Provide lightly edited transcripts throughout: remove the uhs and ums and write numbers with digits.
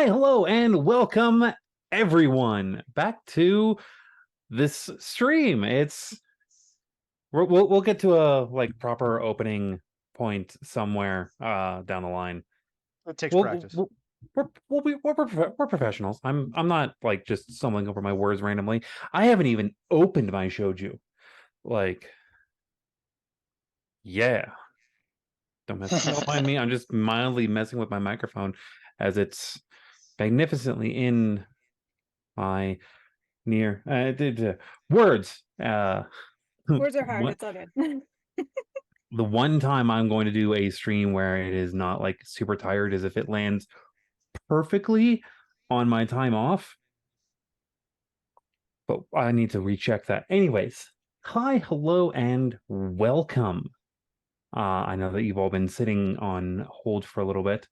Hi, hello, and welcome everyone back to this stream. We'll get to a proper opening point somewhere down the line. It takes We'll, practice. we'll we're professionals. I'm not like just stumbling over my words randomly. I haven't even opened my shoju. Like, yeah, don't mind me. I'm just mildly messing with my microphone as it's magnificently in my near words. Words are hard. What It's all good. the one time I'm going to do a stream where it is not like super tired is if it lands perfectly on my time off. But I need to recheck that. Anyways, hi, hello, and welcome. I know that you've all been sitting on hold for a little bit.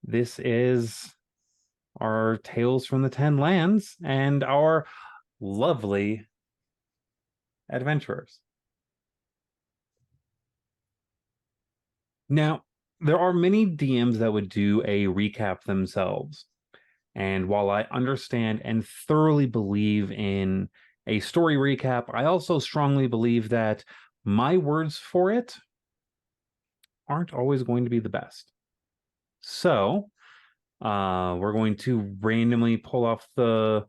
This is our Tales from the Ten Lands and our lovely adventurers. Now, there are many DMs that would do a recap themselves. And while I understand and thoroughly believe in a story recap, I also strongly believe that my words for it aren't always going to be the best. So, we're going to randomly pull off the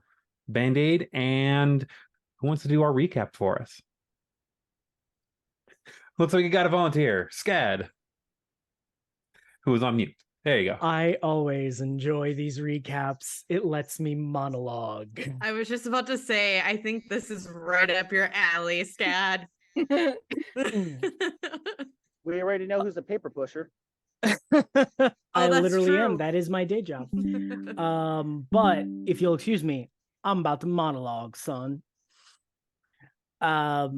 Band-Aid, and who wants to do our recap for us? Looks like you got a volunteer, Scad, who is on mute. There you go. I always enjoy these recaps. It lets me monologue. I was just about to say, I think this is right up your alley, Scad. We already know who's the paper pusher. I that's literally true. am. That is my day job. But if you'll excuse me, I'm about to monologue, son. Last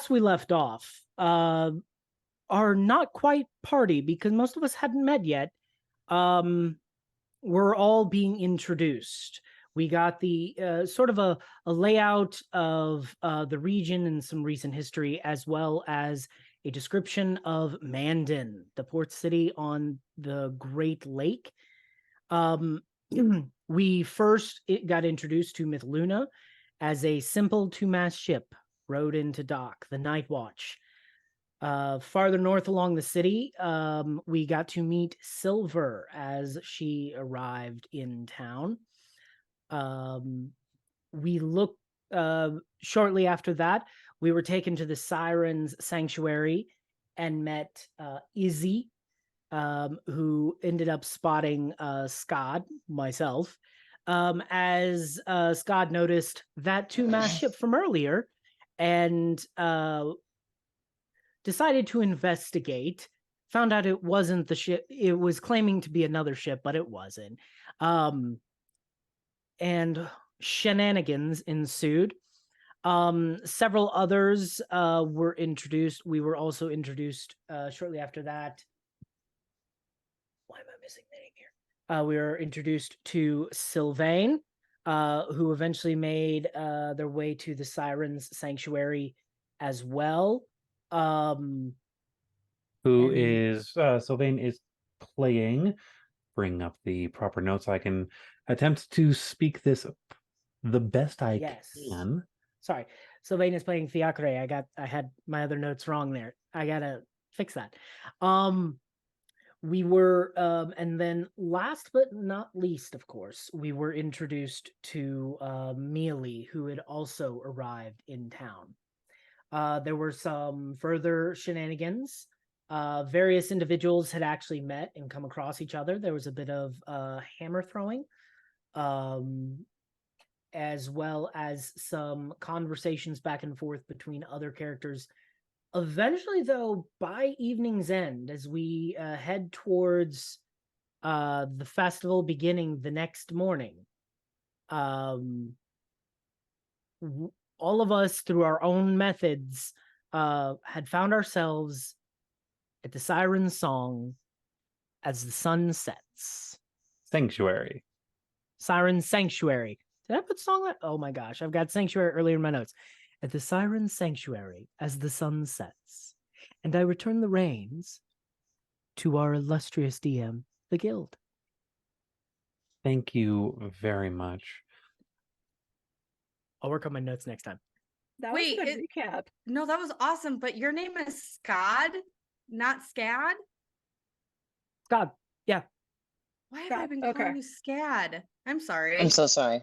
we left off, our not quite party, because most of us hadn't met yet, we're all being introduced. We got the sort of a layout of the region and some recent history, as well as a description of Mandin, the port city on the Great Lake. We first got introduced to Myth Luna as a simple two-mast ship rowed into dock, the Night Watch. Farther north along the city, we got to meet Silver as she arrived in town. We looked shortly after that, we were taken to the Sirens Sanctuary and met Izzy, who ended up spotting Scott, myself, as Scott noticed that two-mast ship from earlier and decided to investigate. Found out it wasn't the ship. It was claiming to be another ship, but it wasn't. And shenanigans ensued. Several others were introduced. We were also introduced shortly after that. Why am I missing the name here? We were introduced to Sylvane, who eventually made their way to the Sirens Sanctuary as well. Sylvane is playing. Bring up the proper notes so I can attempt to speak this the best I can. Sorry, Sylvane is playing Fiacre. I had my other notes wrong there. I gotta fix that. We were, and then last but not least, of course, we were introduced to Mealy, who had also arrived in town. There were some further shenanigans. Various individuals had actually met and come across each other. There was a bit of hammer throwing, as well as some conversations back and forth between other characters. Eventually, though, by evening's end, as we head towards the festival beginning the next morning, all of us, through our own methods, had found ourselves at the Siren Song as the sun sets. Sanctuary. Siren Sanctuary. Did I put song? Oh my gosh, I've got Sanctuary earlier in my notes. At the Siren Sanctuary as the sun sets. And I return the reins to our illustrious DM, the guild. Thank you very much. I'll work on my notes next time. That Wait, was a good recap. No, that was awesome. But your name is Scad, not Scad. God, yeah, Why have I Scad, been okay. calling you Scad? I'm sorry. I'm so sorry.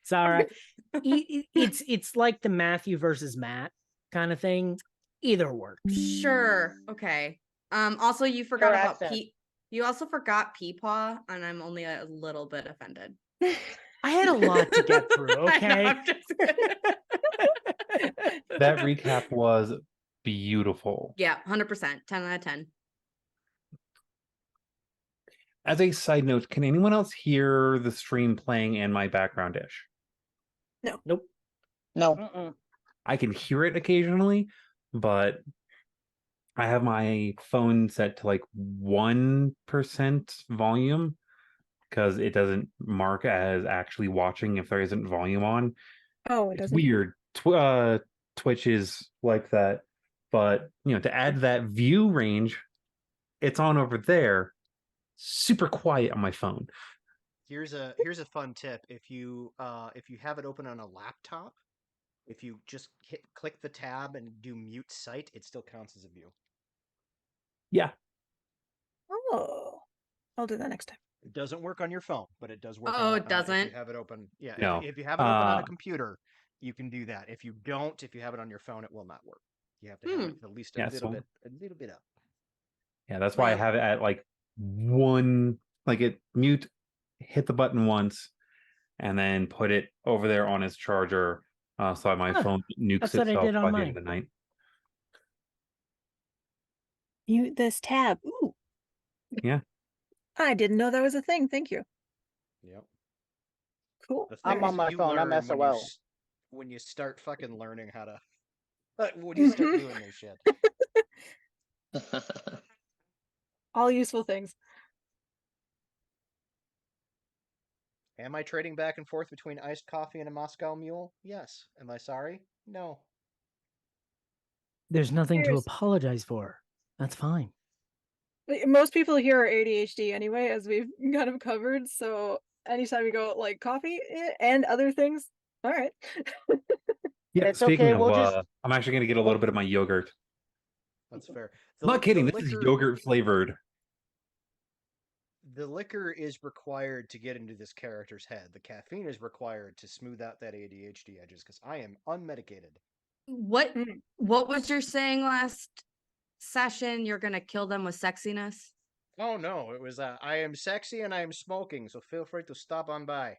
it's all right. It's like the Matthew versus Matt kind of thing. Either works. Sure. Okay. Also, you forgot Her about accent. Pete. You also forgot Peepaw, and I'm only a little bit offended. I had a lot to get through. I know, Okay. I'm just- That recap was beautiful. Yeah, 100%. 10 out of 10. As a side note, can anyone else hear the stream playing and my background dish? Nope. No. Mm-mm. I can hear it occasionally, but I have my phone set to like 1% volume because it doesn't mark as actually watching if there isn't volume on. Oh, it It's doesn't. weird. Twitch is like that, but to add that view range, it's on over there. Super quiet on my phone. Here's a fun tip. If you have it open on a laptop, if you just click the tab and do mute site, it still counts as a view. Yeah. Oh, I'll do that next time. It doesn't work on your phone, but it does work. Oh, on, it if doesn't? you have it open, yeah. No. If you have it open on Uh, a computer, you can do that. If you don't, if you have it on your phone, it will not work. You have to have it at least a Yeah, little so- bit up. Yeah, that's why I Well- have it at like mute, hit the button once, and then put it over there on its charger, so my Huh, phone nukes that's what I itself did on by the mine. end of the night. Mute this tab. Ooh. Yeah. I didn't know that was a thing. Thank you. Yep. Cool. The I'm things on my you phone, I'm learn SOL. when you start fucking learning how to, when you start doing this shit. All useful things. Am I trading back and forth between iced coffee and a Moscow Mule? Yes. Am I sorry? No. There's nothing to Here's- apologize for. That's fine. Most people here are ADHD anyway, as we've kind of covered. So anytime you go like coffee and other things, all right. Yeah. It's Speaking okay, of, we'll just- I'm actually gonna get a little bit of my yogurt. That's fair. I'm not kidding. The This is liquor- yogurt flavored. The liquor is required to get into this character's head. The caffeine is required to smooth out that ADHD edges because I am unmedicated. What Mm. what was your saying last session? You're gonna kill them with sexiness? Oh no, it was I am sexy and I am smoking, so feel free to stop on by.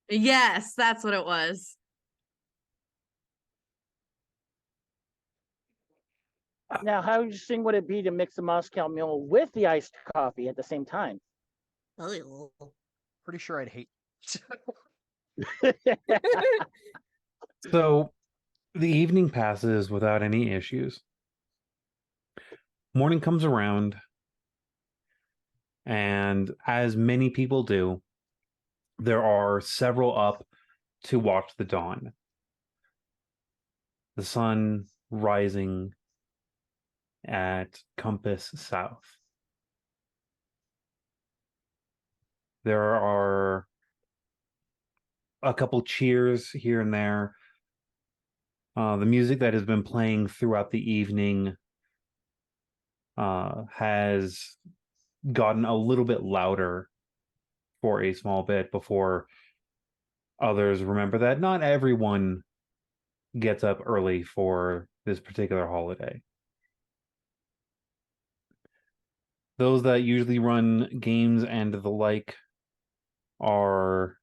Yes, that's what it was. Now, how interesting would it be to mix the Moscow Mule with the iced coffee at the same time? Pretty sure I'd hate. So the evening passes without any issues. Morning comes around, and as many people do, there are several up to watch the dawn. The sun rising at compass south. There are a couple cheers here and there. The music that has been playing throughout the evening has gotten a little bit louder for a small bit before others remember that not everyone gets up early for this particular holiday. Those that usually run games and the like are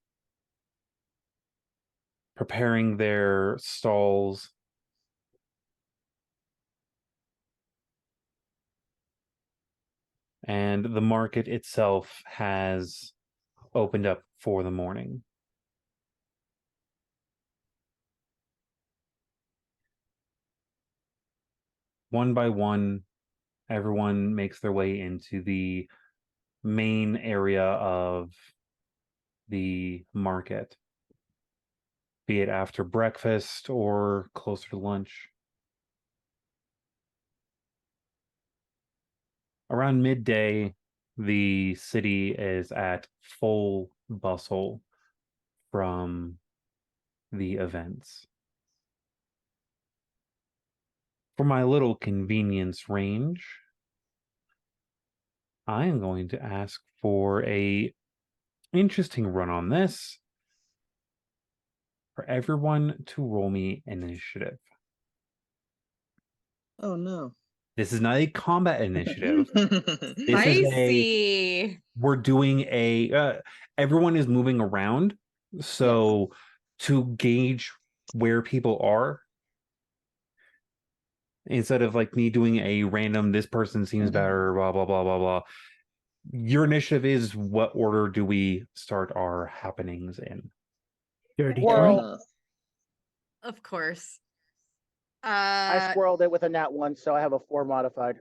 preparing their stalls. And the market itself has opened up for the morning. One by one, everyone makes their way into the main area of the market, be it after breakfast or closer to lunch. Around midday, the city is at full bustle from the events. For my little convenience range, I am going to ask for a interesting run on this. For everyone to roll me an initiative. Oh no. This is not a combat initiative. This is a Spicy. we're doing a everyone is moving around, so to gauge where people are, instead of like me doing a random this person seems better, blah blah blah blah blah. Your initiative is what order do we start our happenings in? Dirty Well, 20. enough. Of course. I squirreled it with a nat 1, so I have a 4 modified.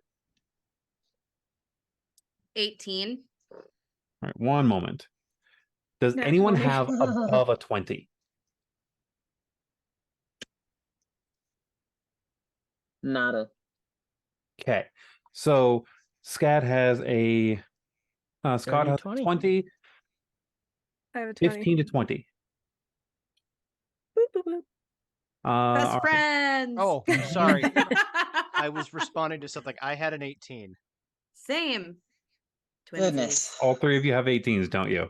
18. All right, one moment. Does Nat anyone 20. have above a 20? Nada. Okay, so Scott has a Scott Dirty has 20. 20, I have a 20. 15 to 20. Boop, boop, boop. Best all right. friends. Oh, sorry. I was responding to something. I had an 18. Same. Goodness. All three of you have 18s, don't you?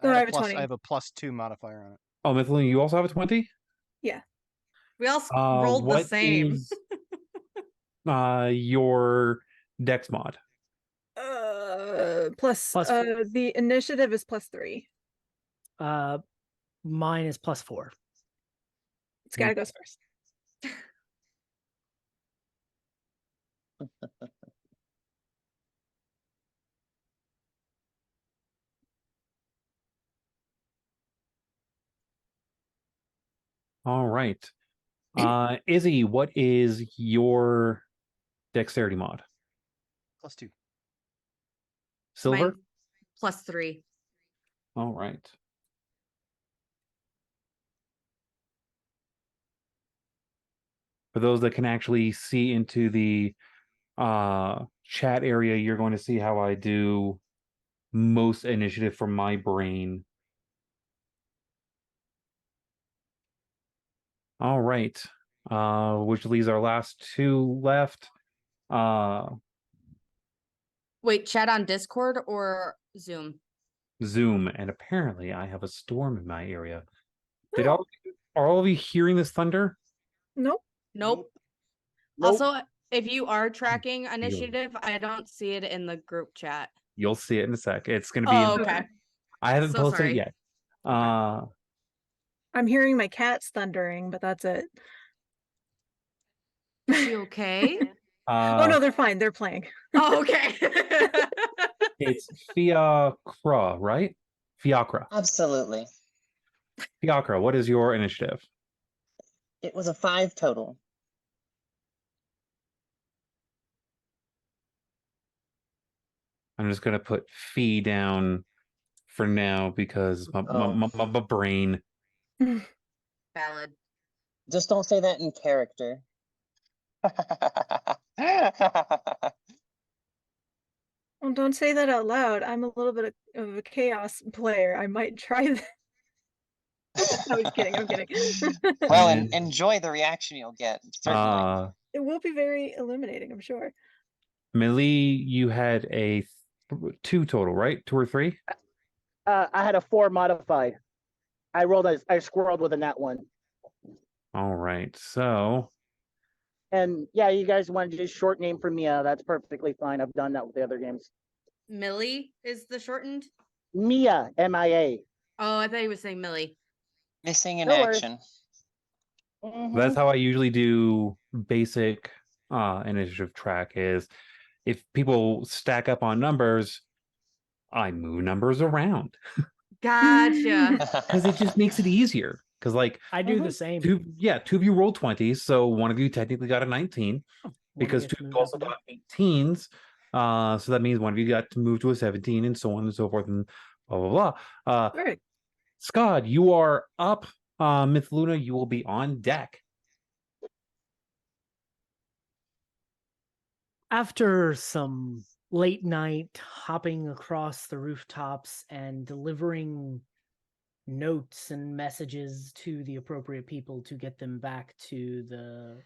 No, I had have a plus, 20. I have a +2 modifier on it. Oh, Mifflin, you also have a 20? We all rolled the What same. is your dex mod? Plus, Plus the initiative is +3. Mine is +4. Scat goes first. All right. Izzy, what is your dexterity mod? +2. Silver? Mine +3. All right. For those that can actually see into the chat area, you're going to see how I do most initiative from my brain. All right. Which leaves our last two left. Wait, chat on Discord or Zoom? Zoom, and apparently I have a storm in my area. Did Oh. are all of you hearing this thunder? Nope. Nope. Nope. Also, if you are tracking initiative, I don't see it in the group chat. You'll see it in a sec. It's going to be. Oh, in, okay. I haven't So posted sorry. it yet. Uh, I'm hearing my cats thundering, but that's it. Is she okay? Oh no, they're fine. They're playing. Oh, okay. It's Fiacre, right? Fiacre. Absolutely. Fiacre, what is your initiative? It was a 5 total. I'm just gonna put fee down for now because my brain. Valid. Just don't say that in character. Well, don't say that out loud. I'm a little bit of a chaos player. I might try that. No, I'm just kidding. I'm kidding. Well, And- enjoy the reaction you'll get. Certainly. It will be very illuminating, I'm sure. Millie, you had a 2 total, right? 2 or 3? I had a 4 modified. I squirreled with a nat 1. All right. So And yeah, you guys want to just short name for Mia? That's perfectly fine. I've done that with the other games. Millie is the shortened? Mia, M-I-A. Oh, I thought he was saying Millie. Missing in No worries. action. that's how I usually do basic initiative track is if people stack up on numbers, I move numbers around Gotcha. because it just makes it easier. Because like I do the same. two of you rolled 20s, so one of you technically got a 19 One because gets two moved also up and got 18s. So that means one of you got to move to a 17 and so on and so forth and blah blah blah. All right. Scott, you are up. Myth Luna, you will be on deck. After some late night, hopping across the rooftops and delivering notes and messages to the appropriate people to get them back to the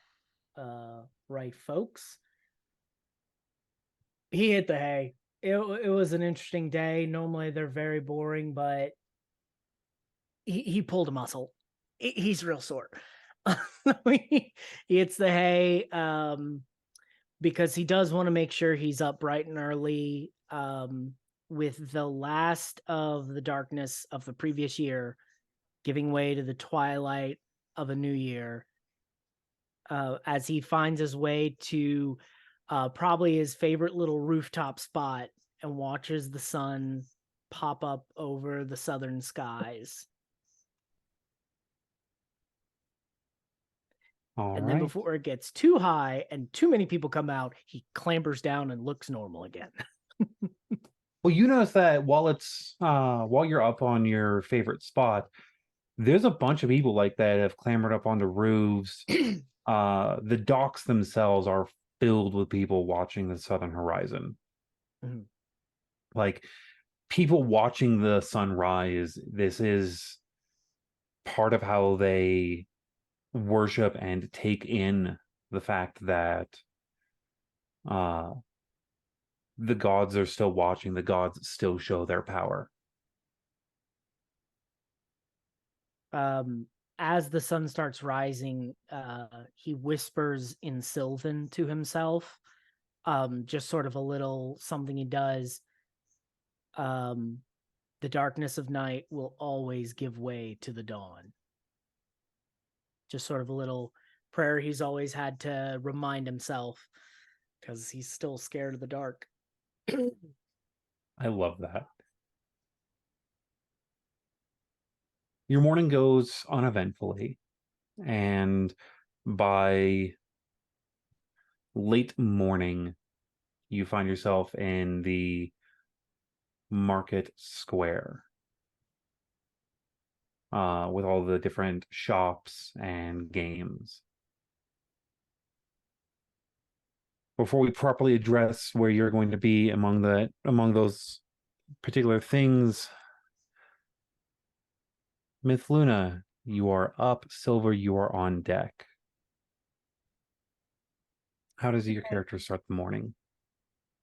right folks. He hit the hay. It was an interesting day. Normally they're very boring, but he pulled a muscle. He's real sore. He hits the hay because he does want to make sure he's up bright and early with the last of the darkness of the previous year giving way to the twilight of a new year, as he finds his way to probably his favorite little rooftop spot and watches the sun pop up over the southern skies. All Then right. before it gets too high and too many people come out, he clambers down and looks normal again. Well, you notice that while you're up on your favorite spot, there's a bunch of people like that have clambered up on the roofs. The docks themselves are filled with people watching the southern horizon. Mhm. Like people watching the sunrise. This is part of how they worship and take in the fact that the gods are still watching, the gods still show their power. As the sun starts rising, he whispers in Sylvan to himself, just sort of a little something he does. The darkness of night will always give way to the dawn. Just sort of a little prayer he's always had to remind himself because he's still scared of the dark. I love that. Your morning goes uneventfully, and by late morning, you find yourself in the market square with all the different shops and games. Before we properly address where you're going to be among those particular things, Myth Luna, you are up. Silver, you are on deck. How does your character start the morning?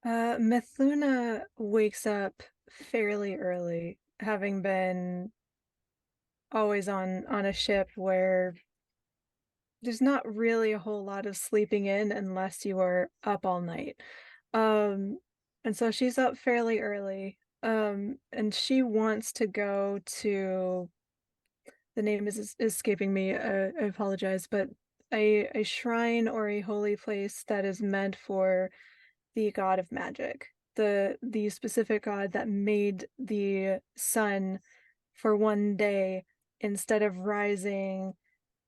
Mythluna wakes up fairly early, having been always on a ship where there's not really a whole lot of sleeping in unless you are up all night. Um, and so she's up fairly early. And she wants to go to, the name is escaping me. I apologize, but a shrine or a holy place that is meant for the god of magic, the specific god that made the sun for one day instead of rising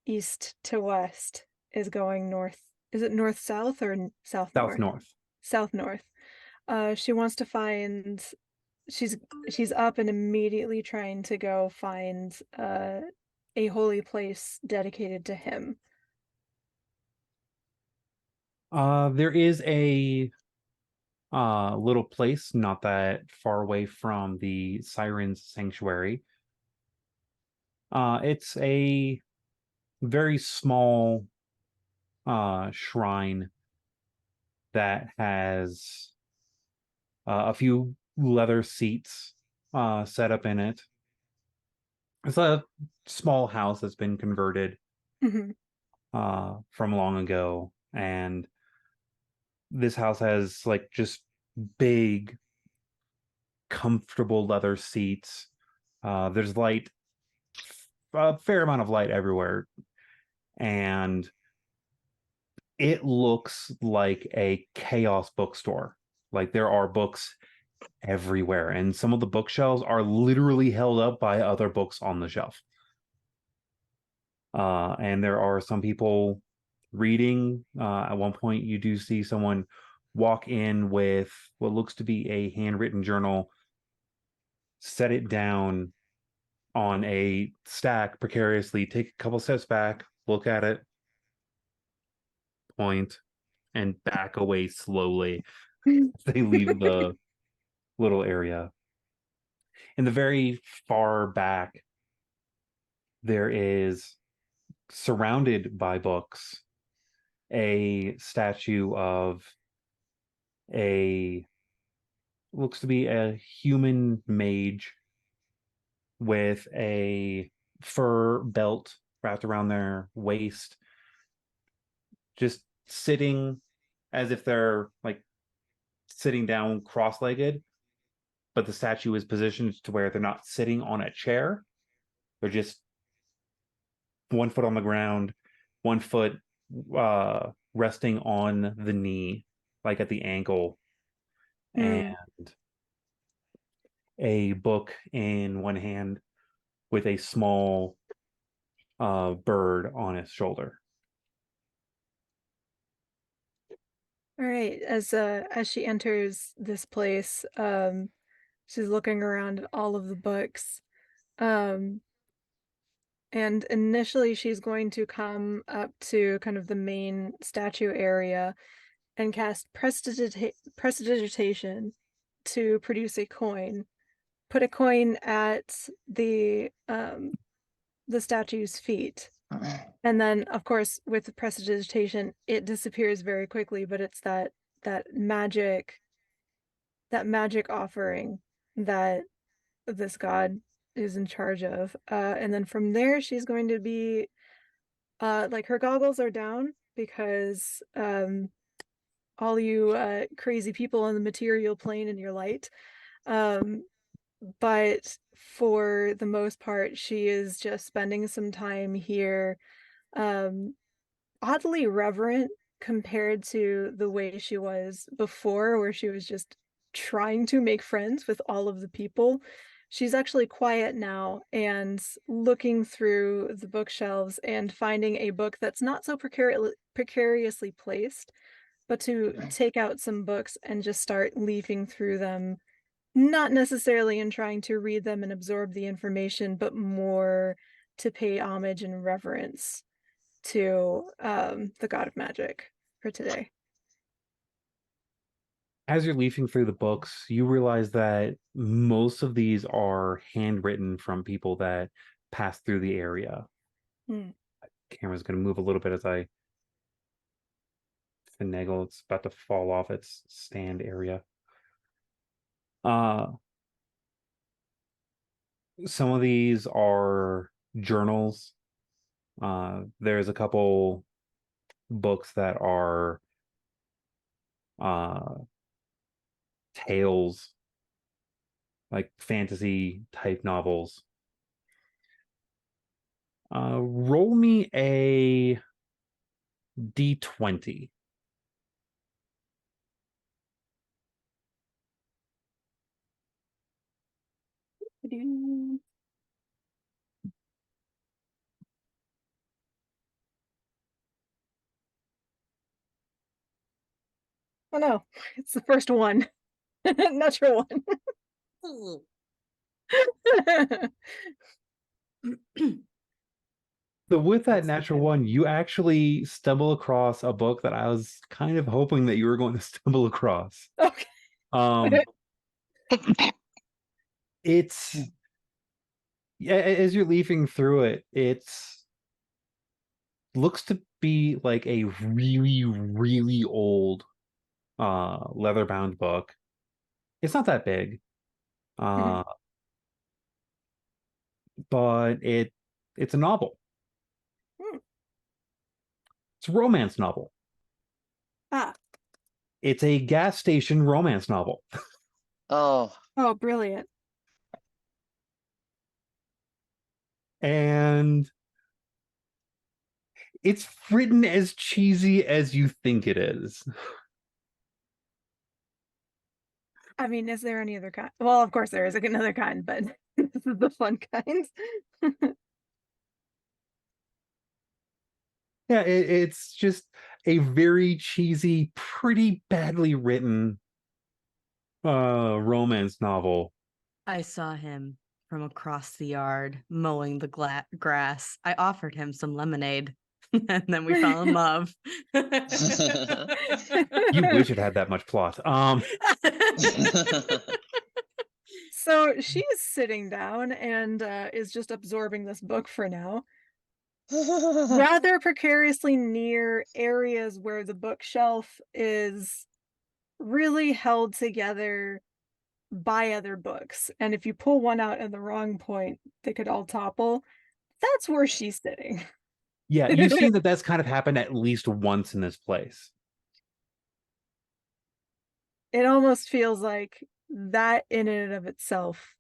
east to west is going north. Is it north south or south South north? north. South north. She wants to find. She's up and immediately trying to go find a holy place dedicated to him. There is a little place not that far away from the Sirens Sanctuary. It's a very small shrine that has a few leather seats set up in it. It's a small house that's been converted Mhm. from long ago, and this house has like just big, comfortable leather seats. There's light, a fair amount of light everywhere, and it looks like a chaos bookstore. Like there are books everywhere, and some of the bookshelves are literally held up by other books on the shelf. And there are some people reading. At one point, you do see someone walk in with what looks to be a handwritten journal, set it down on a stack precariously, take a couple steps back, look at it, point, and back away slowly They leave the little area. In the very far back, there is, surrounded by books, a statue of a, looks to be a human mage with a fur belt wrapped around their waist, just sitting as if they're like sitting down cross-legged, but the statue is positioned to where they're not sitting on a chair. They're just one foot on the ground, one foot resting on the knee, like at the ankle, and a book in one hand with a small bird on its shoulder. All right, as she enters this place, she's looking around at all of the books. And initially she's going to come up to kind of the main statue area and cast prestidigitation to produce a coin. Put a coin at the statue's feet. And then, of course, with the prestidigitation, it disappears very quickly, but it's that magic offering that this god is in charge of. And then from there, she's going to be like, her goggles are down because all you crazy people on the material plane in your light. But for the most part, she is just spending some time here, oddly reverent compared to the way she was before, where she was just trying to make friends with all of the people. She's actually quiet now and looking through the bookshelves and finding a book that's not so precariously placed, but to take out some books and just start leafing through them, not necessarily in trying to read them and absorb the information, but more to pay homage and reverence to the god of magic for today. As you're leafing through the books, you realize that most of these are handwritten from people that pass through the area. Camera's going to move a little bit as I finagle. It's about to fall off its stand area. Some of these are journals. There's a couple books that are tales, like fantasy type novels. Roll me a d20. Oh no, it's the first one. Natural one. So with that That's natural okay. one, you actually stumble across a book that I was kind of hoping that you were going to stumble across. Okay. Um, it's, yeah, as you're leafing through it, it's looks to be like a really, really old leather-bound book. It's not that big. But it's a novel. It's a romance novel. Ah. It's a gas station romance novel. Oh, Oh, brilliant. And it's written as cheesy as you think it is. I mean, is there any other kind? Well, of course there is another kind, but this is the fun kind. Yeah, it's just a very cheesy, pretty badly written romance novel. I saw him from across the yard mowing the grass. I offered him some lemonade. And then we fell in love. You wish it had that much plot. So she is sitting down and is just absorbing this book for now, rather precariously near areas where the bookshelf is really held together by other books. And if you pull one out at the wrong point, they could all topple. That's where she's sitting. Yeah, you've seen that that's kind of happened at least once in this place. It almost feels like that in and of itself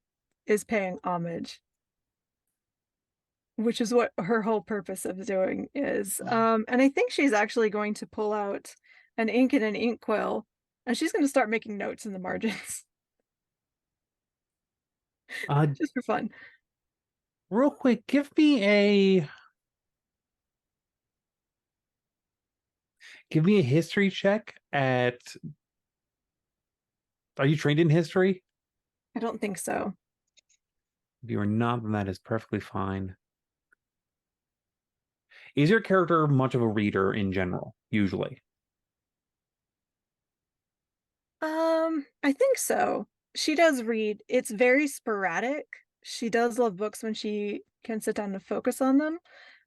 is paying homage, which is what her whole purpose of doing is. And I think she's actually going to pull out an ink and an inkwell, and she's going to start making notes in the margins just for fun. Real quick, give me a history check at. Are you trained in history? I don't think so. If you are not, then that is perfectly fine. Is your character much of a reader in general, usually? I think so. She does read. It's very sporadic. She does love books when she can sit down and focus on them,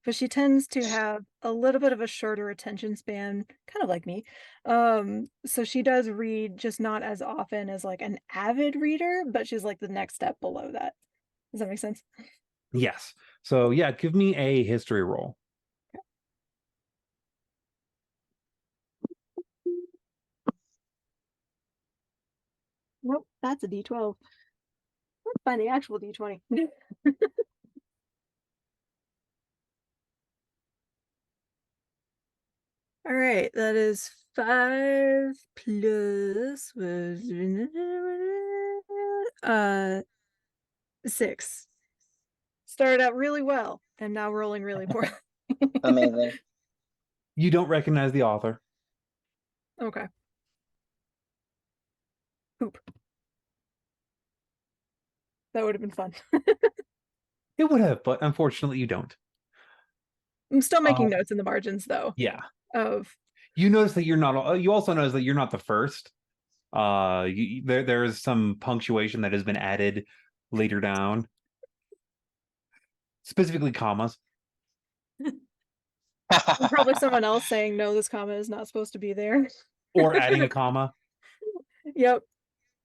but she tends to have a little bit of a shorter attention span, kind of like me. So she does read, just not as often as like an avid reader, but she's like the next step below that. Does that make sense? Yes. So yeah, give me a history roll. Nope, that's a D12. Let's find the actual D20. All right, that is 5 plus 6. Started out really well, and now rolling really poorly. Amazing. You don't recognize the author. Okay. Poop. That would have been fun. It would have, but unfortunately you don't. I'm still making notes in the margins, though. Yeah. Of You notice that you're not. You also notice that you're not the first. There's some punctuation that has been added later down, specifically commas. probably someone else saying, no, this comma is not supposed to be there. Or adding a comma. Yep.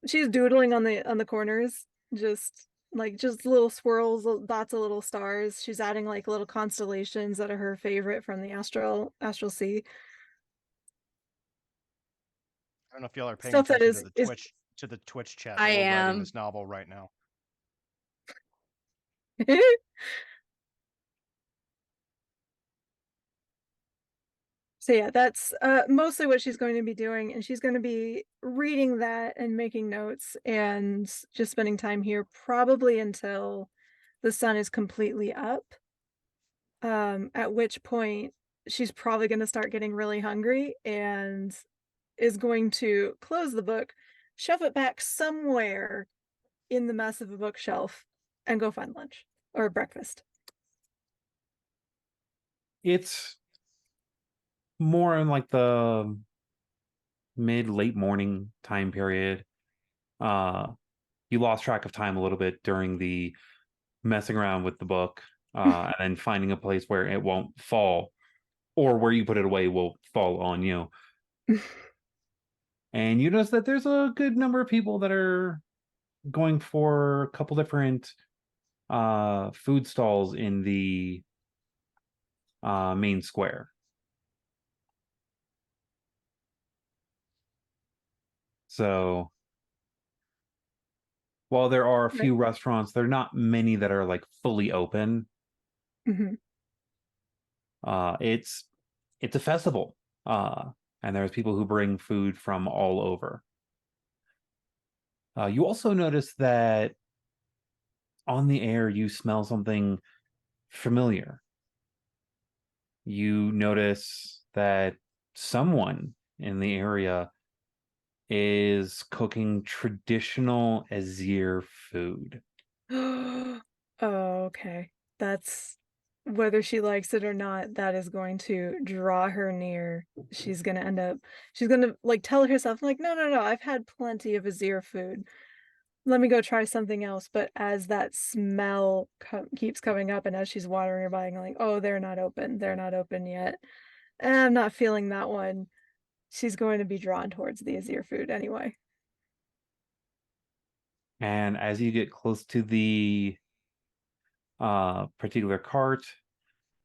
She's doodling on the corners, just little swirls, dots of little stars. She's adding like little constellations that are her favorite from the astral sea. I don't know if y'all are paying Stuff that attention is to the Twitch chat. I We're writing am. this novel right now. So yeah, that's mostly what she's going to be doing, and she's going to be reading that and making notes and just spending time here probably until the sun is completely up. At which point she's probably going to start getting really hungry and is going to close the book, shove it back somewhere in the mess of a bookshelf, and go find lunch or breakfast. It's more in like the late morning time period. You lost track of time a little bit during the messing around with the book, and then finding a place where it won't fall, or where you put it away will fall on you. And you notice that there's a good number of people that are going for a couple different food stalls in the main square. So while there are a few restaurants, there are not many that are like fully open. Mm-hmm. It's a festival, and there's people who bring food from all over. You also notice that on the air you smell something familiar. You notice that someone in the area is cooking traditional Azir food. Oh, okay. That's whether she likes it or not, that is going to draw her near. She's gonna like tell herself, like, no, no, no, I've had plenty of Azir food. Let me go try something else. But as that smell keeps coming up, and as she's watering her body, like, oh, they're not open. They're not open yet. I'm not feeling that one. She's going to be drawn towards the Azir food anyway. And as you get close to the particular cart,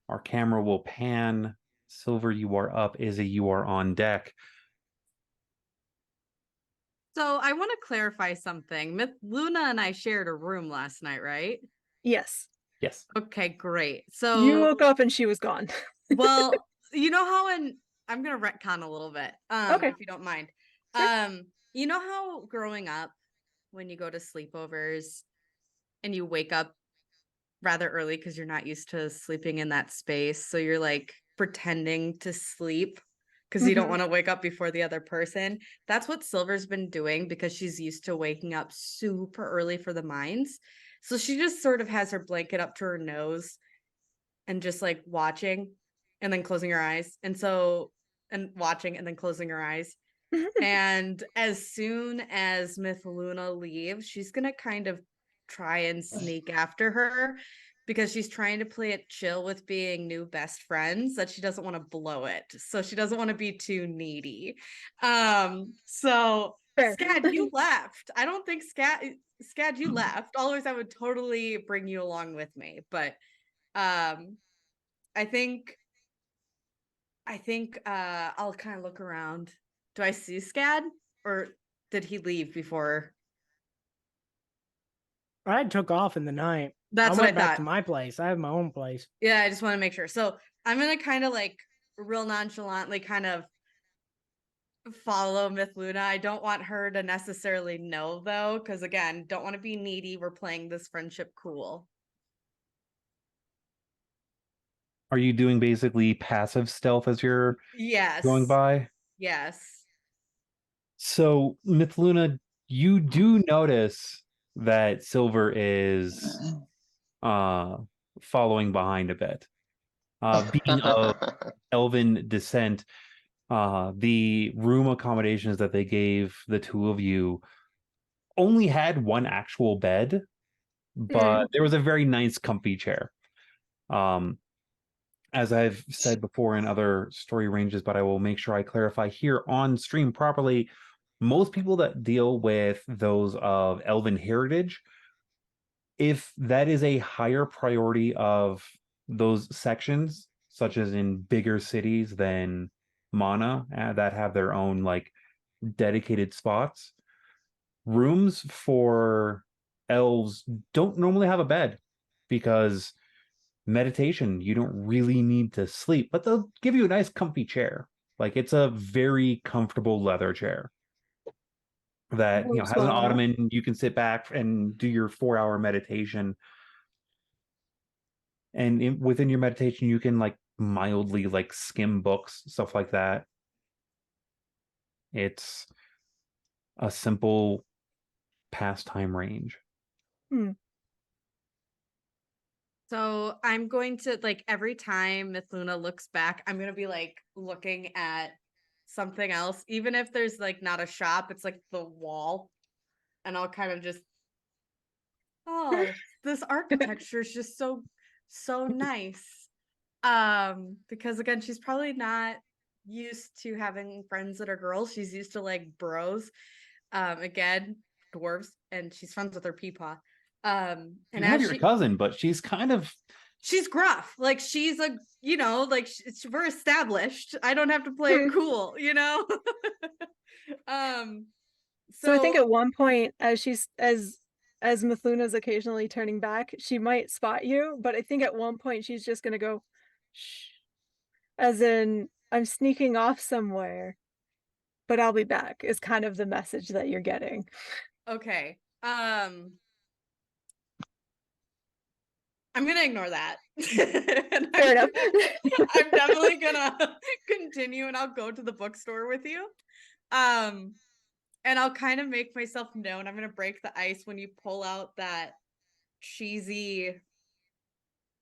our camera will pan. Silver, you are up. Izzy, you are on deck. So I want to clarify something. Luna and I shared a room last night, right? Yes. Yes. Okay, great. You So woke up and she was gone. well, you know how I'm gonna retcon a little bit, Okay. if you don't mind. Sure. You know how growing up, when you go to sleepovers and you wake up rather early because you're not used to sleeping in that space, so you're like pretending to sleep because you don't Mhm. want to wake up before the other person. That's what Silver's been doing because she's used to waking up super early for the mines. So she just sort of has her blanket up to her nose and just like watching and then closing her eyes. And watching and then closing her eyes. And as soon as Myth Luna leaves, she's going to kind of try and sneak after her because she's trying to play it chill with being new best friends, that she doesn't want to blow it. So she doesn't want to be too needy. So Fair. Scad, you left. I don't think Scad, you left. Otherwise, I would totally bring you along with me. But I think I'll kind of look around. Do I see Scad, or did he leave before? I took off in the night. That's I what I went back to thought. my place. I have my own place. Yeah, I just want to make sure. So I'm gonna kind of like real nonchalantly kind of follow Myth Luna. I don't want her to necessarily know though, because again, don't want to be needy. We're playing this friendship cool. Are you doing basically passive stealth as you're Yes. going by? Yes. So, Mithluna, you do notice that Silver is following behind a bit. Being of elven descent, the room accommodations that they gave the two of you only had one actual bed, but there was a very nice comfy chair. As I've said before in other story ranges, but I will make sure I clarify here on stream properly. Most people that deal with those of elven heritage, if that is a higher priority of those sections, such as in bigger cities than Mana, that have their own like dedicated spots, rooms for elves don't normally have a bed because meditation, you don't really need to sleep, but they'll give you a nice comfy chair. Like it's a very comfortable leather chair that has an ottoman. You can sit back and do your 4-hour meditation, and within your meditation you can like mildly like skim books, stuff like that. It's a simple pastime range. So I'm going to like every time Myth Luna looks back, I'm gonna be like looking at something else, even if there's like not a shop, it's like the wall, and I'll kind of just, oh, this architecture is just so nice. Because again, she's probably not used to having friends that are girls. She's used to like bros. Again, dwarves, and she's friends with her peepaw. And You have your cousin, but she's kind of she's gruff. Like she's a, like we're established. I don't have to play it cool, So I think at one point, as Miluna's occasionally turning back, she might spot you, but I think at one point she's just gonna go, shh, as in, I'm sneaking off somewhere, but I'll be back, is kind of the message that you're getting. Okay. I'm gonna ignore that. Fair enough. I'm definitely gonna continue, and I'll go to the bookstore with you. And I'll kind of make myself known. I'm gonna break the ice when you pull out that cheesy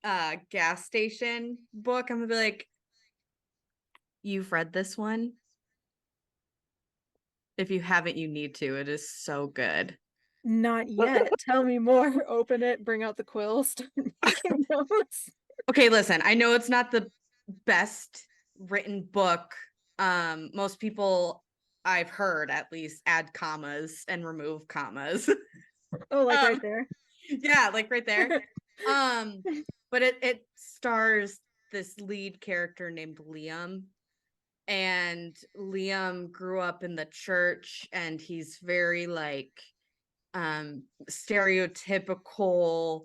gas station book, I'm gonna be like, you've read this one? If you haven't, you need to. It is so good. Not yet. Tell me more. Open it, bring out the quill, start making notes. Okay, listen, I know it's not the best written book. Most people I've heard at least add commas and remove commas. Oh, like right Um, there. yeah, like right there. But it stars this lead character named Liam, and Liam grew up in the church, and he's very like stereotypical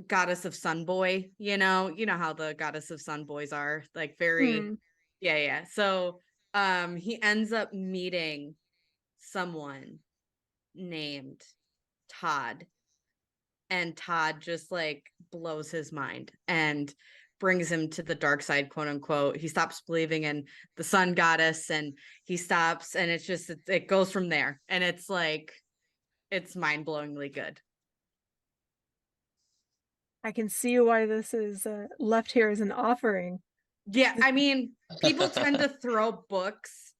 goddess of sun boy, you know how the goddess of sun boys are, like very Hmm. yeah. So he ends up meeting someone named Todd, and Todd just like blows his mind and brings him to the dark side, quote unquote. He stops believing in the sun goddess, and he stops, and it's just it goes from there, and it's like it's mind-blowingly good. I can see why this is left here as an offering. Yeah, I mean, people tend to throw books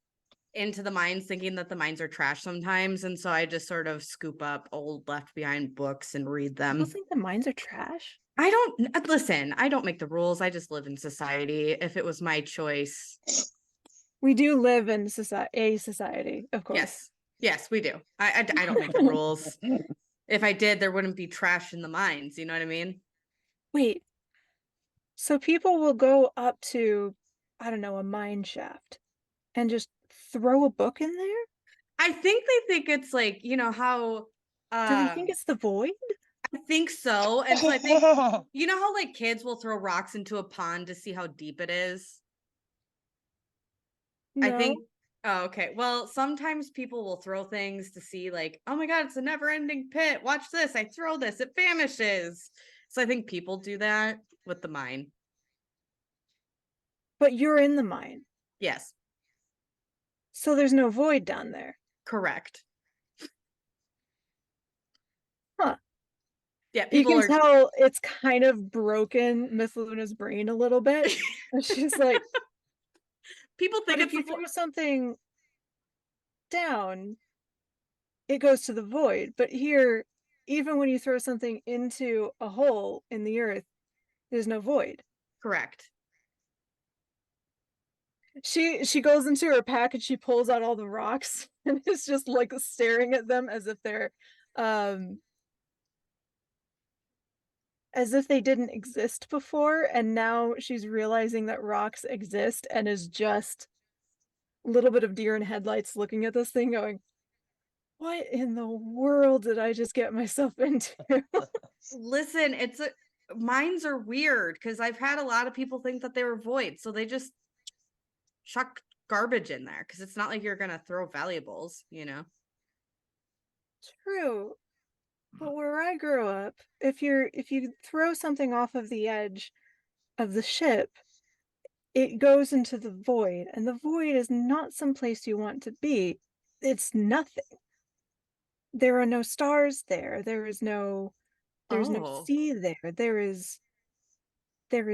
into the mines thinking that the mines are trash sometimes, and so I just sort of scoop up old left behind books and read I them. don't think the mines are trash. I don't listen, I don't make the rules. I just live in society. If it was my choice. We do live in society, of course. Yes. Yes, we do. I don't make the rules. If I did, there wouldn't be trash in the mines, you know what I mean? Wait. So people will go up to, I don't know, a mine shaft and just throw a book in there? I think they think it's like, you know how Do they think it's the void? I think so. And so I think you know how like kids will throw rocks into a pond to see how deep it is? I No. think oh, okay. Well, sometimes people will throw things to see like, oh my god, it's a never-ending pit. Watch this. I throw this, it vanishes. So I think people do that with the mine. But you're in the mine. Yes, So there's no void down there. correct. Huh. Yeah, You people can are tell it's kind of broken Miss Luna's brain a little bit. And she's like, people but think if it's you throw something down, it goes to the void. But here, even when you throw something into a hole in the earth, there's no void. correct. She goes into her pack and she pulls out all the rocks and is just like staring at them as if they're as if they didn't exist before, and now she's realizing that rocks exist and is just a little bit of deer in headlights looking at this thing going, what in the world did I just get myself into? Listen, mines are weird because I've had a lot of people think that they were void, so they just chuck garbage in there because it's not like you're gonna throw valuables, you know. True. But where I grew up, if you throw something off of the edge of the ship, it goes into the void, and the void is not some place you want to be. It's nothing. There are no stars there. There's no Oh, sea there. There is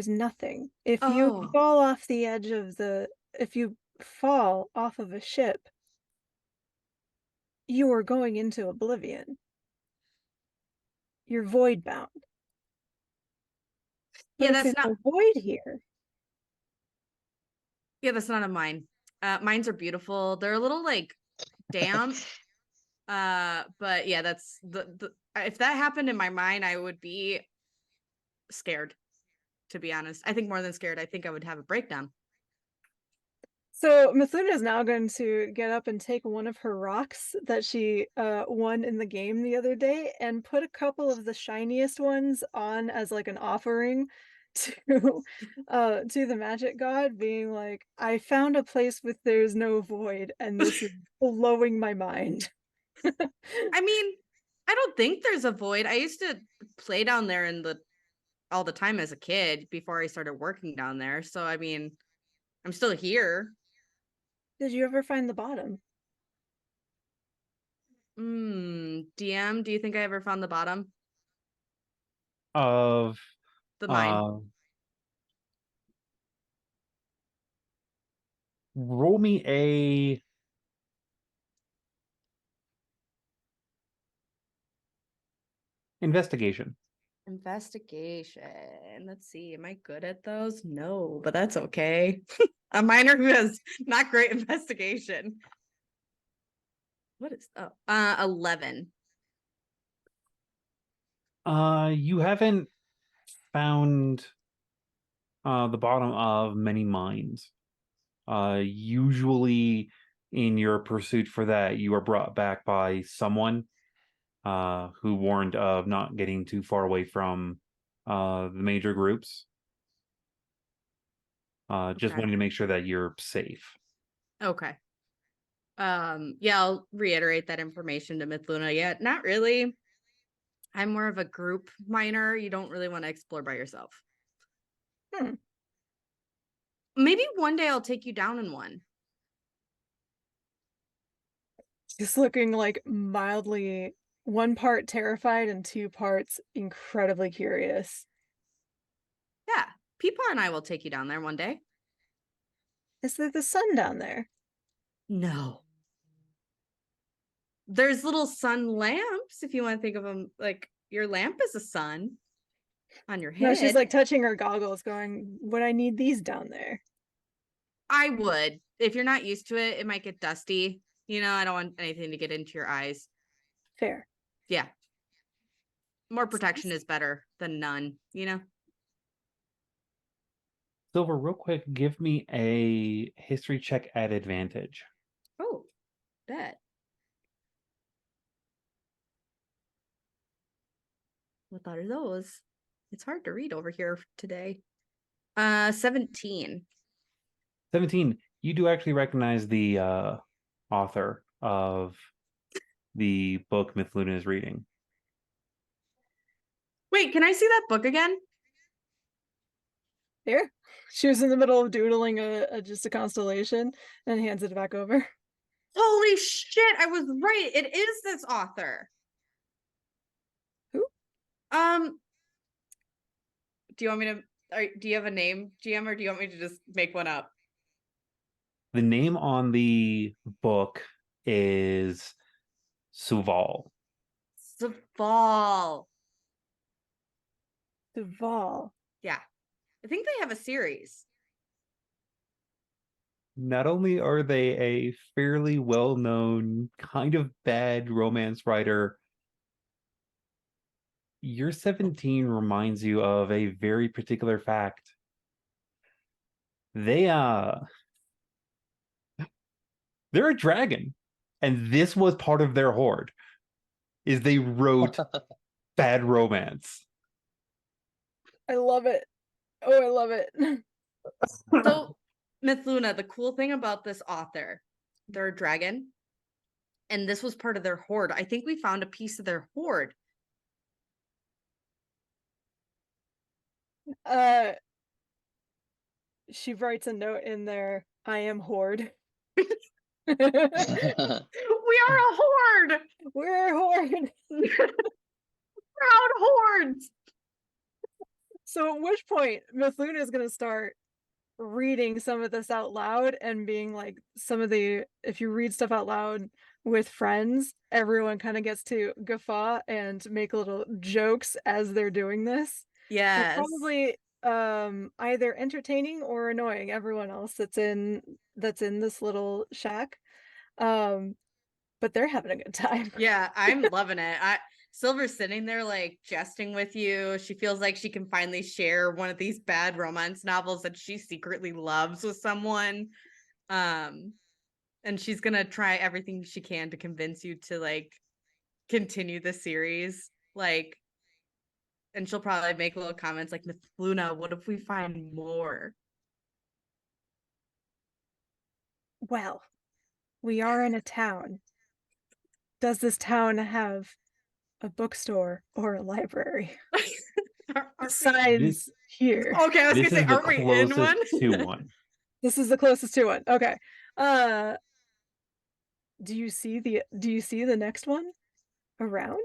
nothing. If you oh, fall off the edge of if you fall off of a ship, you are going into oblivion. You're void bound. But yeah, if that's there's not. no void here, Yeah, that's not a mine. Mines are beautiful. They're a little like damp. But yeah, that's the if that happened in my mind, I would be scared. To be honest, I think more than scared. I think I would have a breakdown. so Mithuna is now going to get up and take one of her rocks that she won in the game the other day and put a couple of the shiniest ones on as like an offering to the magic god, being like, I found a place with there's no void and this is blowing my mind. I mean, I don't think there's a void. I used to play down there all the time as a kid before I started working down there. So I mean, I'm still here. Did you ever find the bottom? DM, do you think I ever found the bottom? Of The mine. Roll me a investigation. Investigation. Let's see. Am I good at those? No, but that's okay. A miner who has not great investigation. What is 11. You haven't found the bottom of many mines. Usually in your pursuit for that, you are brought back by someone who warned of not getting too far away from the major groups. Just Okay. wanting to make sure that you're safe. Okay. Yeah, I'll reiterate that information to Mithluna. Yeah, not really. I'm more of a group miner. You don't really want to explore by yourself. Maybe one day I'll take you down in one. Just looking like mildly 1 part terrified and 2 parts incredibly curious. Yeah, Peepaw and I will take you down there one day. Is there the sun down there? No. There's little sun lamps if you want to think of them like your lamp is a sun on your head. No, she's like touching her goggles, going, would I need these down there? I would. If you're not used to it, it might get dusty. You know, I don't want anything to get into your eyes. Fair. Yeah. More protection is better than none, you know? Silver, real quick, give me a history check at advantage. Oh, bet. What are those? It's hard to read over here today. 17. 17. You do actually recognize the author of the book Mithluna is reading. Wait, can I see that book again? Here. She was in the middle of doodling just a constellation and hands it back over. Holy shit, I was right. It is this author. Who? Do you want me to do you have a name, GM, or do you want me to just make one up? The name on the book is Suval. Sylvane. Duval. Yeah. I think they have a series. Not only are they a fairly well-known, kind of bad romance writer, your 17 reminds you of a very particular fact. They're a dragon, and this was part of their horde. Is they wrote bad romance. I love it. Oh, I love it. So, Mithluna, the cool thing about this author, they're a dragon, and this was part of their horde. I think we found a piece of their horde. She writes a note in there. I am horde. We are a horde. We're a horde. Proud hordes. So at which point Mithluna is gonna start reading some of this out loud and being like, if you read stuff out loud with friends, everyone kind of gets to guffaw and make little jokes as they're doing this. Yes. Probably either entertaining or annoying everyone else that's in this little shack. But they're having a good time. Yeah, I'm loving it. Silver's sitting there like jesting with you. She feels like she can finally share one of these bad romance novels that she secretly loves with someone. And she's gonna try everything she can to convince you to like continue the series. Like, and she'll probably make little comments like, Mithluna, what if we find more? Well, we are in a town. Does this town have a bookstore or a library? Besides here. Okay, I was This gonna is say, the are we in one? closest to one. This is the closest to one. Okay. Do you see the next one around?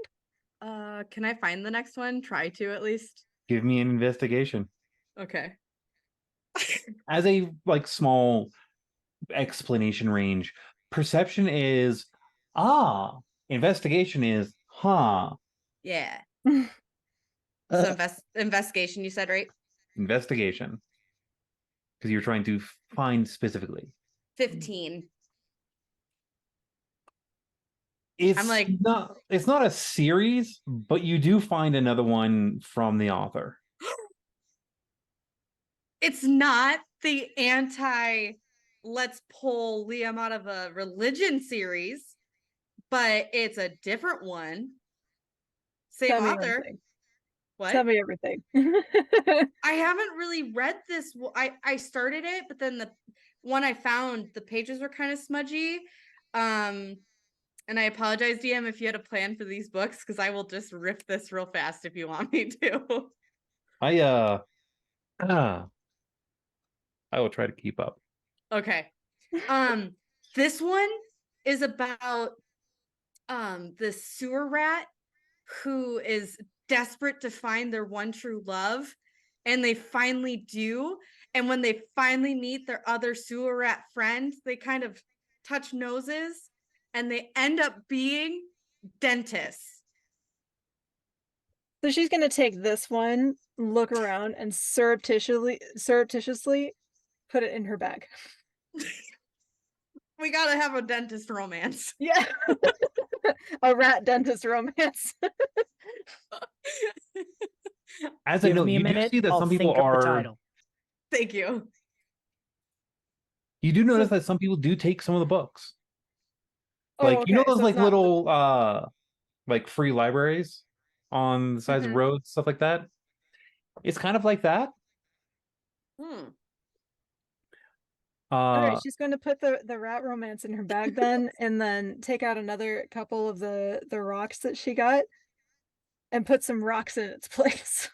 Can I find the next one? Try to at least. Give me an investigation. Okay. As a like small explanation range, perception is investigation is Yeah. So investigation, you said, right? investigation. Because you're trying to find specifically. 15. It's like- it's not a series, but you do find another one from the author. It's not the let's pull Liam out of a religion series, but it's a different one. Same Tell me author. everything. What? Tell me everything. I haven't really read this. I started it, but then the one I found, the pages were kind of smudgy. And I apologize, DM, if you had a plan for these books, because I will just riff this real fast if you want me to. I will try to keep up. Okay. This one is about this sewer rat who is desperate to find their one true love, and they finally do. And when they finally meet their other sewer rat friend, they kind of touch noses, and they end up being dentists. So she's gonna take this one, look around, and surreptitiously put it in her bag. We gotta have a dentist romance. Yeah. A rat dentist romance. As I Give know, me a you do minute. see that I'll some people think of the are. title. Thank you. You do notice that some people do take some of the books. Oh, Like you know okay, those so like it's not the- little like free libraries on the sides of Mhm. roads, stuff like that. It's kind of like that. All right, Uh she's going to put the rat romance in her bag then, and then take out another couple of the rocks that she got, and put some rocks in its place.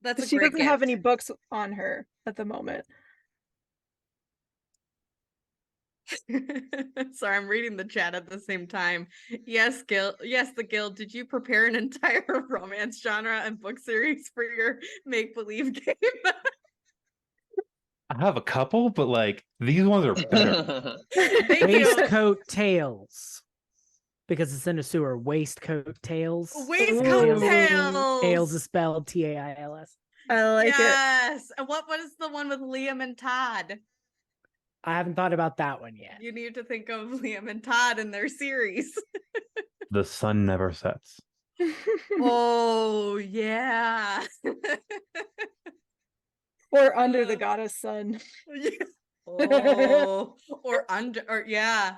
That's a She great doesn't have gift. any books on her at the moment. Sorry, I'm reading the chat at the same time. Yes, Gil. Yes, the guild. Did you prepare an entire romance genre and book series for your make-believe game? I have a couple, but like these ones are better. Thank you. Waistcoat Tales. Because it's in a sewer. Waistcoat Tales. Waistcoat Ooh. Tales. Tales is spelled Tails. I like it. Yes. And what is the one with Liam and Todd? I haven't thought about that one yet. You need to think of Liam and Todd in their series. The sun never sets. Oh yeah. Or Under the Goddess Sun. Oh, or yeah,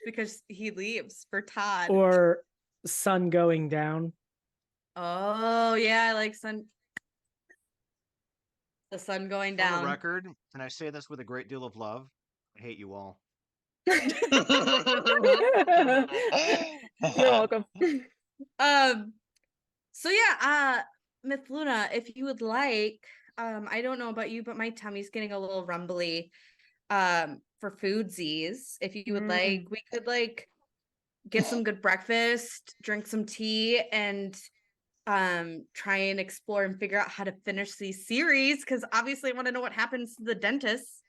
because he leaves for Todd. Or Sun Going Down. Oh yeah, I like the sun going On down. the record, and I say this with a great deal of love, I hate you all. You're welcome. So yeah, Myth Luna, if you would like, I don't know about you, but my tummy's getting a little rumbly. For foodsies, if you would like, we could like get some good breakfast, drink some tea, and try and explore and figure out how to finish these series, because obviously I want to know what happens to the dentists.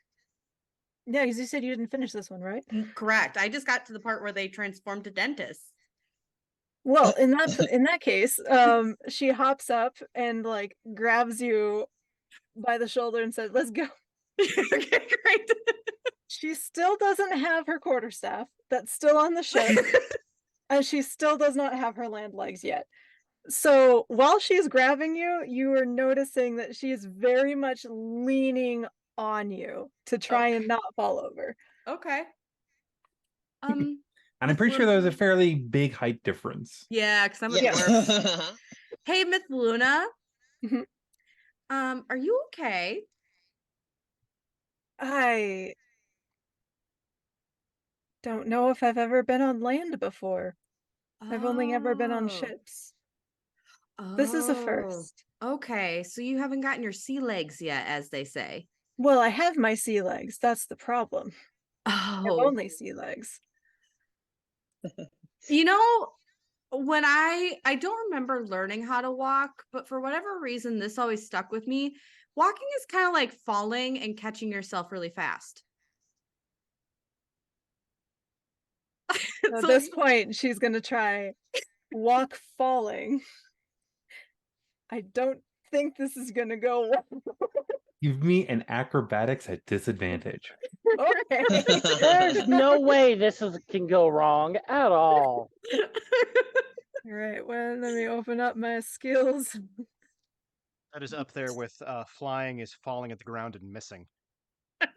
Yeah, because you said you didn't finish this one, right? Correct. I just got to the part where they transformed to dentists. Well, in that case, she hops up and like grabs you by the shoulder and says, "Let's go." Okay, great. She still doesn't have her quarterstaff. That's still on the ship. And she still does not have her land legs yet. So while she's grabbing you, you are noticing that she is very much leaning on you to try and not fall over. Okay. And I'm pretty sure there's a fairly big height difference. Yeah, because I'm a Yeah. dwarf. Hey, Myth Luna. Mhm. Are you okay? I don't know if I've ever been on land before. I've only ever been on ships. This is a first. Okay, so you haven't gotten your sea legs yet, as they say. Well, I have my sea legs. That's the problem. I have Oh, only sea legs. you know, when I don't remember learning how to walk, but for whatever reason, this always stuck with me. Walking is kind of like falling and catching yourself really fast. At So- this point, she's gonna try walk falling. I don't think this is gonna go well. Give me an acrobatics at disadvantage. Okay. There's no way can go wrong at all. All right, well, let me open up my skills. That is up there with flying is falling at the ground and missing.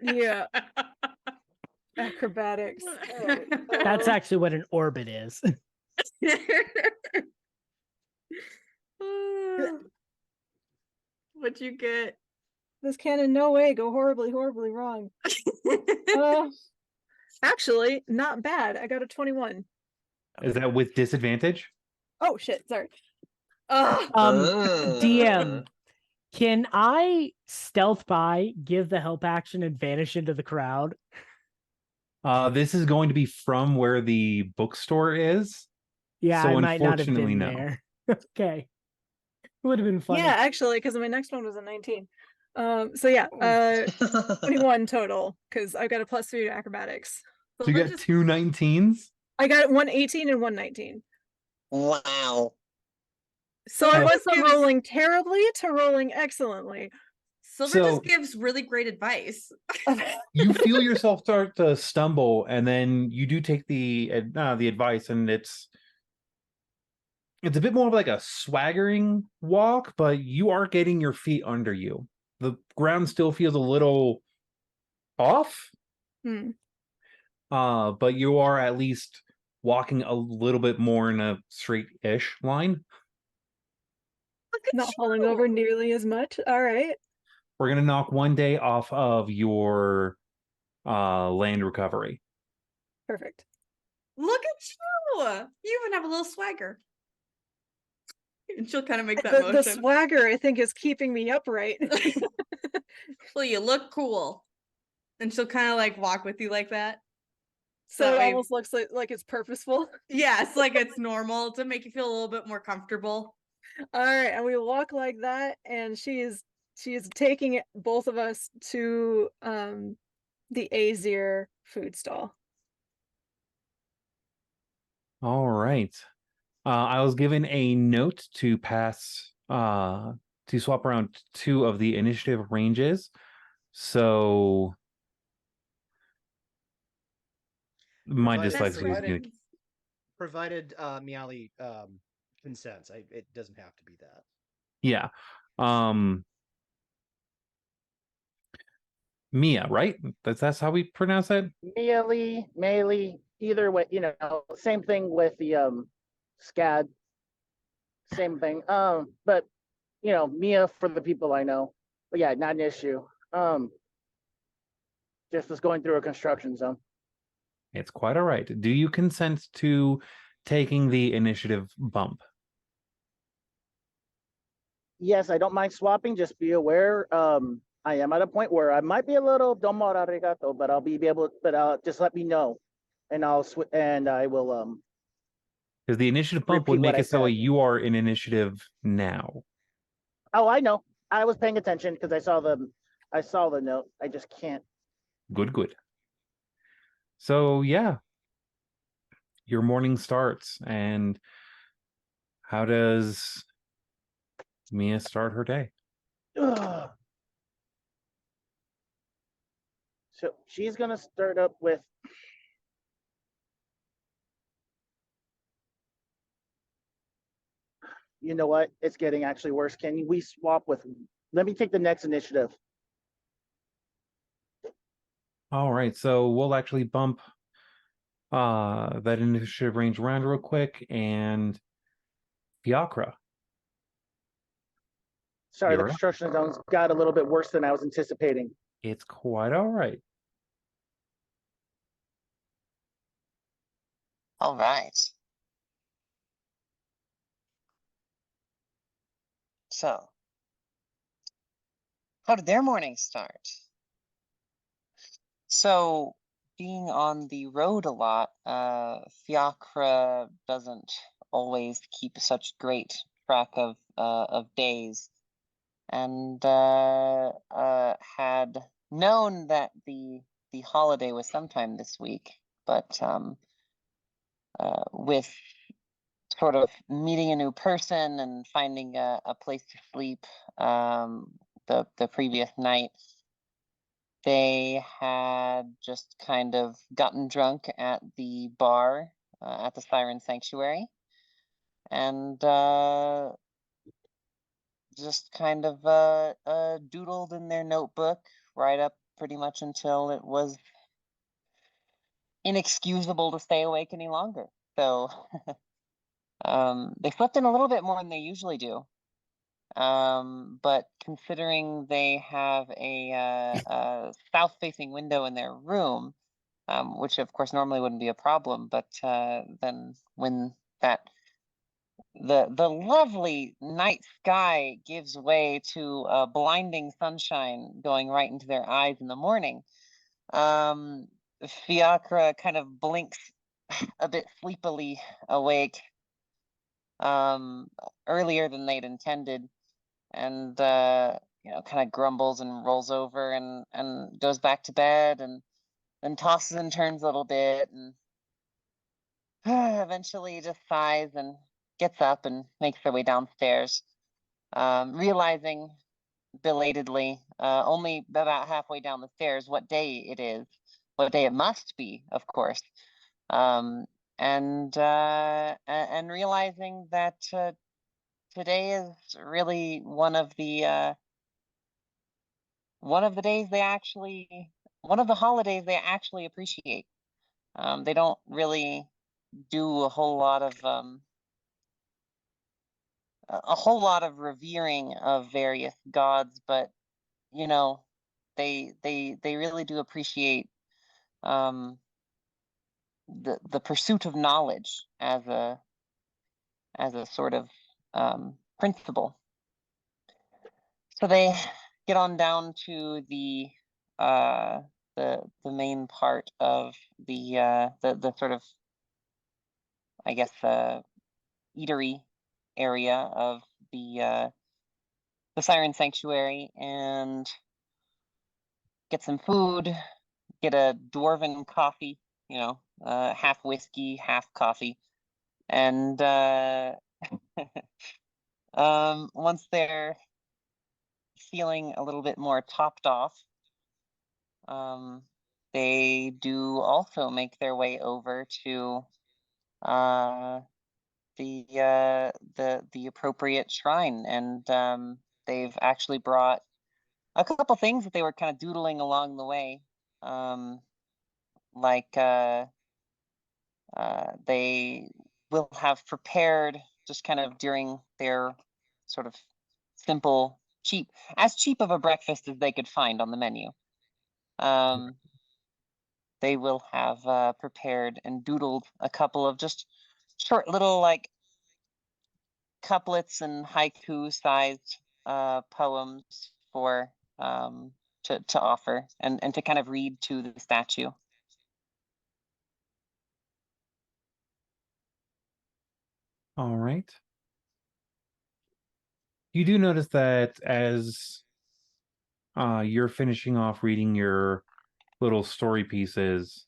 Yeah, acrobatics. All right, That's so- actually what an orbit is. What'd you get? This can in no way go horribly, horribly wrong. Actually, not bad. I got a 21. Is that with disadvantage? Oh shit, sorry. DM, can I stealth by, give the help action, and vanish into the crowd? This is going to be from where the bookstore is. Yeah, So I might not have unfortunately, been no. there. Okay. Would have been funny. Yeah, actually, because my next one was a 19. So yeah, 21 total, because I've got a +3 to acrobatics. So you got two 19s? I got 118 and 119. Wow. So I Silver went just from gives- rolling terribly to rolling excellently. Silver So- just gives really great advice. You feel yourself start to stumble, and then you do take the advice, and it's a bit more of like a swaggering walk, but you are getting your feet under you. The ground still feels a little off, Hmm. but you are at least walking a little bit more in a straight-ish line. Look at Not falling over nearly as much. All right. We're gonna knock one day off of your land recovery. Perfect. Look at you. You even have a little swagger. And she'll kind of make that The motion. swagger, I think, is keeping me upright. Well, you look cool. And she'll kind of like walk with you like that. So it way- almost looks like it's purposeful. Yeah, it's like it's normal to make you feel a little bit more comfortable. All right, and we walk like that, and she is taking both of us to the Azir food stall. All right. I was given a note to pass to swap around two of the initiative ranges. So my Provided- dyslexia is gonna Provided Meowly consents. It doesn't have to be that. yeah. Mia, right? That's how we pronounce it? Melee, either way, same thing with the SCAD. Same thing. But Mia for the people I know. But yeah, not an issue. Just was going through a construction zone. It's quite all right. Do you consent to taking the initiative bump? Yes, I don't mind swapping. Just be aware. I am at a point where I might be a little domo arigato, but I'll be able. But just let me know, and I will. Because the initiative bump would Repeat what make I it so said. you are in initiative now. Oh, I know. I was paying attention because I saw the note. I just can't. Good. So yeah, your morning starts, and how does Mia start her day? Ugh. So she's gonna start up with. You know what? It's getting actually worse. Can we swap with? Let me take the next initiative. All right, so we'll actually bump that initiative range around real quick, and Fiacre. Sorry, the You're up. construction zones got a little bit worse than I was anticipating. It's quite all right. All right. So, how did their morning start? So, being on the road a lot, Fiacre doesn't always keep such great track of days, and had known that the holiday was sometime this week, but with sort of meeting a new person and finding a place to sleep the previous night, they had just kind of gotten drunk at the bar at the Siren Sanctuary, and just kind of doodled in their notebook right up pretty much until it was inexcusable to stay awake any longer. So they slept in a little bit more than they usually do. But considering they have a south-facing window in their room, which of course normally wouldn't be a problem, but then when the lovely night sky gives way to blinding sunshine going right into their eyes in the morning, Fiacre kind of blinks a bit sleepily awake earlier than they'd intended, and kind of grumbles and rolls over and goes back to bed, and then tosses and turns a little bit, and eventually just sighs and gets up and makes their way downstairs, realizing belatedly, only about halfway down the stairs, what day it is, what day it must be, of course, and realizing that today is really one of the days they actually, one of the holidays they actually appreciate. They don't really do a whole lot of revering of various gods, but they really do appreciate the pursuit of knowledge as a sort of principle. So they get on down to the main part of the sort of, I guess, eatery area of the Siren Sanctuary, and get some food, get a dwarven coffee, half whiskey, half coffee, and once they're feeling a little bit more topped off, they do also make their way over to the appropriate shrine, and they've actually brought a couple things that they were kind of doodling along the way, like they will have prepared just kind of during their sort of simple, as cheap of a breakfast as they could find on the menu. They will have prepared and doodled a couple of just short little, like, couplets and haiku sized poems for to offer and to kind of read to the statue. All right. You do notice that as you're finishing off reading your little story pieces,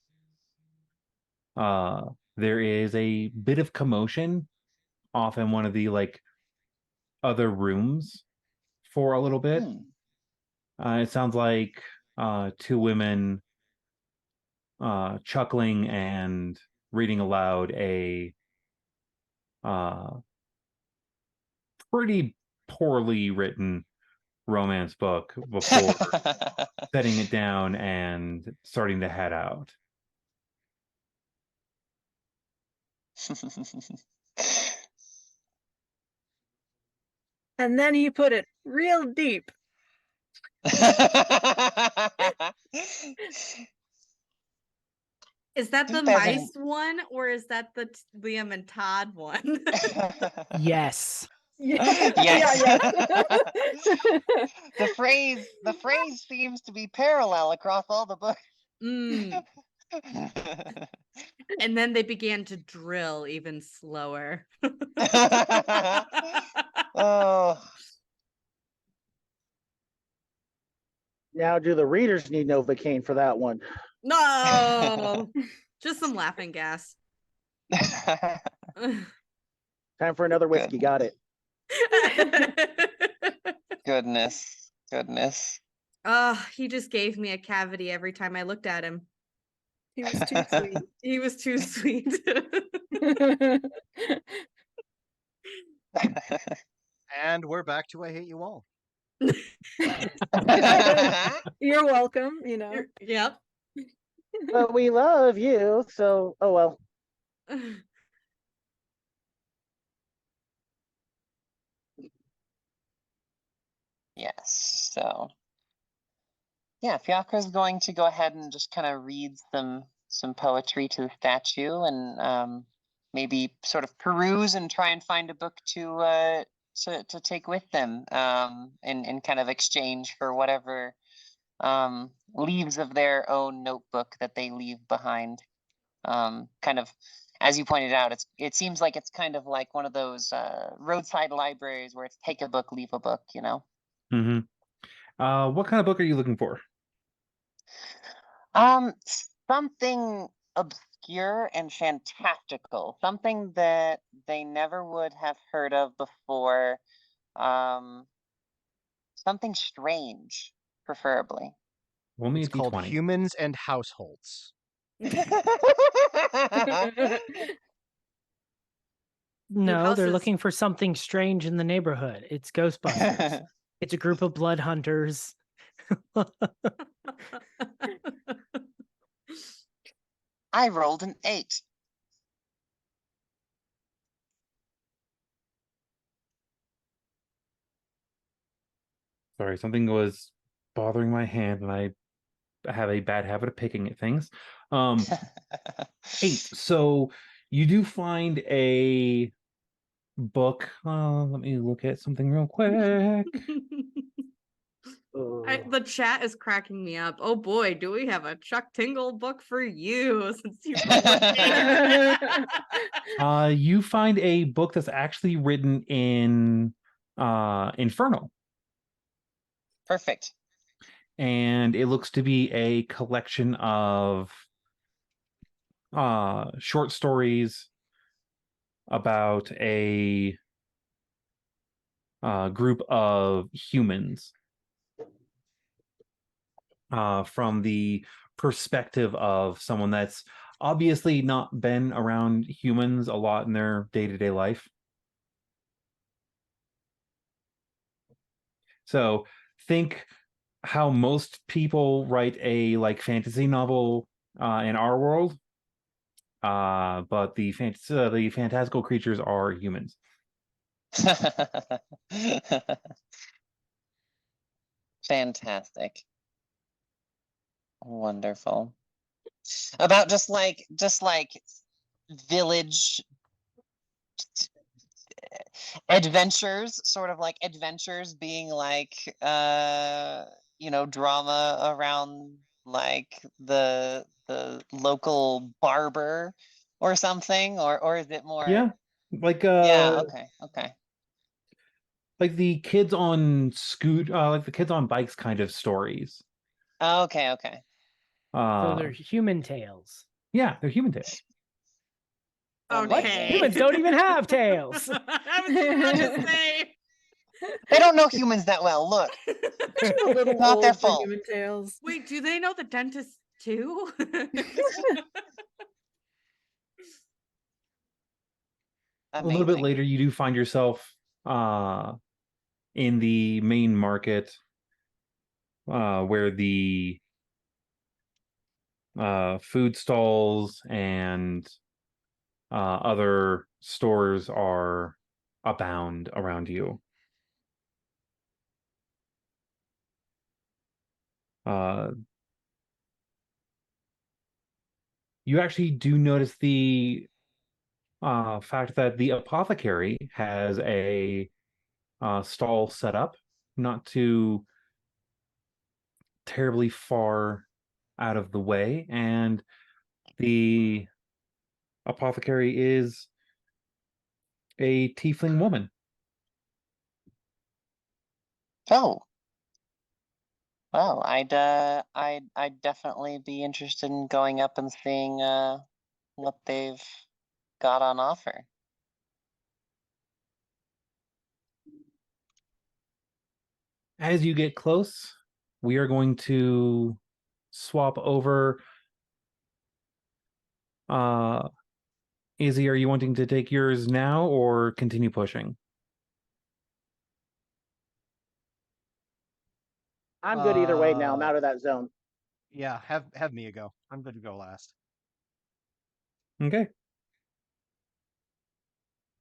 there is a bit of commotion off in one of the other rooms for a little bit. It sounds like two women chuckling and reading aloud a pretty poorly written romance book before setting it down and starting to head out. And then he put it real deep. Is that the mice one, or is that the Liam and Todd one? Yes. Yeah, Yes. yeah. The phrase seems to be parallel across all the books. And then they began to drill even slower. Oh, Now, do the readers need Novocaine for that one? No, just some laughing gas. Time for another whiskey. Got it. goodness, goodness. He just gave me a cavity every time I looked at him. He was too sweet. He was too sweet. And we're back to I Hate You All. You're welcome, you know. Yep. But we love you, so oh well. Yes, so yeah, Fiacre is going to go ahead and just kind of read some poetry to the statue, and maybe sort of peruse and try and find a book to take with them, in kind of exchange for whatever leaves of their own notebook that they leave behind. Kind of, as you pointed out, it seems like it's kind of like one of those roadside libraries where it's take a book, leave a book, you know. Mm-hmm. What kind of book are you looking for? Something obscure and fantastical, something that they never would have heard of before. Something strange, preferably. Roll me It's a called d20. Humans and Households. No, they're houses. looking for something strange in the neighborhood. It's Ghostbusters. It's a group of blood hunters. I rolled an 8. Sorry, something was bothering my hand, and I have a bad habit of picking at things. 8. So you do find a book. Let me look at something real quick. The chat is cracking me up. Oh boy, do we have a Chuck Tingle book for you since you've been looking. You find a book that's actually written in Infernal, Perfect. and it looks to be a collection of short stories about a group of humans from the perspective of someone that's obviously not been around humans a lot in their day-to-day life. So think how most people write a like fantasy novel in our world, but the fantastical creatures are humans. Fantastic. Wonderful. About just like village adventures, sort of like adventures being like drama around like the local barber or something, or is it more? Yeah, like Yeah, okay. like the kids on like the kids on bikes kind of stories. Okay. So they're human tales. Yeah, they're human tales. Okay. Humans don't even have tails. I was about to say. They don't know humans that well. Look, A little not their old for fault. human tales. Wait, do they know the dentist too? A little bit Amazing. later, you do find yourself in the main market where the food stalls and other stores are abound around you. You actually do notice the fact that the apothecary has a stall set up, not too terribly far out of the way, and the apothecary is a tiefling woman. Oh. Well, I'd definitely be interested in going up and seeing what they've got on offer. As you get close, we are going to swap over. Izzy, are you wanting to take yours now or continue pushing? I'm good either way now. I'm out of that zone. Yeah, have Mia go. I'm good to go last. Okay.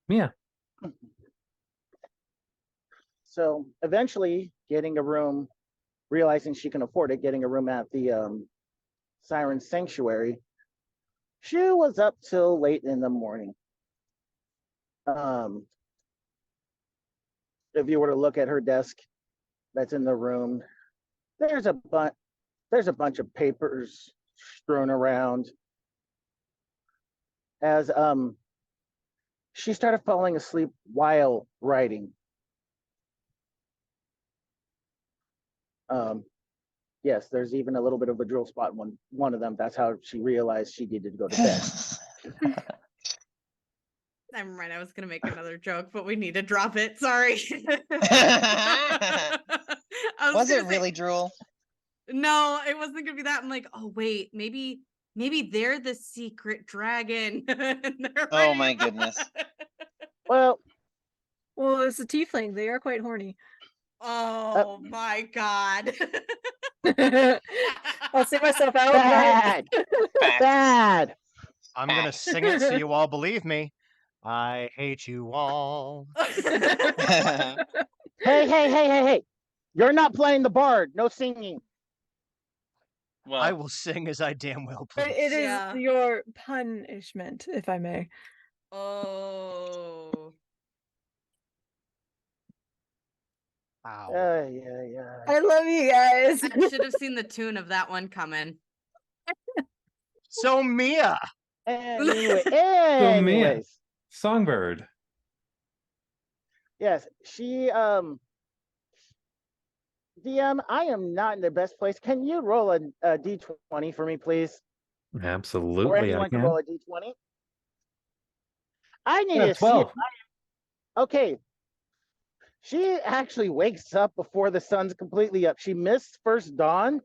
Mia. So eventually getting a room, realizing she can afford it, getting a room at the Siren Sanctuary, she was up till late in the morning. If you were to look at her desk that's in the room, there's a bunch of papers strewn around. As she started falling asleep while writing. Yes, there's even a little bit of a drill spot in one of them. That's how she realized she needed to go to bed. I'm right. I was gonna make another joke, but we need to drop it. Sorry. Was gonna it really drool? No, it wasn't gonna be that. I'm like, oh wait, maybe they're the secret dragon. Oh my goodness. Well, it's a tiefling. They are quite horny. Oh my god. I'll see myself out. bad, Fact. bad. I'm gonna sing it so you all believe me. I hate you all. Hey. You're not playing the bard. No singing. Well, I will sing as I damn well But please. it is Yeah. your punishment, if I may. Oh. Ow. Yeah. I love you guys. I should have seen the tune of that one coming. So Mia. Anyways, Songbird. yes, she DM, I am not in the best place. Can you roll a d20 for me, please? Or Absolutely, I anyone can can. roll a d20. I need Yeah, to see 12. okay. She actually wakes up before the sun's completely up. She missed first dawn,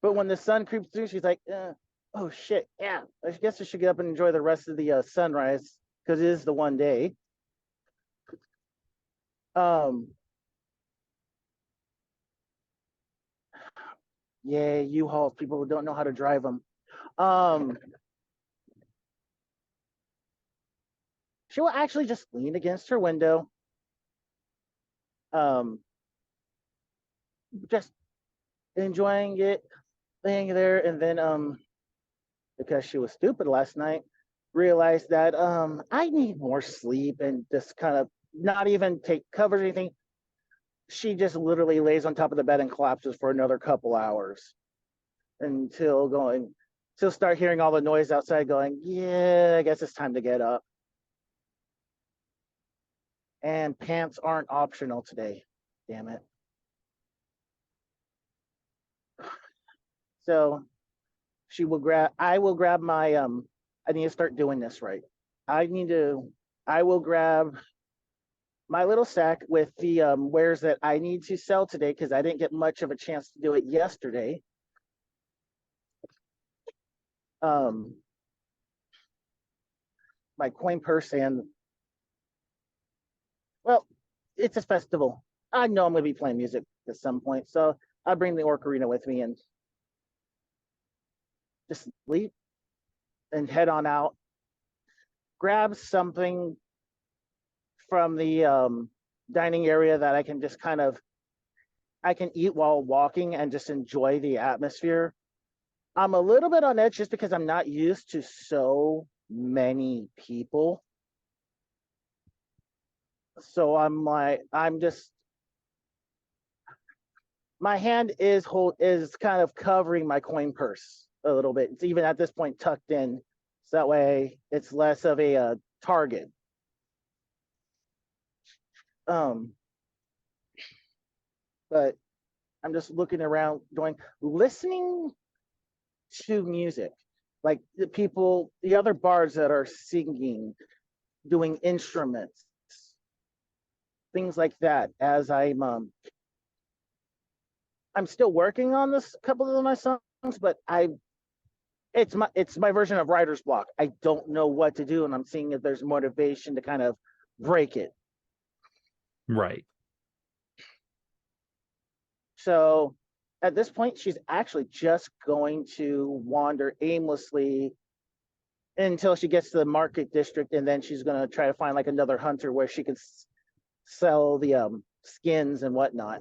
but when the sun creeps through, she's like, oh shit, yeah. I guess I should get up and enjoy the rest of the sunrise because it is the one day. Yeah, U-Hauls, people who don't know how to drive them. She will actually just lean against her window. Just enjoying it, laying there, and then because she was stupid last night, realized that I need more sleep and just kind of not even take covers or anything. She just literally lays on top of the bed and collapses for another couple hours until start hearing all the noise outside going, yeah, I guess it's time to get up. And pants aren't optional today. Damn it. So I will grab my I need to start doing this right. I will grab my little sack with the wares that I need to sell today because I didn't get much of a chance to do it yesterday. My coin purse and well, it's a festival. I know I'm going to be playing music at some point, so I'll bring the ocarina with me and just leave and head on out. Grab something from the dining area that I can just I can eat while walking and just enjoy the atmosphere. I'm a little bit on edge just because I'm not used to so many people. So my hand is kind of covering my coin purse a little bit. It's even at this point tucked in So that way it's less of a target. Um, but I'm just looking around, listening to music, like the people, the other bards that are singing, doing instruments, things like that. As I'm still working on this couple of my songs, but it's my version of writer's block. I don't know what to do, and I'm seeing if there's motivation to kind of break it. Right. So at this point, she's actually just going to wander aimlessly until she gets to the market district, and then she's going to try to find like another hunter where she can sell the skins and whatnot.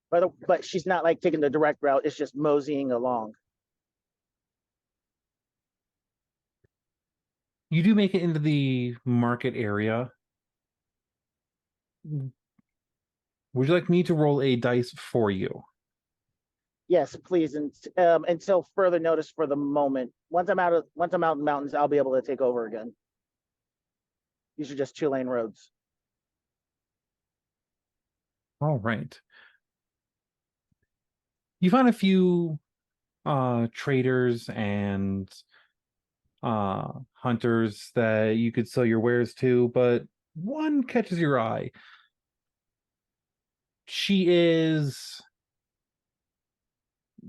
But she's not like taking the direct route, it's just moseying along. You do make it into the market area. Would you like me to roll a dice for you? Yes, please. And until further notice, for the moment, once I'm out in the mountains, I'll be able to take over again. These are just 2-lane roads. All right. You find a few traders and hunters that you could sell your wares to, but one catches your eye. She is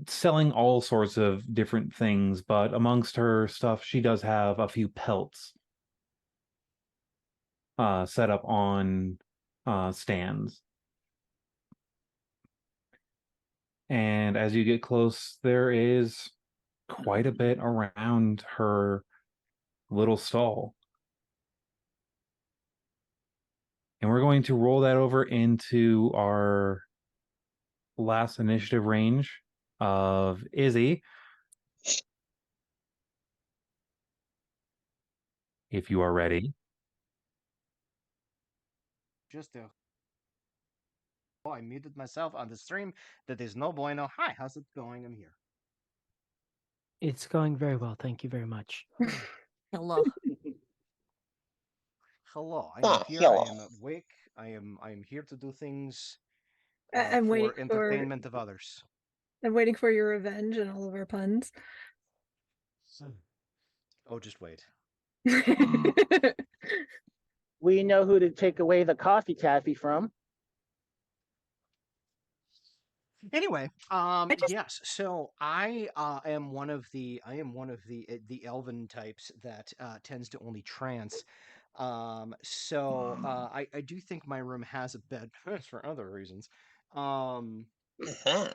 selling all sorts of different things, but amongst her stuff, she does have a few pelts set up on stands. And as you get close, there is quite a bit around her little stall. And we're going to roll that over into our last initiative range of Izzy. If you are ready. Just to. Oh, I muted myself on the stream. That is no bueno. Hi, how's it going? I'm here. It's going very well. Thank you very much. Hello. Hello, I am Ah, here. hello. I am awake. I am here to do things I'm waiting for entertainment of others. I'm waiting for your revenge and all of our puns. Oh, just wait. We know who to take away the coffee taffy from. Anyway, just- yes. So I am one of the elven types that tends to only trance. I do think my room has a bed for other reasons. Uh-huh.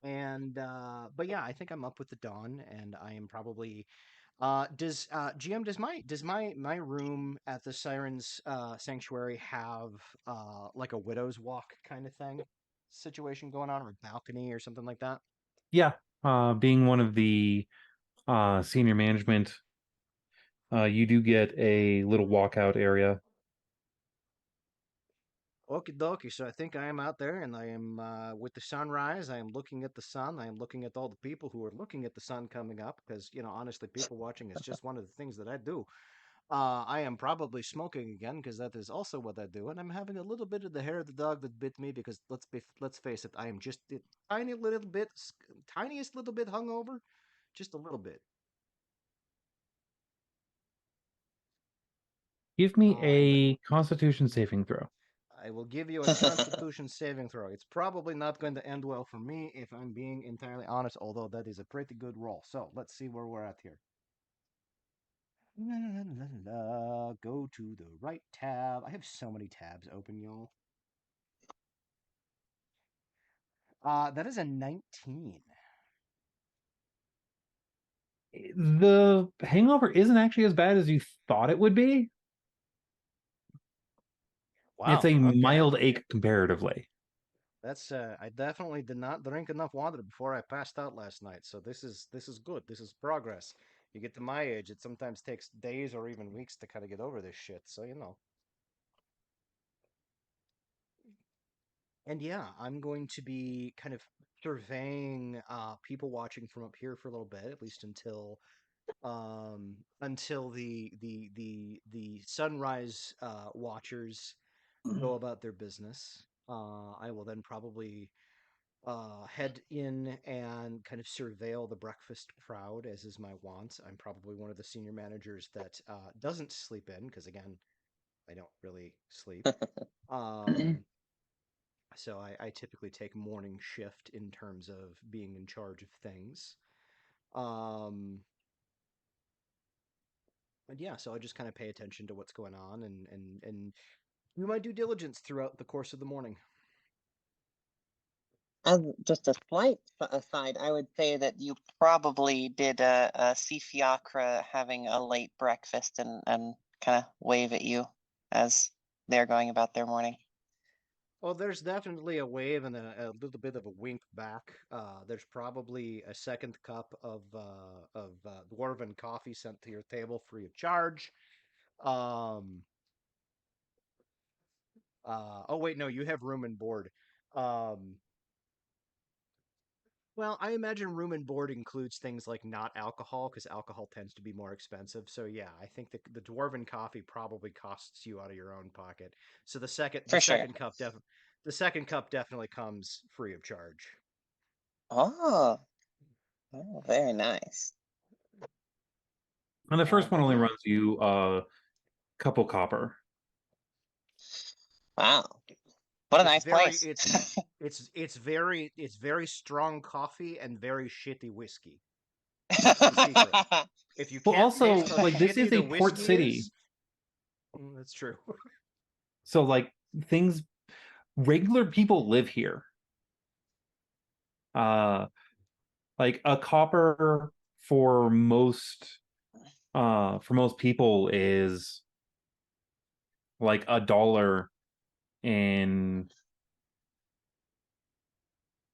But yeah, I think I'm up with the dawn, and I am probably. Does GM does my room at the Sirens Sanctuary have like a widow's walk kind of thing situation going on, or a balcony or something like that? Yeah, being one of the senior management, you do get a little walkout area. Okie dokie. So I think I am out there, and I am with the sunrise. I am looking at the sun. I am looking at all the people who are looking at the sun coming up, because honestly, people watching is just one of the things that I do. I am probably smoking again, because that is also what I do, and I'm having a little bit of the hair of the dog that bit me, because let's face it, I am just a tiniest little bit hungover, just a little bit. Give me And a Constitution saving throw. I will give you a Constitution saving throw. It's probably not going to end well for me, if I'm being entirely honest, although that is a pretty good roll. So let's see where we're at here. Go to the right tab. I have so many tabs open, y'all. That is a 19. The hangover isn't actually as bad as you thought it would be. Wow. It's a Okay. mild ache comparatively. That's I definitely did not drink enough water before I passed out last night. So this is good. This is progress. You get to my age, it sometimes takes days or even weeks to kind of get over this shit. So And yeah, I'm going to be kind of surveying people watching from up here for a little bit, at least until the sunrise watchers go about their business. I will then probably head in and kind of surveil the breakfast crowd, as is my wont. I'm probably one of the senior managers that doesn't sleep in, because again, I don't really sleep. So I typically take morning shift in terms of being in charge of things. Um, and yeah, so I just kind of pay attention to what's going on and do my due diligence throughout the course of the morning. Just a slight aside, I would say that you probably did see Fiacre having a late breakfast and kind of wave at you as they're going about their morning. Well, there's definitely a wave and a little bit of a wink back. There's probably a second cup of dwarven coffee sent to your table free of charge. Um, oh wait, no, you have room and board. Um, well, I imagine room and board includes things like not alcohol, because alcohol tends to be more expensive. So yeah, I think the dwarven coffee probably costs you out of your own pocket. So For sure. the second cup definitely comes free of charge. Oh, very nice. And the first one But only yeah. runs you a couple copper. Wow. What a It's nice very place. it's very strong coffee and very shitty whiskey. That's the secret. If you Well, can't also, taste how like, this shitty is the a port whiskey city. is, that's true. So, like, things, regular people live here. Like a copper for most people is like $1 in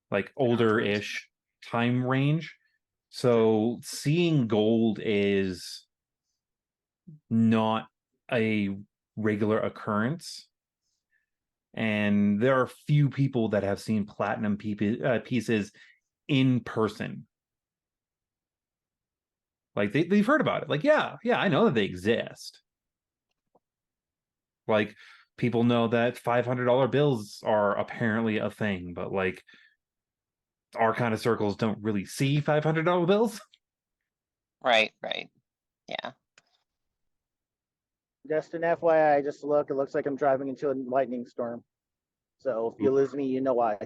like older-ish time range. So seeing gold is not a regular occurrence. And there are few people that have seen platinum pieces in person. Like they've heard about it. Like, yeah, I know that they exist. Like people know that $500 bills are apparently a thing, but like our kind of circles don't really see $500 bills. Right. Yeah. Just an FYI, just look, it looks like I'm driving into a lightning storm. So if you lose me, you know why.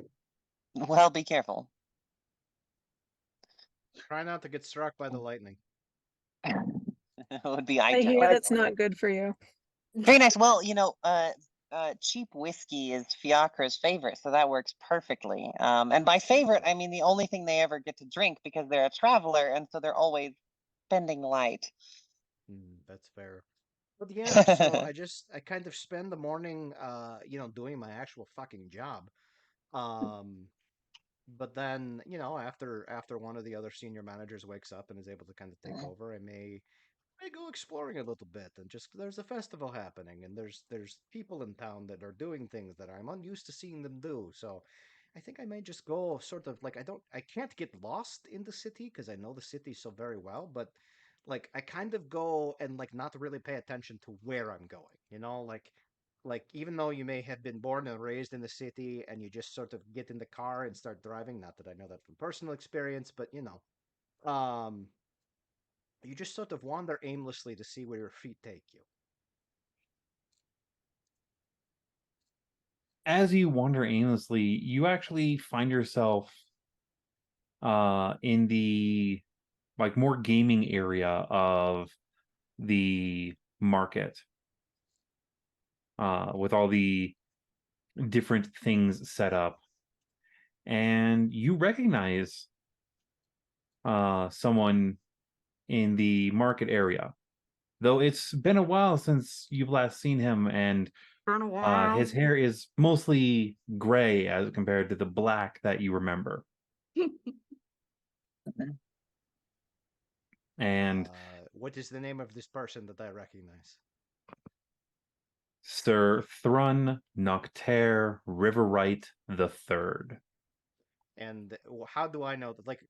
Well, be careful. Try not to get struck by the lightning. It would be I ideal. hear that's not good for you. Very nice. Well, cheap whiskey is Fiacre's favorite, so that works perfectly. And by favorite, I mean the only thing they ever get to drink because they're a traveler, and so they're always spending light. That's fair. But yeah, so I kind of spend the morning, doing my actual fucking job. Um, but then, after one of the other senior managers wakes up and is able to kind of take over, I may go exploring a little bit and just there's a festival happening and there's people in town that are doing things that I'm unused to seeing them do. So I think I may just go sort of like I can't get lost in the city because I know the city so very well, but like I kind of go and like not really pay attention to where I'm going, like even though you may have been born and raised in the city and you just sort of get in the car and start driving, not that I know that from personal experience, but um you just sort of wander aimlessly to see where your feet take you. As you wander aimlessly, you actually find yourself in the like more gaming area of the market, with all the different things set up, and you recognize someone in the market area, though it's been a while since you've last seen him, and Burn a while. his hair is mostly gray as compared to the black that you remember. And What is the name of this person that I recognize? Sir Thrun Noctaire Riverwright the Third. And how do I know that? Like,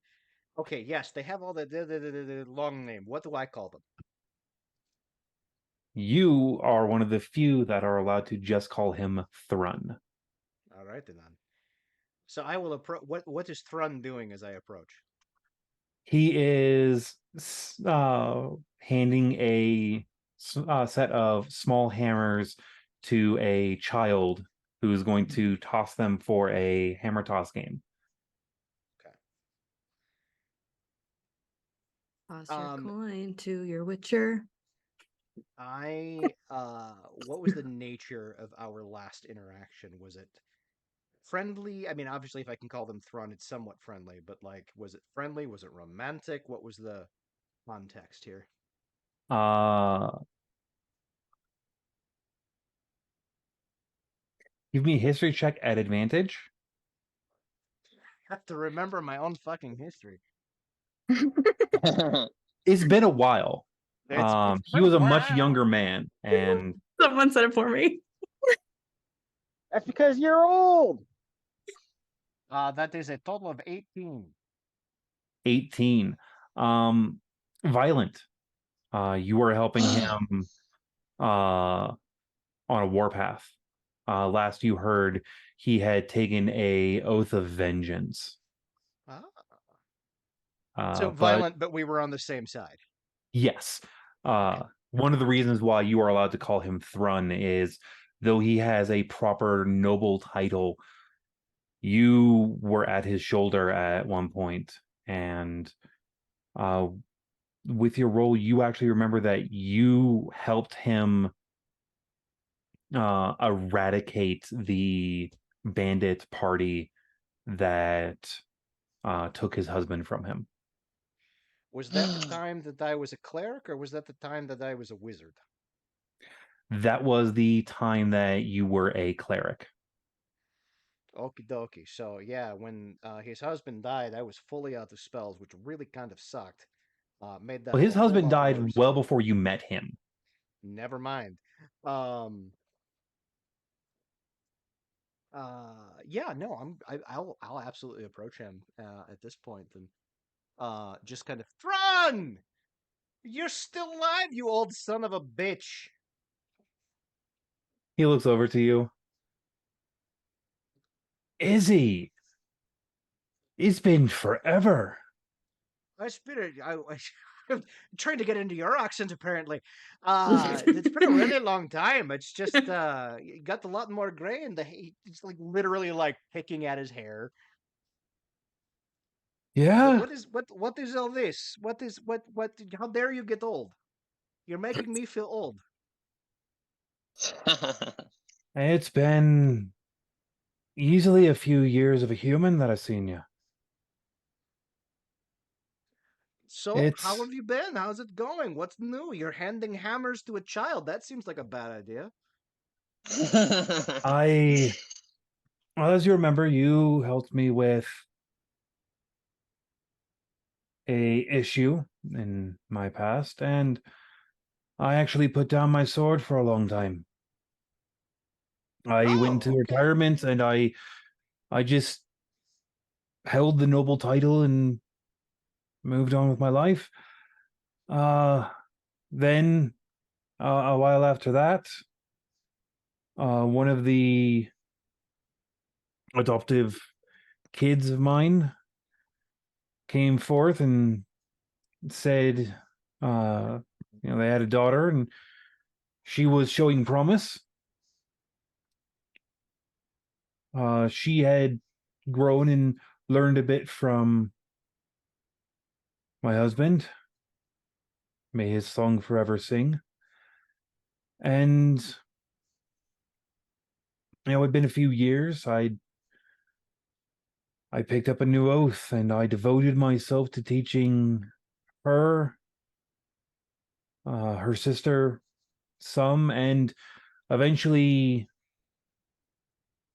okay, yes, they have all the long name. What do I call them? You are one of the few that are allowed to just call him Thrun. All right then. So I will approach. What is Thrun doing as I approach? He is handing a set of small hammers to a child who's going to toss them for a hammer toss game. Okay. Toss your Um, coin to your witcher. what was the nature of our last interaction? Was it friendly? I mean, obviously, if I can call them Thrun, it's somewhat friendly, but like, was it friendly? Was it romantic? What was the context here? Uh, Give me a history check at advantage. I have to remember my own fucking history. It's been a while. It's He been a was a much while. younger man, and Someone said it for me. That's because you're old. That is a total of 18. 18. Violent. You were helping him on a warpath. Last you heard, he had taken a oath of vengeance. Ah. So But violent, but we were on the same side. yes, one of the reasons why you are allowed to call him Thrun is, though he has a proper noble title, you were at his shoulder at one point, and with your role, you actually remember that you helped him eradicate the bandit party that took his husband from him. Was that the time that I was a cleric, or was that the time that I was a wizard? That was the time that you were a cleric. Okie dokie. So yeah, when his husband died, I was fully out of spells, which really kind of sucked. Made that Well, his a whole husband lot died worse. well before you met him. Never mind. Um, yeah, no, I'll absolutely approach him at this point and just kind of Thrawn! You're still alive, you old son of a bitch. He looks over to you. Izzy, it's been forever. I'm trying to get into your accent apparently. It's been a really long time. It's just it got a lot more gray and it's like literally like picking at his hair. Yeah, What is all this? What how dare you get old? You're making me feel old. it's been easily a few years of a human that I've seen you. So, how It's have you been? How's it going? What's new? You're handing hammers to a child. That seems like a bad idea. I, well, as you remember, you helped me with a issue in my past, and I actually put down my sword for a long time. I went into Oh, okay. retirement, and I just held the noble title and moved on with my life. Uh, then a while after that, one of the adoptive kids of mine came forth and said, they had a daughter and she was showing promise. She had grown and learned a bit from my husband. May his song forever sing. And it'd been a few years. I picked up a new oath and I devoted myself to teaching her, her sister, some, and eventually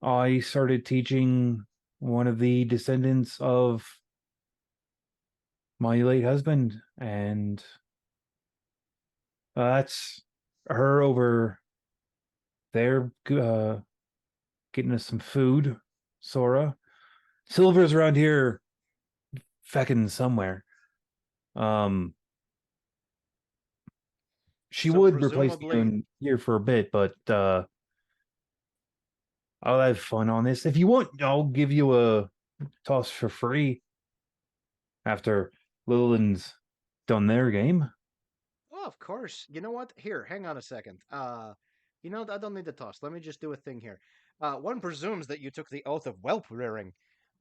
I started teaching one of the descendants of my late husband, and that's her over there getting us some food, Sora. Silver's around here fecking somewhere. Um, she So would replace me presumably, in here for a bit, but I'll have fun on this. If you want, I'll give you a toss for free after Lillian's done their game. oh, of course. You know what? Here, hang on a second. I don't need the toss. Let me just do a thing here. One presumes that you took the oath of whelp rearing.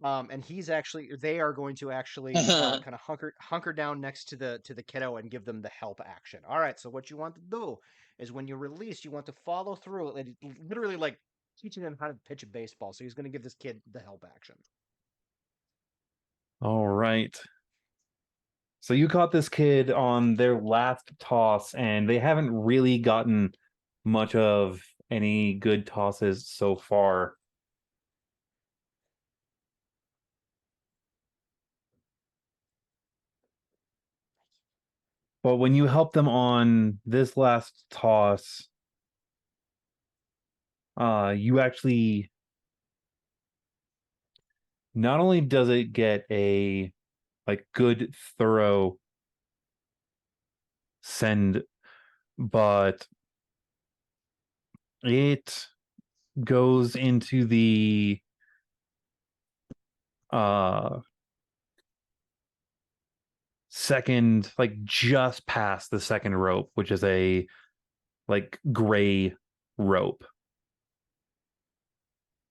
And they are going to actually kind of hunker down next to the kiddo and give them the help action. All right, so what you want to do is when you release, you want to follow through and literally like teaching him how to pitch a baseball. So he's going to give this kid the help action. All right. So you caught this kid on their last toss, and they haven't really gotten much of any good tosses so far. But when you help them on this last toss, you actually not only does it get a like good thorough send, but it goes into the uh second, like just past the second rope, which is a like gray rope.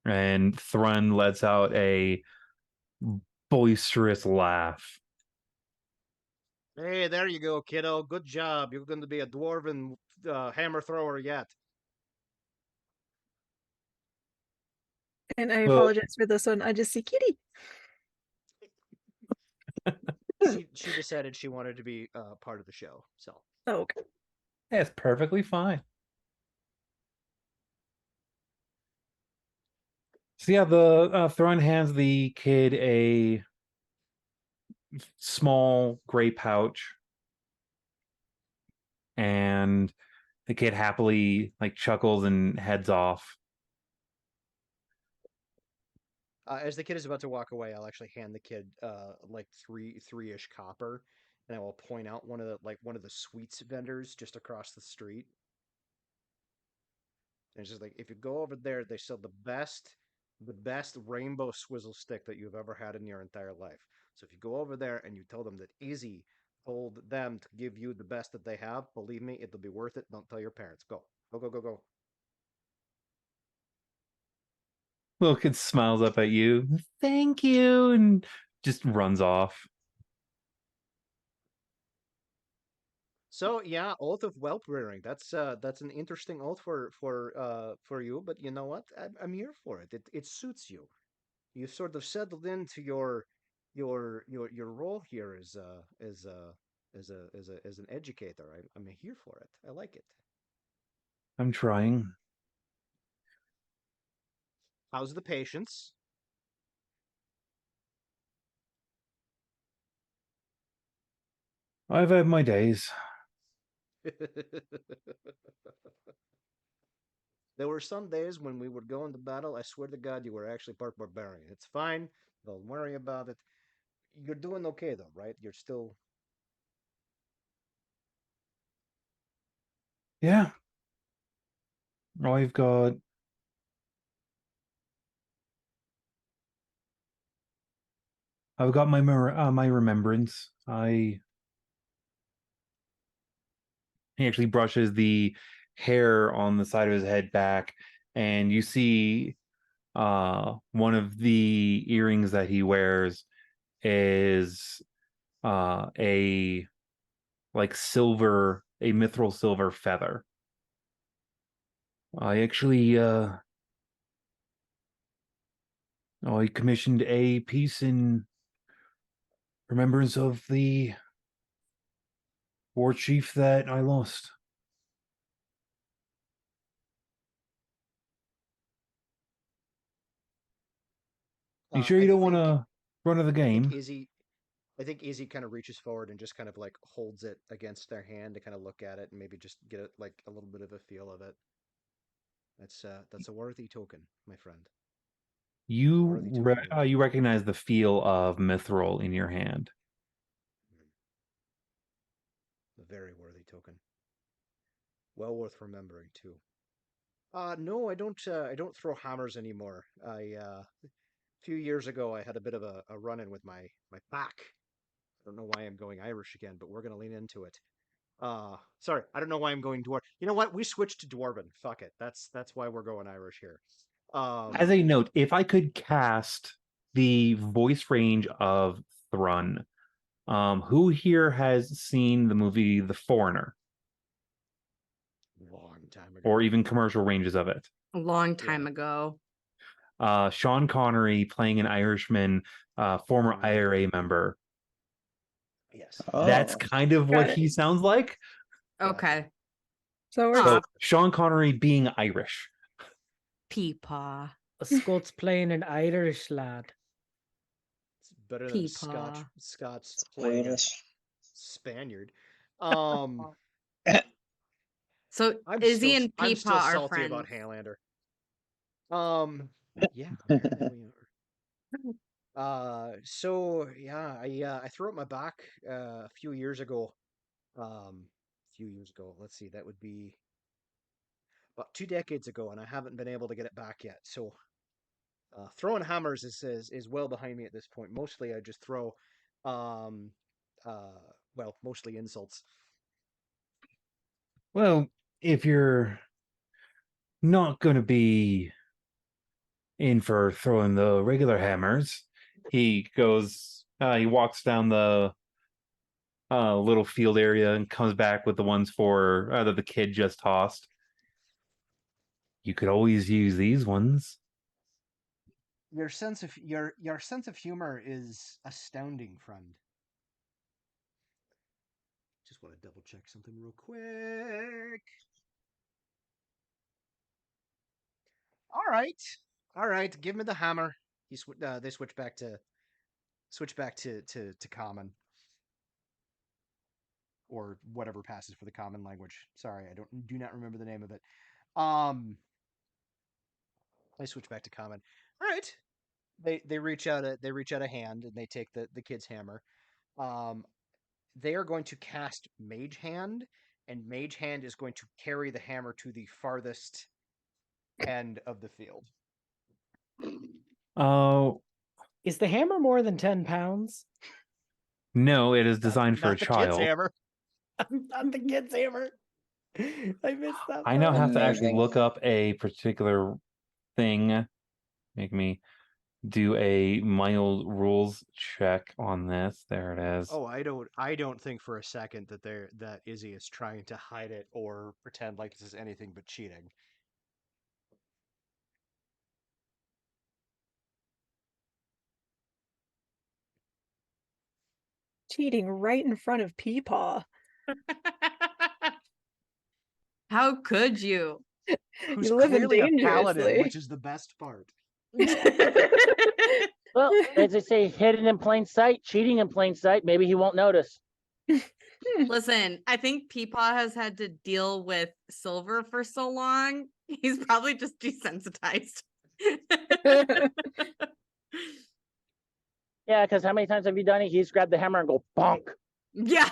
And Thrun lets out a boisterous laugh. Hey, there you go, kiddo. Good job. You're going to be a dwarven hammer thrower yet. And I Well, apologize for this one. I just see Kitty. She decided she wanted to be part of the show. So Oh, okay. it's perfectly fine. So yeah, the Thrun hands the kid a small gray pouch, and the kid happily like chuckles and heads off. as the kid is about to walk away, I'll actually hand the kid like three-ish copper, and I will point out one of the sweets vendors just across the street. And it's just like if you go over there, they sell the best rainbow swizzle stick that you've ever had in your entire life. So if you go over there and you tell them that Izzy told them to give you the best that they have, believe me, it'll be worth it. Don't tell your parents. Go. Go, go, go, go. Little kid smiles up at you, thank you, and just runs off. So yeah, oath of whelp rearing. That's an interesting oath for you, but you know what? I'm here for it. It suits you. You sort of settled into your role here as an educator. I'm here for it. I like it. I'm trying. How's the patience? I've had my days. There were some days when we would go into battle. I swear to God, you were actually part barbarian. It's fine. Don't worry about it. You're doing okay though, right? You're still. Yeah. I've got my remembrance. He actually brushes the hair on the side of his head back, and you see one of the earrings that he wears is a like a mithril silver feather. I actually I commissioned a piece in remembrance of the war chief that I lost. You sure you I don't want think to run of the I think game? Izzy I think Izzy kind of reaches forward and just kind of like holds it against their hand to kind of look at it and maybe just get it like a little bit of a feel of it. That's a worthy token, my friend. You Worthy token. you recognize the feel of mithril in your hand. A very worthy token. Well worth remembering too. No, I don't. I don't throw hammers anymore. A few years ago, I had a bit of a run-in with my back. I don't know why I'm going Irish again, but we're gonna lean into it. Sorry, I don't know why I'm going dwarf. You know what? We switched to dwarven. Fuck it. That's why we're going Irish here. As a note, if I could cast the voice range of Thrun, who here has seen the movie The Foreigner, long time ago, or even commercial ranges of it? A long time ago. Sean Connery playing an Irishman, former IRA member. Yes. That's kind of what Got it. he sounds like. Okay. So we're So Sean Connery being Irish. Peepaw. A Scots playing an Irish lad. It's better than Peepaw. Scots playing a Squeamish. Spaniard. So I'm Izzy still, and I'm still Peepaw are salty friends. about Highlander. Yeah, apparently we are. So yeah, I threw up my back a few years ago. Let's see, that would be about 2 decades ago, and I haven't been able to get it back yet. So throwing hammers is well behind me at this point. Mostly I just throw, um, well, mostly insults. Well, if you're not going to be in for throwing the regular hammers, he walks down the little field area and comes back with the ones for that the kid just tossed. You could always use these ones. Your sense of humor is astounding, friend. Just want to double check something real quick. All right. Give me the hammer. They switch back to common, or whatever passes for the common language. Sorry, I do not remember the name of it. They switch back to common. All right. They reach out a hand and they take the kid's hammer. They are going to cast Mage Hand, and Mage Hand is going to carry the hammer to the farthest end of the field. Oh, Is the hammer more than 10 pounds? no, it is designed for a Not the kid's child. hammer. Not the kid's hammer. I missed that. I now part. have to actually Amazing. look up a particular thing. Make me do a mild rules check on this. There it is. Oh, I don't think for a second that Izzy is trying to hide it or pretend like this is anything but cheating. cheating right in front of Peepaw. How could you? Who's You live clearly a paladin, dangerously. which is the best part. Well, as they say, hidden in plain sight, cheating in plain sight. Maybe he won't notice. Listen, I think Peepaw has had to deal with Silver for so long. He's probably just desensitized. Yeah, because how many times have you done it? He's grabbed the hammer and go bonk. Yeah.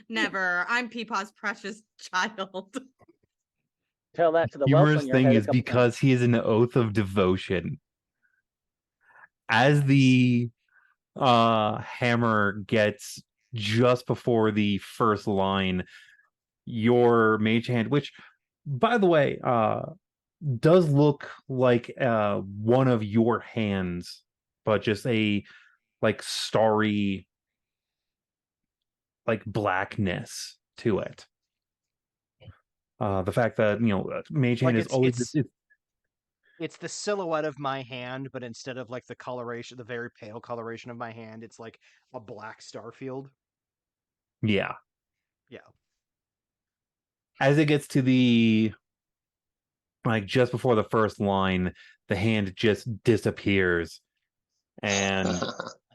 Never. I'm Peepaw's precious child. Tell that to the Humorous Welshling. thing is because he is an oath of devotion. As the hammer gets just before the first line, your mage hand, which, by the way, does look like one of your hands, but just a like starry, like blackness to it. The fact that mage hand Like is always it's the silhouette of my hand, but instead of like the coloration, the very pale coloration of my hand, it's like a black star field. yeah. Yeah. As it gets to the like just before the first line, the hand just disappears, and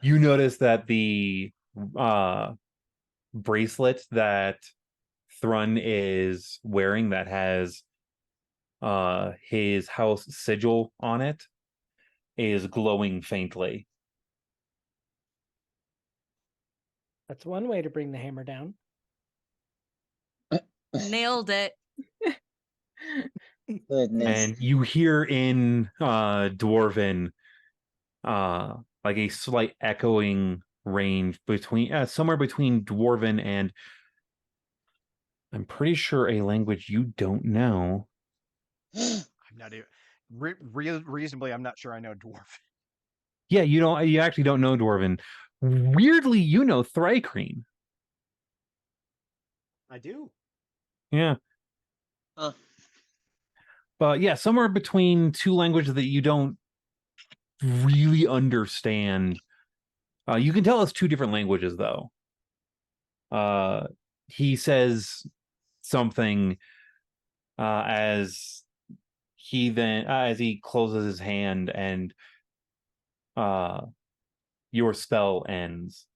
you notice that the bracelet that Thrun is wearing that has his house sigil on it is glowing faintly. That's one way to bring the hammer down. Nailed it. Goodness. And you hear in Dwarven like a slight echoing range between somewhere between Dwarven and I'm pretty sure a language you don't know. I'm not even reasonably. I'm not sure I know dwarf. Yeah, you actually don't know Dwarven. Weirdly, you know Thrycreen. I do. Yeah. Huh. But yeah, somewhere between two languages that you don't really understand. You can tell it's two different languages, though. He says something as he closes his hand and your spell ends.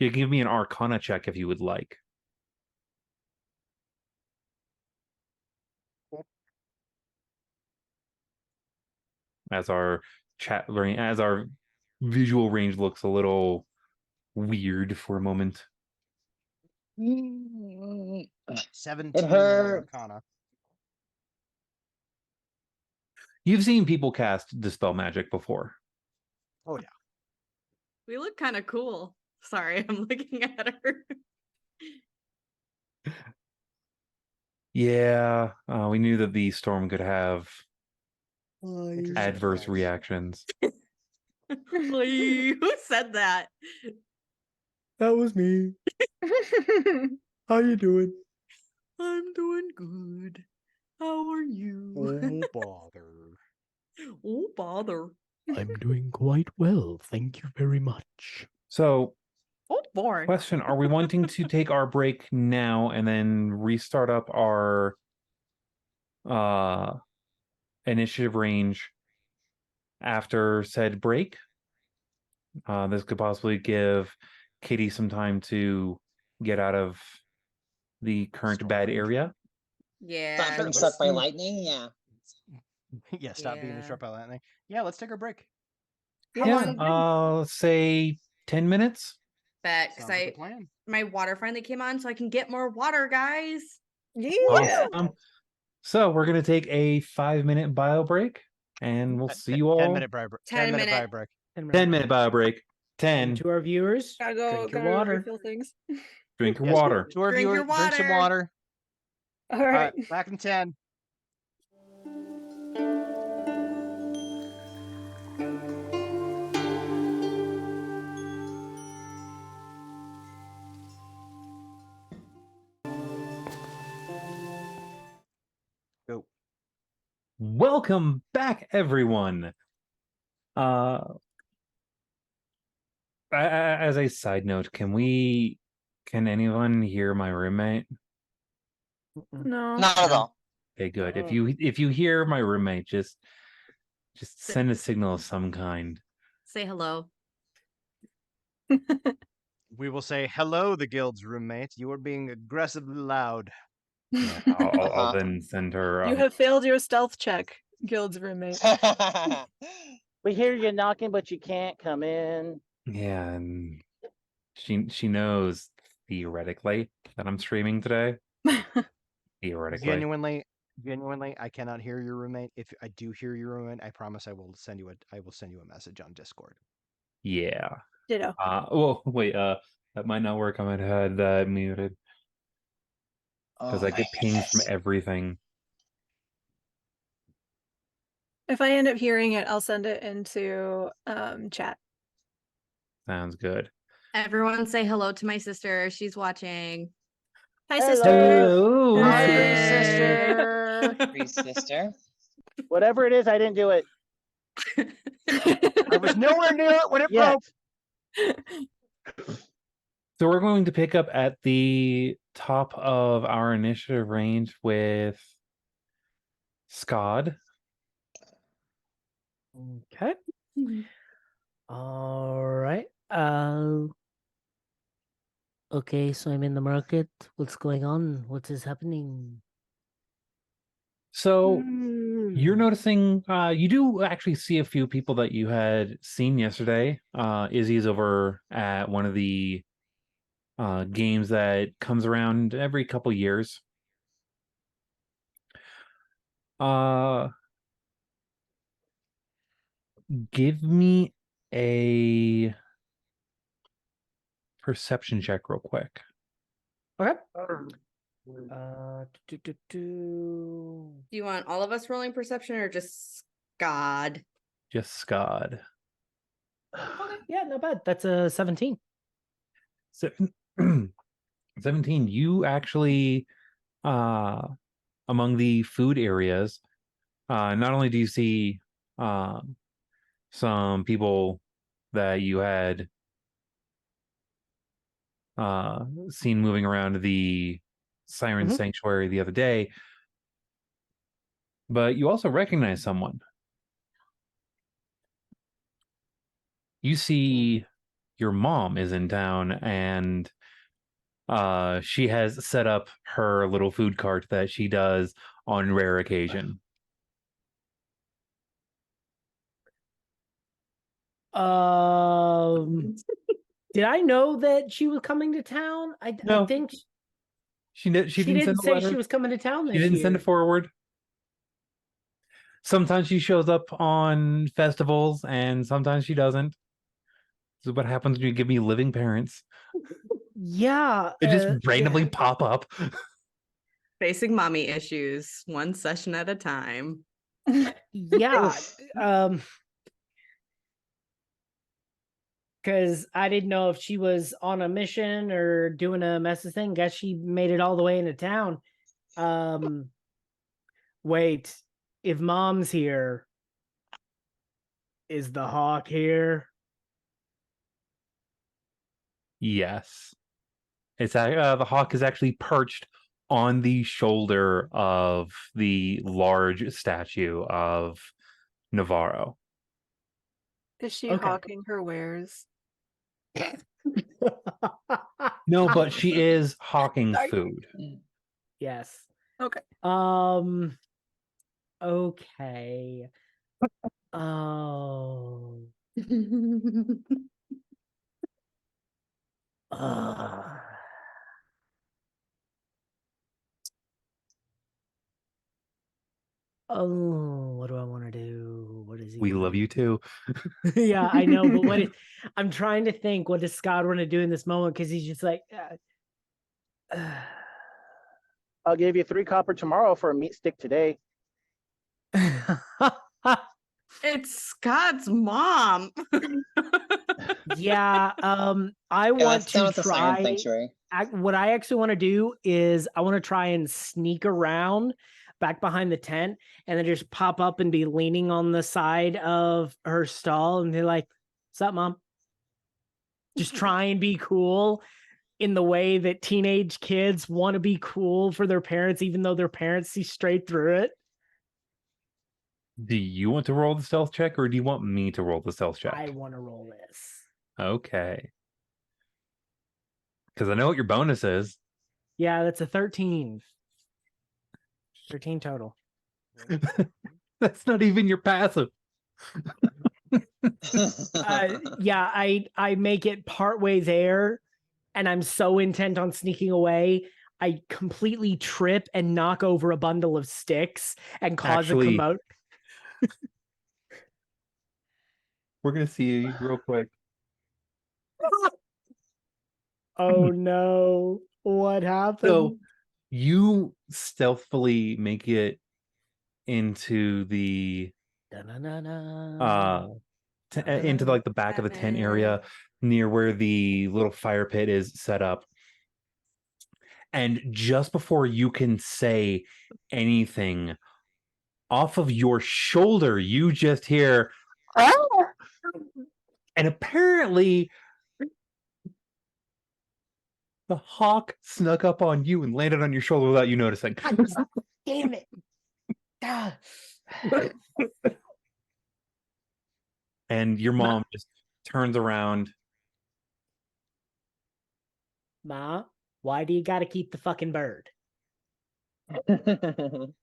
You can give me an Arcana check if you would like. As our visual range looks a little weird for a moment. 17 hurts. Arcana. You've seen people cast Dispel Magic before. Oh yeah. We look kind of cool. Sorry, I'm looking at her. Yeah, we knew that the storm could have Interesting adverse effects. reactions. Who said that? That was me. How you doing? I'm doing good. How are you? Oh bother. Oh, bother. I'm doing quite well, thank you very much. So, Oh, boring. question, are we wanting to take our break now and then restart up our initiative range after said break? This could possibly give Katie some time to get out of the current Storm bad range. area. Yeah. Stop being let's struck by do- lightning. Yeah. Yeah, stop being Yeah. struck by lightning. Yeah, let's take a break. How Yeah, long? let's say 10 minutes. Bet, because Sounds like a plan. my water finally came on, so I can get more water, guys. Yeah. Awesome. So we're gonna take a 5-minute bio break, and we'll see you all. 10-minute bio break. 10 10-minute bio minute. break. 10-minute bio break. 10. And to our viewers, Gotta go. drink your Gotta water. refill things. Drink your Yes, water. To our Drink viewers, your drink some water. water. All right. Back in 10. Go. Welcome back, everyone. As a side note, can anyone hear my roommate? No. Not at all. Okay, good. If you hear my roommate, just send a signal of some kind. Say hello. We will say hello, the guild's roommate. You are being aggressively loud. Yeah, I'll Uh-huh. then send her. You have failed your stealth check, guild's roommate. We hear you knocking, but you can't come in. Yeah, and she knows theoretically that I'm streaming today. Theoretically. Genuinely, I cannot hear your roommate. If I do hear your roommate, I promise I will send you a message on Discord. Yeah. Ditto. Well, wait. That might not work. I might have had that muted because Oh I my get pings from goodness. everything. If I end up hearing it, I'll send it into chat. Sounds good. Everyone say hello to my sister. She's watching. Hi, Hello. sister. Hello. Hi, Hey. Bree sister. Free sister. Whatever it is, I didn't do it I was nowhere near it when it yet. broke. So we're going to pick up at the top of our initiative range with Scod. Okay. All right. Okay, so I'm in the market. What's going on? What is happening? So You're noticing you do actually see a few people that you had seen yesterday. Izzy's over at one of the games that comes around every couple years. Give me a perception check real quick. Okay. Do you want all of us rolling perception or just God? Just Scud. Okay, yeah, not bad. That's a 17. 17. You actually among the food areas, not only do you see some people that you had seen moving around the Siren Sanctuary the other day, but you also recognize someone. You see your mom is in town, and she has set up her little food cart that she does on rare occasion. Did I know that she was coming to town? I No. think She didn't didn't send a say letter. she was coming to town She this didn't send year. it forward. Sometimes she shows up on festivals, and sometimes she doesn't. This is what happens when you give me living parents. Yeah, They just randomly pop up. Facing mommy issues, one session at a time. yeah. Because I didn't know if she was on a mission or doing a message thing. Guess she made it all the way into town. Wait, if mom's here, is the hawk here? Yes. It's the hawk is actually perched on the shoulder of the large statue of Navarro. Is she Okay. hawking her wares? No, but she is hawking food. Yes. Okay. Okay. Oh. Oh, what do I want to do? What is he We gonna love you too. Yeah, I know, but what is I'm trying to think, what does Scott want to do in this moment? Because he's just like I'll give you 3 copper tomorrow for a meat stick today. It's Scott's mom. yeah, I Yeah, want that's down to at the Siren try Sanctuary. what I actually want to do is I want to try and sneak around back behind the tent and then just pop up and be leaning on the side of her stall and be like, "What's up, mom?" Just try and be cool in the way that teenage kids want to be cool for their parents, even though their parents see straight through it. Do you want to roll the stealth check, or do you want me to roll the stealth check? I want to roll this. Okay. Because I know what your bonus is. Yeah, that's a 13. 13 total. That's not even your passive. Yeah, I make it partway there, and I'm so intent on sneaking away, I completely trip and knock over a bundle of sticks and cause a commotion. We're gonna see you real quick. Oh no! What happened? So you stealthily make it into the into like the back of the tent area near where the little fire pit is set up. And just before you can say anything, off of your shoulder, you just hear, "Ah!" And apparently the hawk snuck up on you and landed on your shoulder without you noticing. Damn it! And your mom just turns around. Ma, why do you got to keep the fucking bird?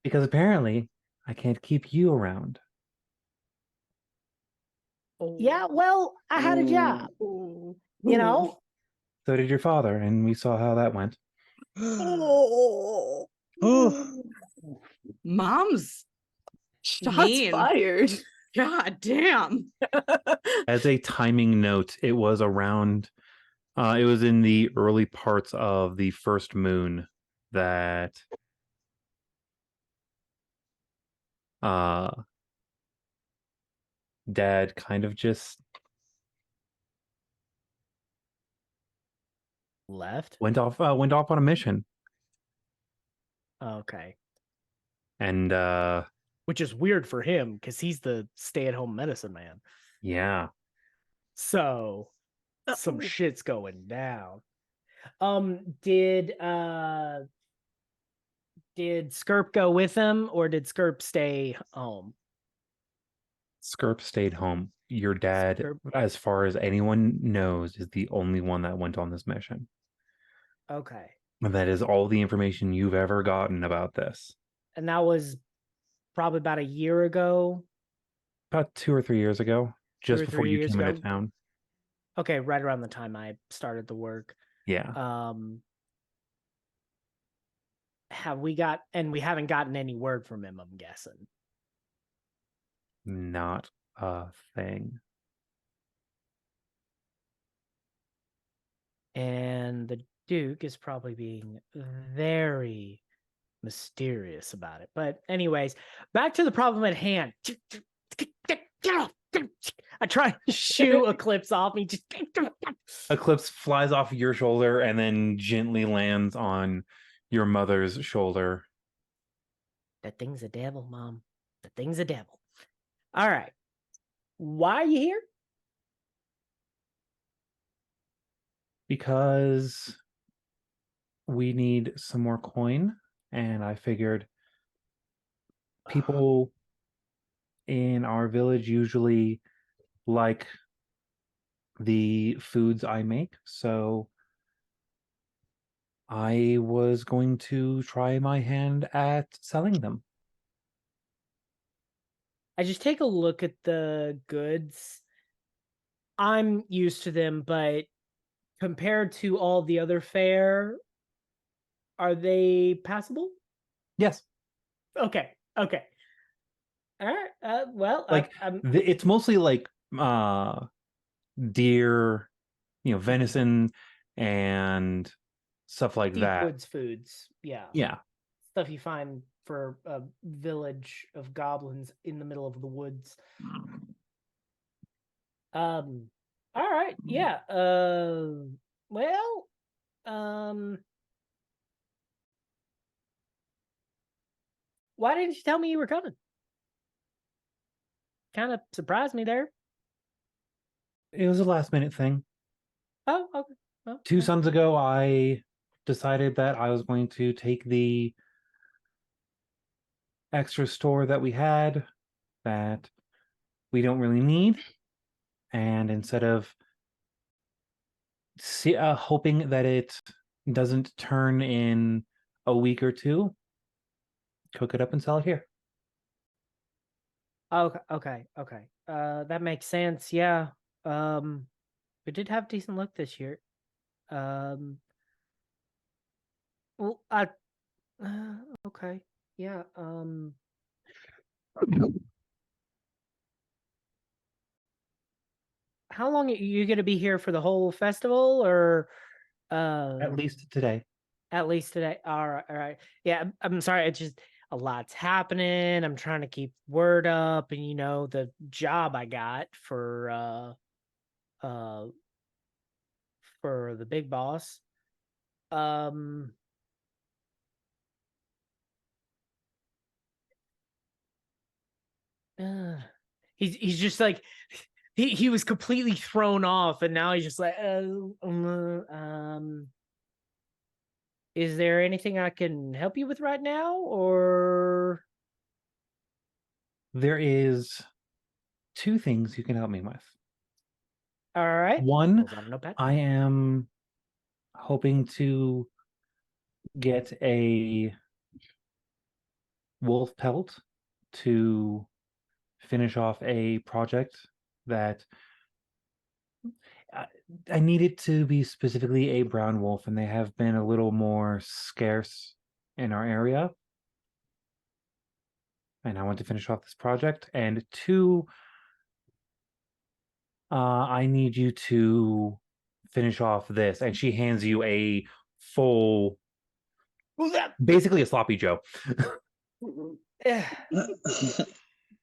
Because apparently I can't keep you around. Yeah, well, I had a job. You know? So did your father, and we saw how that went. Oh. Mom's Shots mean. fired. God damn. As a timing note, it was around it was in the early parts of the first moon that uh Dad kind of just Left? went off on a mission. Okay. And Which is weird for him because he's the stay-at-home medicine man. yeah. So some shit's going down. Did Skirp go with him, or did Skirp stay home? Skirp stayed home. Your dad, Skirp- as far as anyone knows, is the only one that went on this mission. Okay. And that is all the information you've ever gotten about this. And that was probably about a year ago. About 2 or 3 years ago, 2 just or before 3 you years came into ago. town. Okay, right around the time I started the work. Yeah. We haven't gotten any word from him, I'm guessing. Not a thing. And the Duke is probably being very mysterious about it. But anyways, back to the problem at hand. Get off! I try to shoo Eclipse off me. Just Eclipse flies off your shoulder and then gently lands on your mother's shoulder. That thing's a devil, Mom. The thing's a devil. All right. Why are you here? Because we need some more coin, and I figured people in our village usually like the foods I make, so I was going to try my hand at selling them. I just take a look at the goods. I'm used to them, but compared to all the other fare, are they passable? Yes. Okay. Okay. All right. Well, Like it's mostly like deer, venison and stuff like deep that. woods foods. Yeah. Yeah. Stuff you find for a village of goblins in the middle of the woods. All right. Yeah. Well, why didn't you tell me you were coming? Kind of surprised me there. It was a last minute thing. Oh, okay. Well, 2 suns ago, I decided that I was going to take the extra store that we had that we don't really need, and instead of hoping that it doesn't turn in a week or two, cook it up and sell it here. Okay. That makes sense. Yeah. We did have decent luck this year. Well, okay. Yeah. How long are you going to be here for the whole festival, or At least today. at least today? All right. Yeah, I'm sorry. It's just a lot's happening. I'm trying to keep word up, and the job I got for the big boss. He's just like he was completely thrown off, and now he's just like, is there anything I can help you with right now, or? There is 2 things you can help me with. All right. One, Pulls out a notepad. I am hoping to get a wolf pelt to finish off a project that I need it to be specifically a brown wolf, and they have been a little more scarce in our area. And I want to finish off this project. And two, I need you to finish off this. And she hands you a full, basically a sloppy Joe. Eh,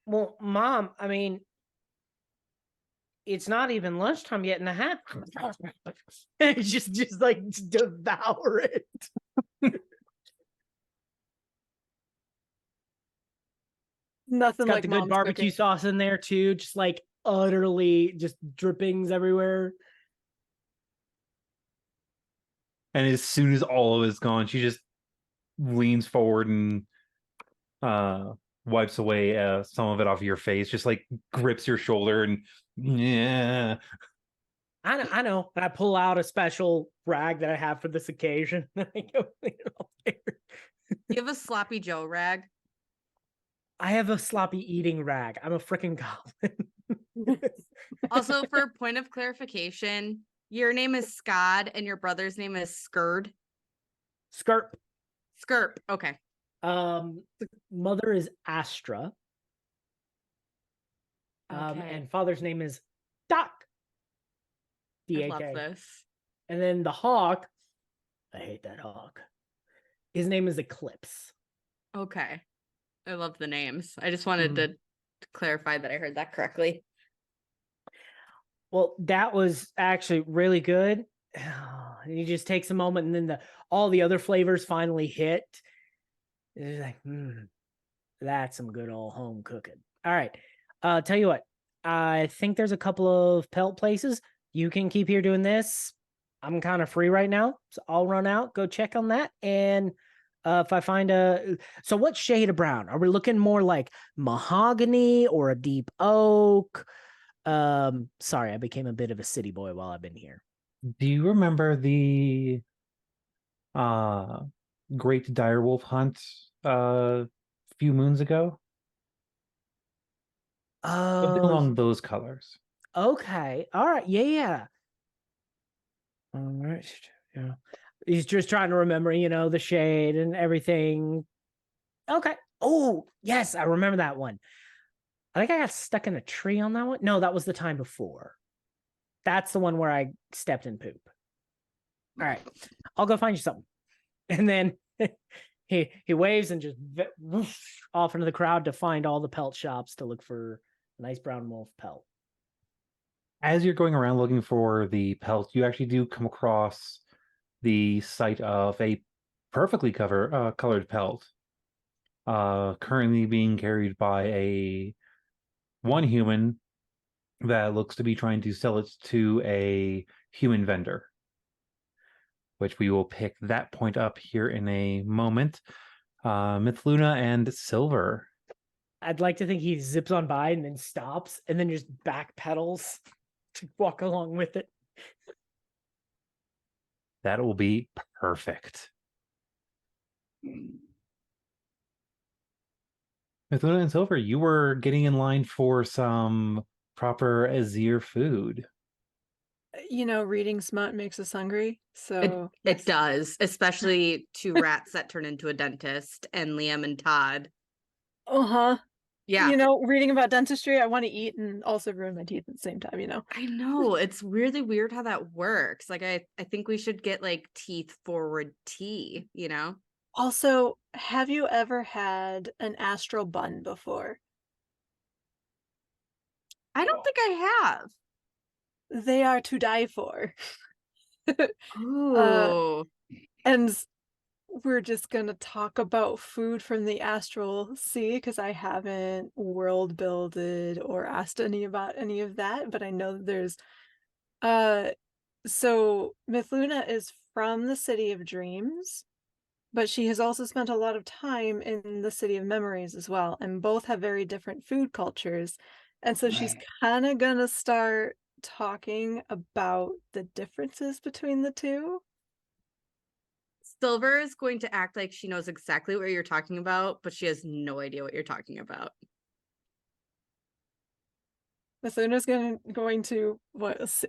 well, Mom, I mean, it's not even lunchtime yet, and a half. just like devour it. Nothing Got like the good mom's barbecue cooking. sauce in there too, just like utterly just drippings everywhere. And as soon as all of it's gone, she just leans forward and wipes away some of it off your face, just like grips your shoulder and yeah. I know. And I pull out a special rag that I have for this occasion. I go clean it off there. You have a sloppy Joe rag. I have a sloppy eating rag. I'm a freaking goblin. Also, for a point of clarification, your name is Scod and your brother's name is Skird. Skirp. Skirp. Okay. Mother is Astra. Okay. And father's name is Doc. I DHA. love this. And then the hawk, I hate that hawk. His name is Eclipse. Okay. I love the names. I just wanted to clarify that I heard that correctly. Well, that was actually really good. You just takes a moment, and then all the other flavors finally hit. It's like, that's some good old home cooking. All right. Tell you what, I think there's a couple of pelt places. You can keep here doing this. I'm kind of free right now, so I'll run out, go check on that. And if I find so what shade of brown? Are we looking more like mahogany or a deep oak? Sorry, I became a bit of a city boy while I've been here. Do you remember the great direwolf hunt a few moons ago? Something Oh, along those colors. okay. All right. Yeah. All right. Yeah. He's just trying to remember, the shade and everything. Okay. Oh, yes, I remember that one. I think I got stuck in a tree on that one. No, that was the time before. That's the one where I stepped in poop. All right. I'll go find you something. And then he waves and just off into the crowd to find all the pelt shops to look for a nice brown wolf pelt. As you're going around looking for the pelt, you actually do come across the site of a perfectly colored pelt, currently being carried by one human that looks to be trying to sell it to a human vendor, which we will pick that point up here in a moment. Mithluna and Silver. I'd like to think he zips on by and then stops and then just backpedals to walk along with it. That will be perfect. Mithluna and Silver, you were getting in line for some proper Azir food. Reading smut makes us hungry. So It does, especially two rats that turn into a dentist and Liam and Todd. Uh-huh. Yeah. Reading about dentistry, I want to eat and also ruin my teeth at the same time, I know. It's really weird how that works. Like I think we should get like teeth forward tea, Also, have you ever had an astral bun before? I don't think I have. They are to die for. Ooh. And we're just going to talk about food from the astral sea because I haven't world builded or asked any about any of that, but I know that there's so Mithluna is from the City of Dreams, but she has also spent a lot of time in the City of Memories as well, and both have very different food cultures. And so she's kind of gonna start talking about the differences between the two. Silver is going to act like she knows exactly what you're talking about, but she has no idea what you're talking about. Mithuna's going to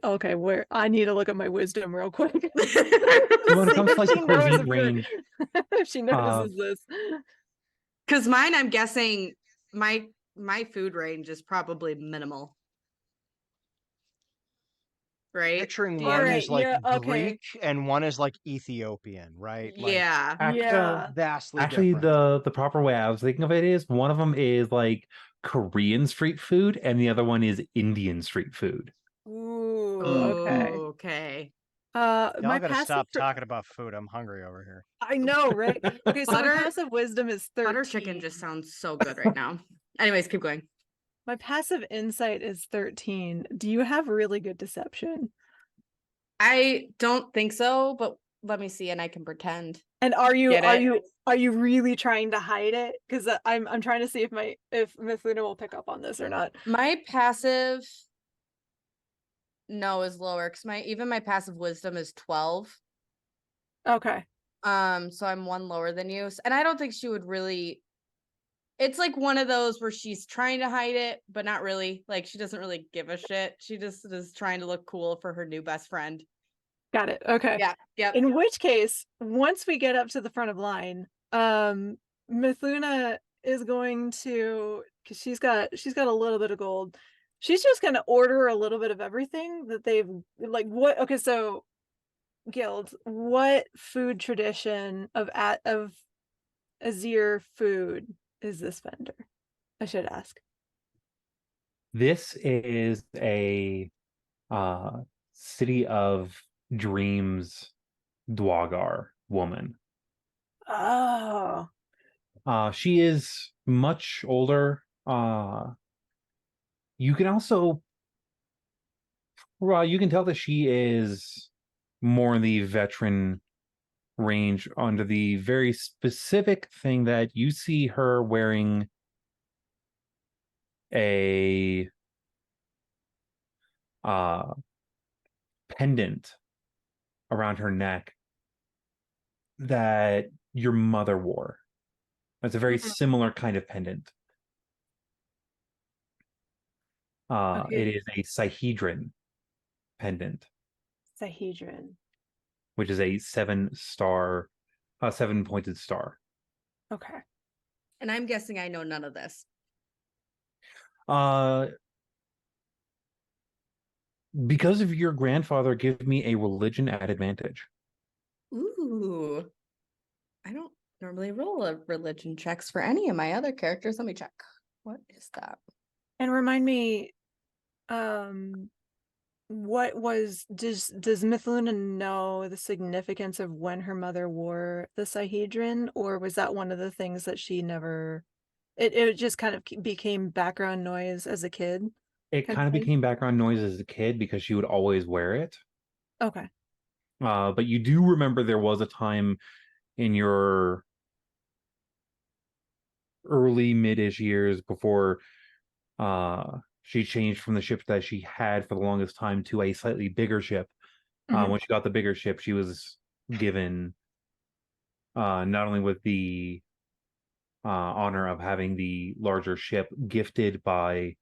okay, where I need to look at my wisdom real quick. So when it See comes to if like she the knows cuisine if her- range, if she notices this. Because mine, I'm guessing my food range is probably minimal. Right? Picturing Do one you- Alright, is like yeah, okay. Greek and one is like Ethiopian, right? Like Yeah. Yeah. vastly actually, different. the proper way I was thinking of it is one of them is like Korean street food, and the other one is Indian street food. Ooh, Oh, okay. okay. My Y'all gotta passive stop for- talking about food. I'm hungry over here. I know, right? Okay, so my Butter- passive wisdom is 13. Butter chicken just sounds so good right now. Anyways, keep going. My passive insight is 13. Do you have really good deception? I don't think so, but let me see, and I can pretend. And are you Get it? are you really trying to hide it? Because I'm trying to see if Miss Luna will pick up on this or not. My passive is lower because my passive wisdom is 12. Okay. So I'm one lower than you. And I don't think she would really. It's like one of those where she's trying to hide it, but not really. Like she doesn't really give a shit. She just is trying to look cool for her new best friend. Got it. Okay. Yeah. Yep. In which case, once we get up to the front of line, Mithuna is going to, because she's got a little bit of gold. She's just going to order a little bit of everything that they've like. What? Okay, so Guild, what food tradition of Azir food is this vendor? I should ask. This is a City of Dreams Dwagar woman. Oh, She is much older. You can also, well, you can tell that she is more in the veteran range under the very specific thing that you see her wearing a pendant around her neck that your mother wore. It's a very similar kind of pendant. Okay. It is a Sihedron pendant, Sihedron. which is a 7-pointed star. Okay. And I'm guessing I know none of this. Because of your grandfather, give me a religion at advantage. Ooh. I don't normally roll a religion checks for any of my other characters. Let me check. What is that? And remind me, what does Mithluna know the significance of when her mother wore the Sihedron, or was that one of the things that she never? It just kind of became background noise as a kid. It Kind kind of of thing? became background noise as a kid because she would always wear it. Okay. But you do remember there was a time in your early mid-ish years before she changed from the ship that she had for the longest time to a slightly bigger ship. Mhm. When she got the bigger ship, she was given not only with the honor of having the larger ship gifted by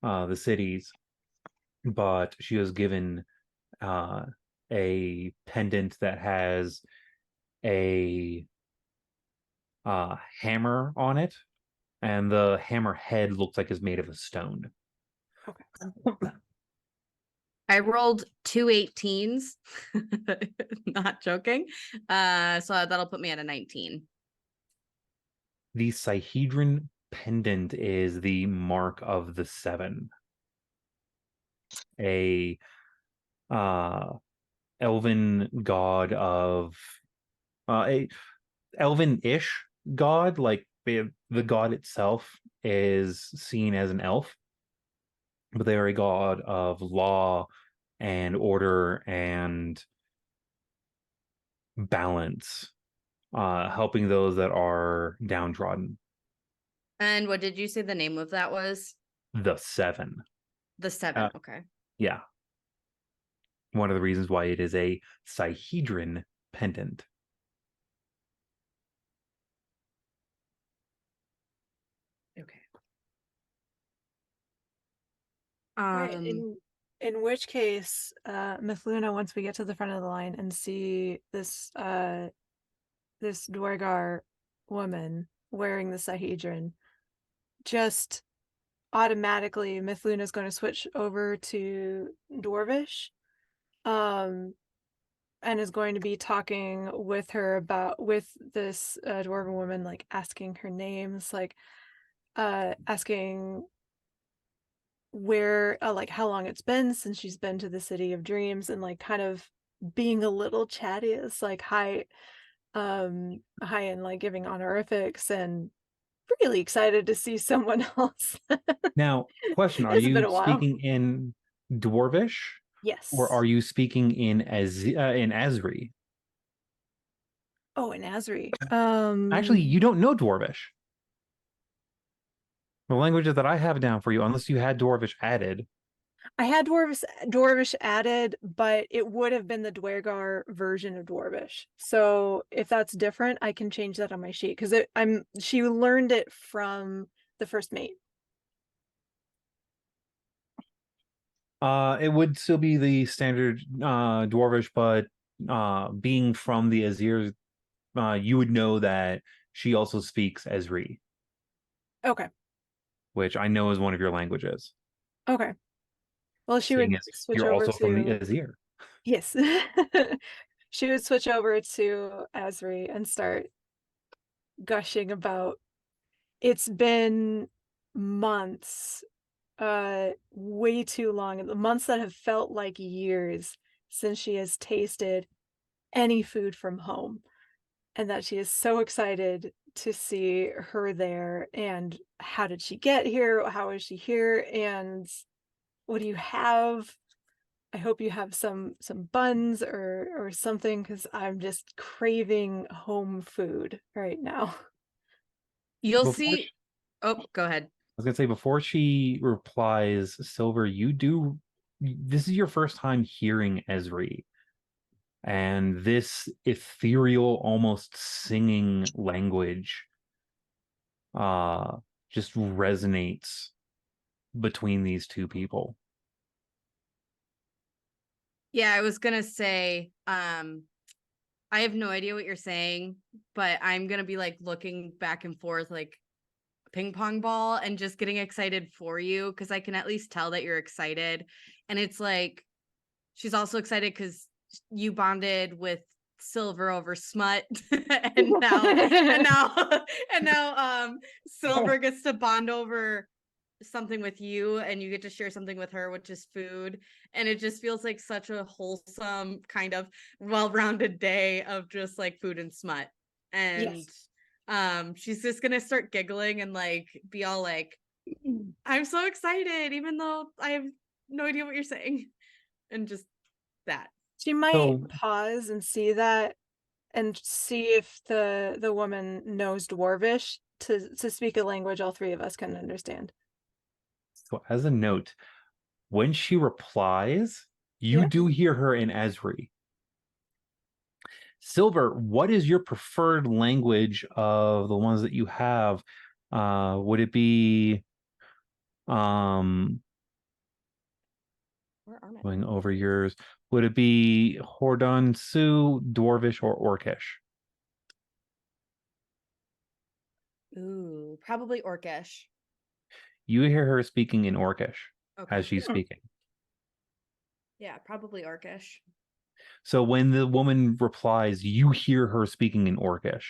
the cities, but she was given a pendant that has a hammer on it, and the hammer head looks like it's made of a stone. Okay. I rolled 2 18s. Not joking. So that'll put me at a 19. The Sihedron pendant is the mark of the seven. A elven god of a elven-ish god, like the god itself is seen as an elf, but they are a god of law and order and balance, helping those that are downtrodden. And what did you say the name of that was? The seven. The 7. Okay. Yeah. One of the reasons why it is a Sihedron pendant. Right. In which case, Miss Luna, once we get to the front of the line and see this this Dwargar woman wearing the Sahedrin, just automatically Miss Luna's going to switch over to Dwarvish, and is going to be talking with her with this dwarven woman, like asking her names, like asking where like how long it's been since she's been to the City of Dreams, and like kind of being a little chatty. It's like hi, and like giving honorifics, and really excited to see someone else. Now, question: Are It's been you a while. speaking in Dwarvish, Yes. or are you speaking in Asri? Oh, in Asri. Actually, you don't know Dwarvish. The languages that I have down for you, unless you had Dwarvish added. I had Dwarvish added, but it would have been the Dwergar version of Dwarvish. So if that's different, I can change that on my sheet, because she learned it from the first mate. It would still be the standard Dwarvish, but being from the Azirs, you would know that she also speaks Esri, Okay. which I know is one of your languages. Okay. Well, she Seeing would as switch you're over also from the to Azir. yes. She would switch over to Asri and start gushing about it's been months, way too long, months that have felt like years since she has tasted any food from home, and that she is so excited to see her there. And how did she get here? How is she here? And what do you have? I hope you have some buns or something, because I'm just craving home food right now. You'll Before see. Oh, go ahead. I was gonna say, before she replies, Silver, this is your first time hearing Esri. And this ethereal, almost singing language just resonates between these two people. Yeah, I was gonna say, I have no idea what you're saying, but I'm gonna be like looking back and forth like a ping pong ball and just getting excited for you, because I can at least tell that you're excited. And it's like she's also excited because you bonded with Silver over smut, and now Silver gets to bond over something with you, and you get to share something with her, which is food. And it just feels like such a wholesome kind of well-rounded day of just like food and smut. And she's just gonna start giggling and like be all like, I'm so excited, even though I have no idea what you're saying. And just that. She might pause and see that, and see if the woman knows Dwarvish to speak a language all three of us can understand. So as a note, when she replies, you do hear her in Esri. Silver, what is your preferred language of the ones that you have? Would it be going over yours? Would it be Hordon Sioux, Dwarvish, or Orcish? Ooh, probably Orcish. You hear her speaking in Orcish as she's Okay. speaking. Yeah, probably Orcish. So when the woman replies, you hear her speaking in Orcish.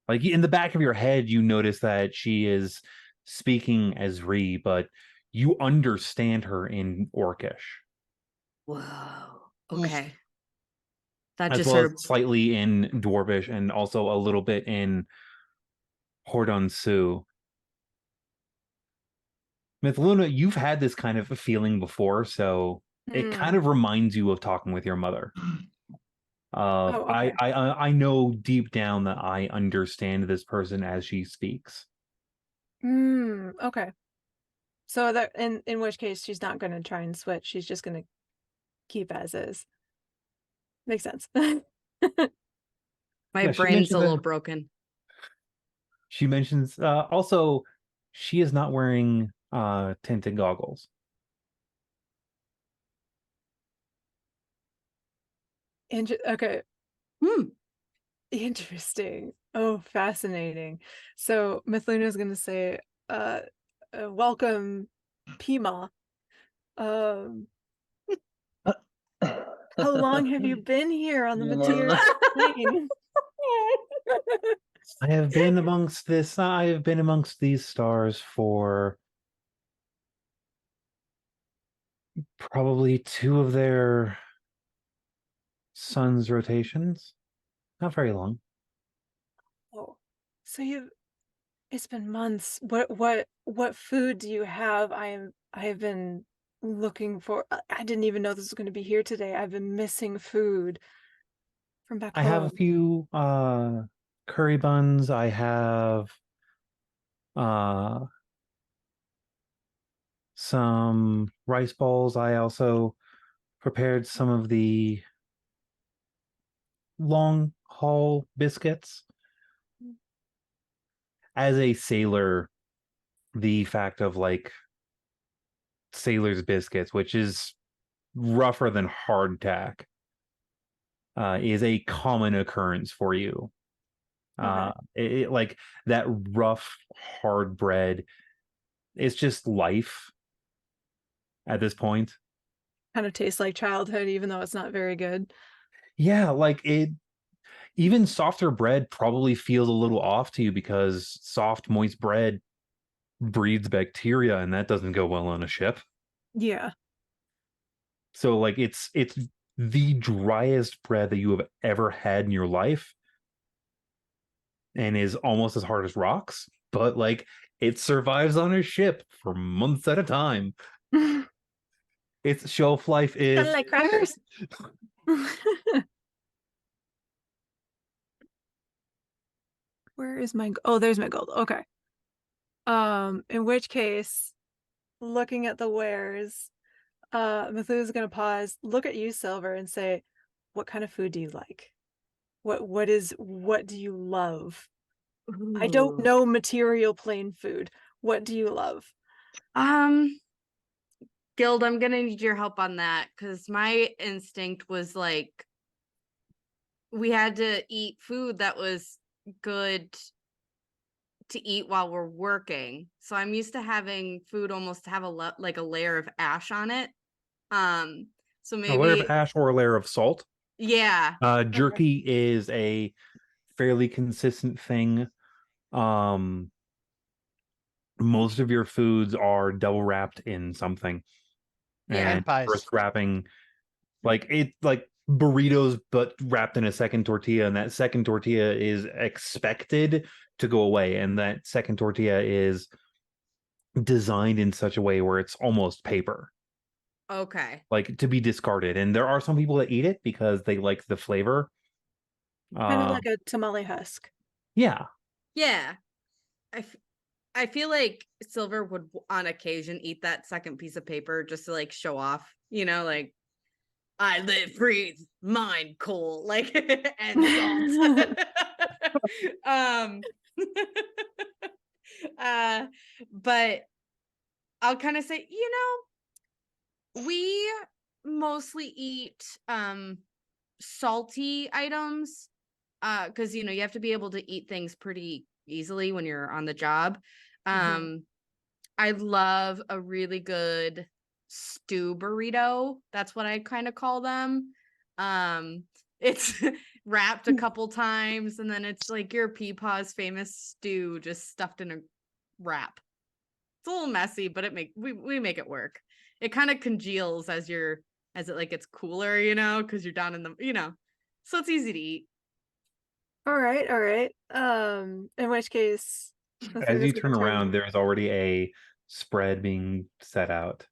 Like in the back of your head, you notice that she is speaking Esri, but you understand her in Orcish. Whoa. Okay. That As just well sort as of slightly in Dwarvish and also a little bit in Hordon Sioux. Mythluna, you've had this kind of a feeling before, so it kind of reminds you of talking with your mother. Okay. I know deep down that I understand this person as she speaks. Okay. So that in which case she's not going to try and switch. She's just going to keep as is. Makes sense. my brain's a little broken. She mentions also she is not wearing tinted goggles. Okay. Interesting. Oh, fascinating. So Mithluna is going to say, welcome, Pima. Um, how long have you been here on the material plane? I have been amongst these stars for probably 2 of their sun's rotations. Not very long. Oh, so it's been months. What food do you have? I have been looking for. I didn't even know this was going to be here today. I've been missing food from back I have a home. few curry buns. I have some rice balls. I also prepared some of the long haul biscuits. As a sailor, the fact of like sailor's biscuits, which is rougher than hardtack, is a common occurrence for you. Okay. Like that rough, hard bread. It's just life at this point. Kind of tastes like childhood, even though it's not very good. Yeah, like it. Even softer bread probably feels a little off to you because soft, moist bread breeds bacteria, and that doesn't go well on a ship. Yeah. So like it's the driest bread that you have ever had in your life and is almost as hard as rocks, but like it survives on a ship for months at a time. Its shelf life Kind is of like crackers. Where is my oh, there's my gold. Okay. In which case, looking at the wares, Methu's gonna pause, look at you, Silver, and say, what kind of food do you like? What do you love? I don't Ooh. know material plane food. What do you love? Guild, I'm gonna need your help on that because my instinct was like we had to eat food that was good to eat while we're working. So I'm used to having food almost have like a layer of ash on it. So a layer of maybe ash or a layer of salt. yeah. Jerky is a fairly consistent thing. Most of your foods are double wrapped in something. Yeah. And Pies. first wrapping like burritos but wrapped in a second tortilla, and that second tortilla is expected to go away, and that second tortilla is designed in such a way where it's almost paper, Okay. like to be discarded. And there are some people that eat it because they like the flavor. Kind of like a tamale husk. Yeah. Yeah. I feel like Silver would on occasion eat that second piece of paper just to like show off, like I live, breathe, mind coal, like and salt. But I'll kind of say, we mostly eat salty items because you have to be able to eat things pretty easily when you're on the job. I love a really good stew burrito. That's what I kind of call them. It's wrapped a couple times and then it's like your Peepaw's famous stew just stuffed in a wrap. It's a little messy, but we make it work. It kind of congeals as it like gets cooler, because you're down in the, so it's easy to eat. All right, all right. In which case, As you turn around, there's already a spread being set out.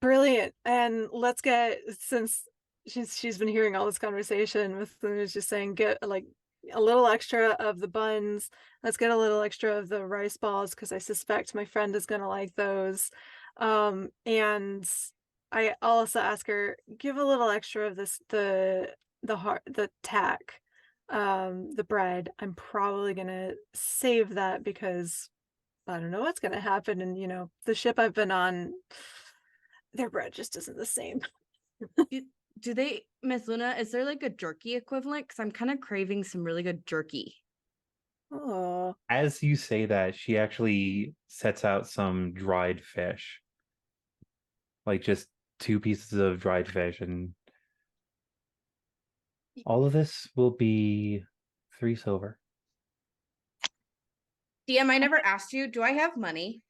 Brilliant. And let's get, since she's been hearing all this conversation with Luna's just saying, get like a little extra of the buns. Let's get a little extra of the rice balls because I suspect my friend is gonna like those. And I also ask her, give a little extra of this the tack, the bread. I'm probably gonna save that because I don't know what's gonna happen. And the ship I've been on, their bread just isn't the same. Do they, Miss Luna, is there like a jerky equivalent? Because I'm kind of craving some really good jerky. Oh, As you say that, she actually sets out some dried fish. Like just 2 pieces of dried fish, and all of this will be 3 silver. DM, I never asked you, do I have money?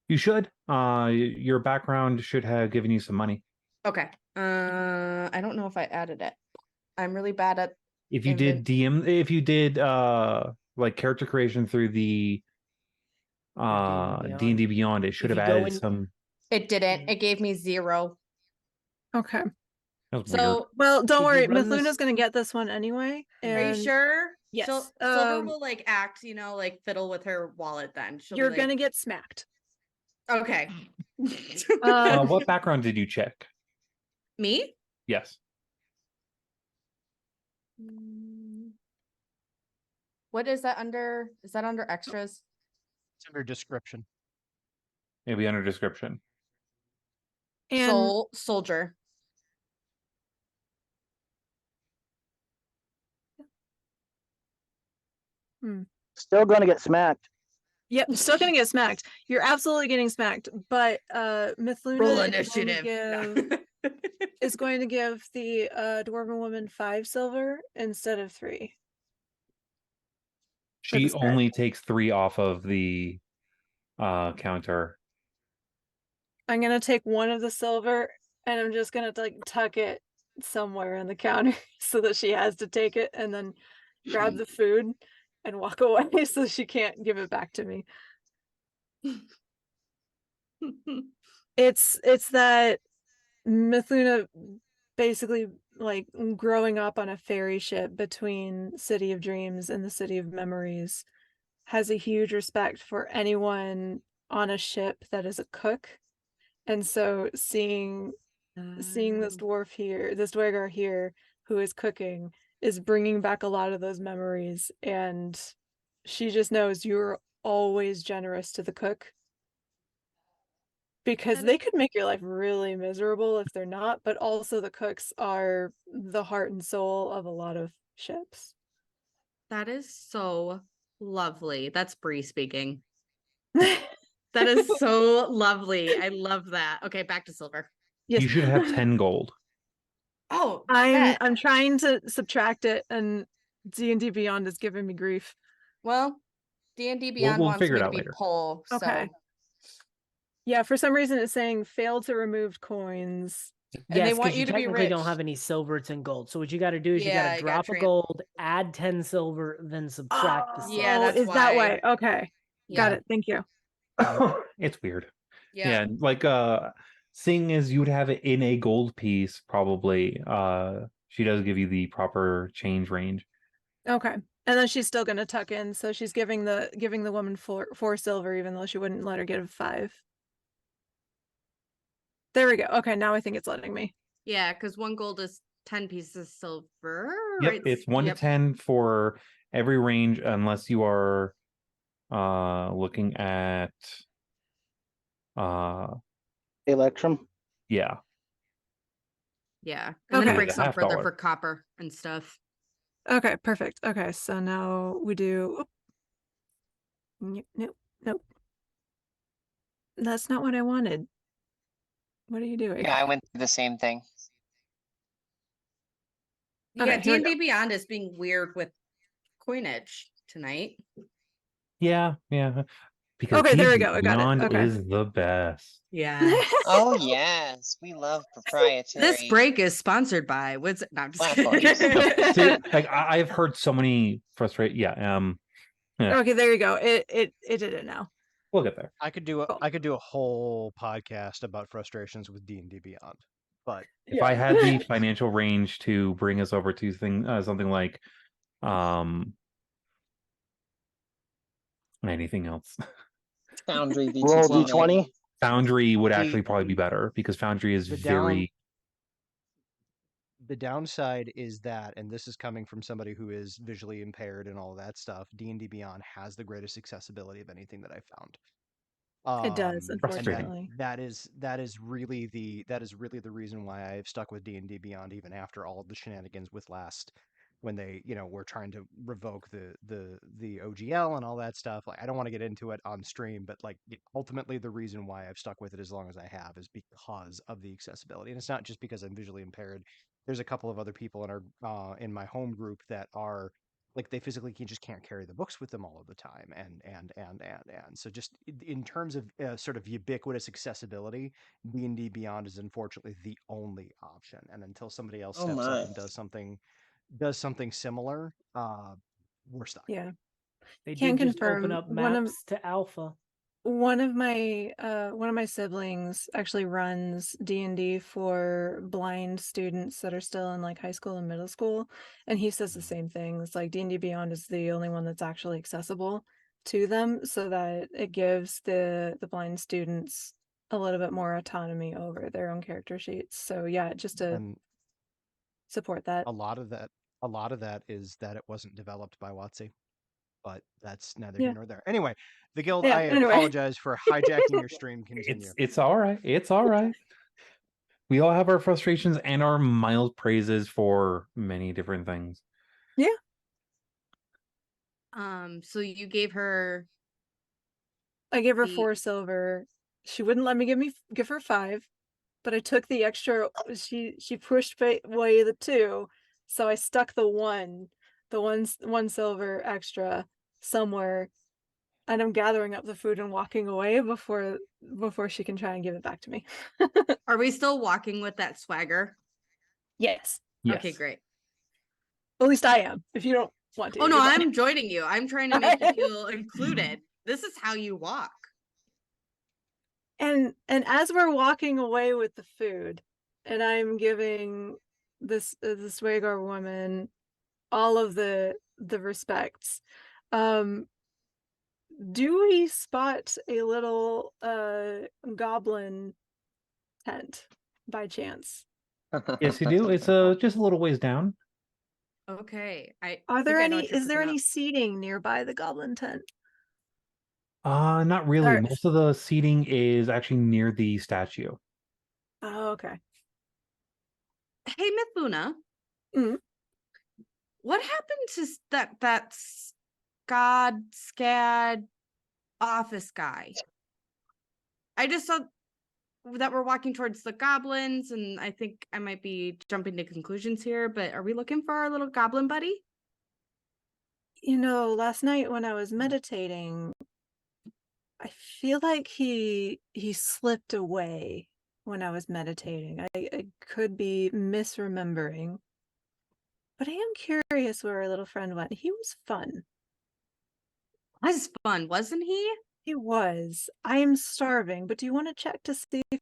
You should. Your background should have given you some money. Okay. I don't know if I added it. I'm really bad at If you did like character creation through the D&D Beyond, it should If have you go added in- some. It didn't. It gave me 0. okay. That was So Well, don't Did you worry. run Miss this- Luna's gonna get this one anyway. are you And sure? Yes. Silver will like act, like fiddle with her wallet then. She'll You're be like, gonna get smacked. Okay. What background did you check? Me? Yes. What is that under? Is that under extras? It's under description. Maybe under description. And Soldier. Still going to get smacked. yep, still gonna get smacked. You're absolutely getting smacked. But Miss Luna Roll is going to initiative. give- is going to give the dwarven woman 5 silver instead of 3. For the She spread. only takes 3 off of the counter. I'm gonna take one of the silver and I'm just gonna like tuck it somewhere on the counter so that she has to take it and then grab the food and walk away so she can't give it back to me. It's that Mithuna basically like growing up on a ferry ship between City of Dreams and the City of Memories has a huge respect for anyone on a ship that is a cook. And so seeing this dwarf here, this dwargar here who is cooking is bringing back a lot of those memories, and she just knows you're always generous to the cook because they could make your life really miserable if they're not, but also the cooks are the heart and soul of a lot of ships. That is so lovely. That's Bree speaking. That is so lovely. I love that. Okay, back to silver. Yes. You should have 10 gold. Oh, I'm trying to subtract it, and D&D Beyond is giving me grief. Well, D&D Beyond we'll wants figure me it to out be later. Pole. Okay. So. Yeah, for some reason it's saying fail to remove coins. And they yes, want because you to be technically don't rich. have any silver, it's in gold. So what you got to do is you got Yeah, to you gotta drop a gold, add 10 silver, then subtract the silver. Yeah, that's is that why. way? Okay, got it. Thank you. It's weird. Yeah. Like seeing as you would have it in a gold piece, probably she does give you the proper change range. Okay, and then she's still gonna tuck in, so she's giving the woman 4 silver, even though she wouldn't let her get a 5. There we go. Okay, now I think it's letting me. Yeah, because 1 gold is 10 pieces of silver. Yep, right? it's 1 to 10 for every range, unless you are looking at Electrum. yeah. Yeah. And Okay. then it breaks The down half further dollar. for copper and stuff. Okay, perfect. Okay, so now we do. Nope. That's not what I wanted. What are you doing? Yeah, I went through the same thing. Yeah, Okay, here we D&D Beyond is being weird with coinage tonight. Yeah. Because Okay, there we D&D go. I got it. Beyond Okay. is the best. Yeah. Oh yes, we love proprietary. This break is sponsored by Wizard. No, I'm just Platforms. kidding. See, like I've heard so many frustrated. Yeah. Okay, there you go. It did it now. We'll get there. I could do Cool. a whole podcast about frustrations with D&D Beyond, but If I had the financial range to bring us over to something like anything else, Foundry Roll VTT. d20. Foundry would actually probably be better because Foundry is The very the downside is that, and this is coming from somebody who is visually impaired and all of that stuff, D&D Beyond has the greatest accessibility of anything that I found. It does, And Frustrating. unfortunately. that is really the reason why I've stuck with D&D Beyond even after all of the shenanigans with last, when they, were trying to revoke the OGL and all that stuff. Like, I don't want to get into it on stream, but like ultimately the reason why I've stuck with it as long as I have is because of the accessibility. And it's not just because I'm visually impaired. There's a couple of other people in our in my home group that are like, they physically just can't carry the books with them all of the time, and so just in terms of sort of ubiquitous accessibility, D&D Beyond is unfortunately the only option, and until somebody else Oh steps up my. and does something similar, we're stuck. Yeah. They Can did just open confirm up one of maps to alpha. one of my siblings actually runs D&D for blind students that are still in like high school and middle school, and he says the same thing. It's like D&D Beyond is the only one that's actually accessible to them, so that it gives the blind students a little bit more autonomy over their own character sheets. So yeah, just to And support that. a lot of that is that it wasn't developed by WotC, but that's neither here Yeah. nor there. Anyway, the guild, Yeah, I anyway. apologize for hijacking your stream. Continue. It's all right. It's all right. We all have our frustrations and our mild praises for many different things. Yeah. So you gave her I gave her the 4 silver. She wouldn't let me give her 5, but I took the extra. She pushed away the 2, so I stuck the 1, the 1 silver extra somewhere, and I'm gathering up the food and walking away before she can try and give it back to me. Are we still walking with that swagger? Yes. Okay, Yes. great. At least I am. If you don't want to. Oh no, you're fine. I'm joining you. I'm trying to make you feel included. This is how you walk. And as we're walking away with the food, and I'm giving this the Swagar woman all of the respects, do we spot a little goblin tent by chance? Yes, you do. It's just a little ways down. Okay. I Are there think I know any what you're is there cooking any up. seating nearby the goblin tent? Not really. Or- Most of the seating is actually near the statue. Oh, okay. Hey, Mithuna. Mhm. What happened to that SCAD office guy? I just saw that we're walking towards the goblins, and I think I might be jumping to conclusions here, but are we looking for our little goblin buddy? Last night when I was meditating, I feel like he slipped away when I was meditating. I could be misremembering. But I am curious where our little friend went. He was fun. That was fun, wasn't he? He was. I am starving, but do you want to check to see if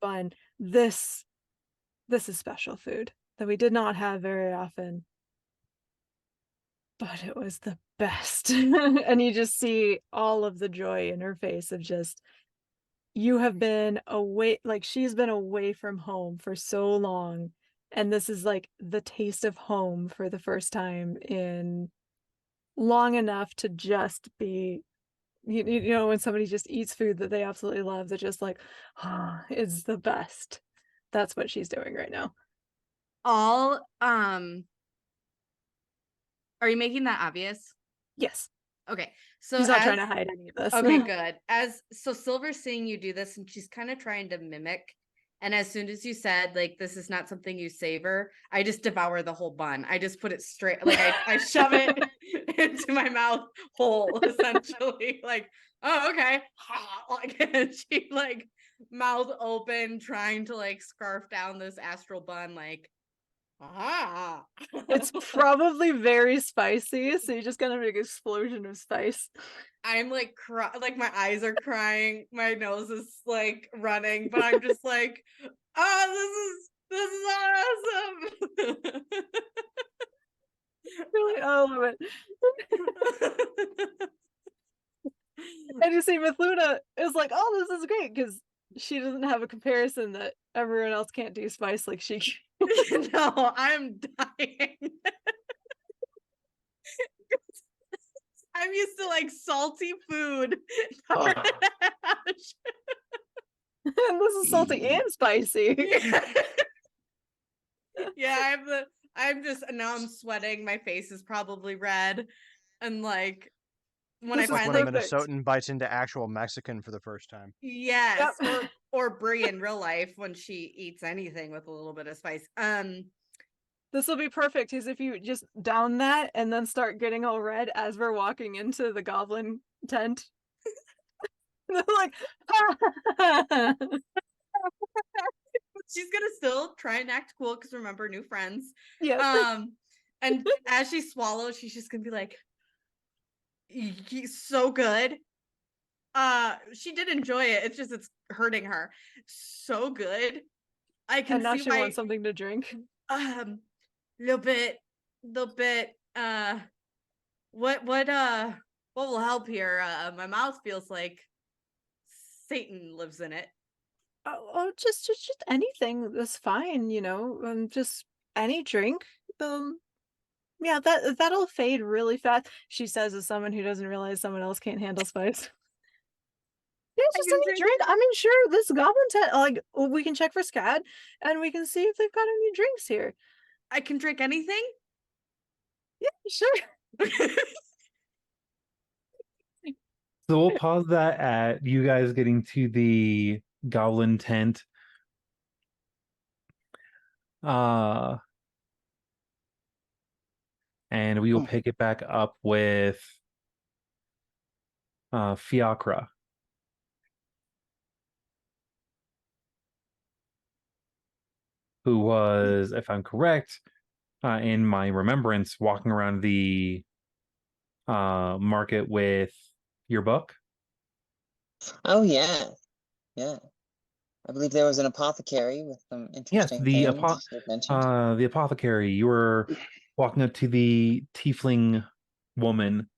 fun? This is special food that we did not have very often. But it was the best. And you just see all of the joy in her face of just, you have been away, like she's been away from home for so long, and this is like the taste of home for the first time in long enough to just be you know, when somebody just eats food that they absolutely love, they're just like, ah, it's the best. That's what she's doing right now. All are you making that obvious? Yes. Okay. So She's not trying to hide any of this. okay, good. So Silver's seeing you do this and she's kind of trying to mimic. And as soon as you said, like, this is not something you savor, I just devour the whole bun. I just put it straight, like, I shove it into my mouth whole, essentially. Like, oh, okay. Like, and she, like, mouth open, trying to, like, scarf down this astral bun, like, ah. It's probably very spicy, so you just got a big explosion of spice. I'm like like my eyes are crying, my nose is like running, but I'm just like, oh, this is awesome. You're like, oh, I love it. And you see, with Luna, it's like, oh, this is great because she doesn't have a comparison that everyone else can't do spice like she can. No, I'm dying. I'm used to like salty food. And this is salty and spicy. Yeah, now I'm sweating. My face is probably red. And like when This I is Like when finally a perfect. Minnesotan bites into actual Mexican for the first time. yes, Yep. or Brie in real life when she eats anything with a little bit of spice. This will be perfect because if you just down that and then start getting all red as we're walking into the goblin tent. They're like, she's gonna still try and act cool because remember, new friends. yes. And as she swallows, she's just gonna be like, he's so good. She did enjoy it. It's just it's hurting her. So good. I can And now see she why wants something to drink. little bit what will help here? My mouth feels like Satan lives in it. Oh, just anything that's fine, you know. Just any drink. Yeah, that'll fade really fast. She says as someone who doesn't realize someone else can't handle spice. Yeah, I just can any drink drink. I mean, sure, this goblin tent, like we can check for SCAD and we can see if they've got any drinks here. I can drink anything. Yeah, sure. So we'll pause that at you guys getting to the goblin tent. And we will pick it back up with Fiacre, who was, if I'm correct, in my remembrance, walking around the market with your book. Oh yeah, yeah. I believe there was an apothecary with some Yes, interesting things you mentioned. the apothecary. You were walking up to the tiefling woman.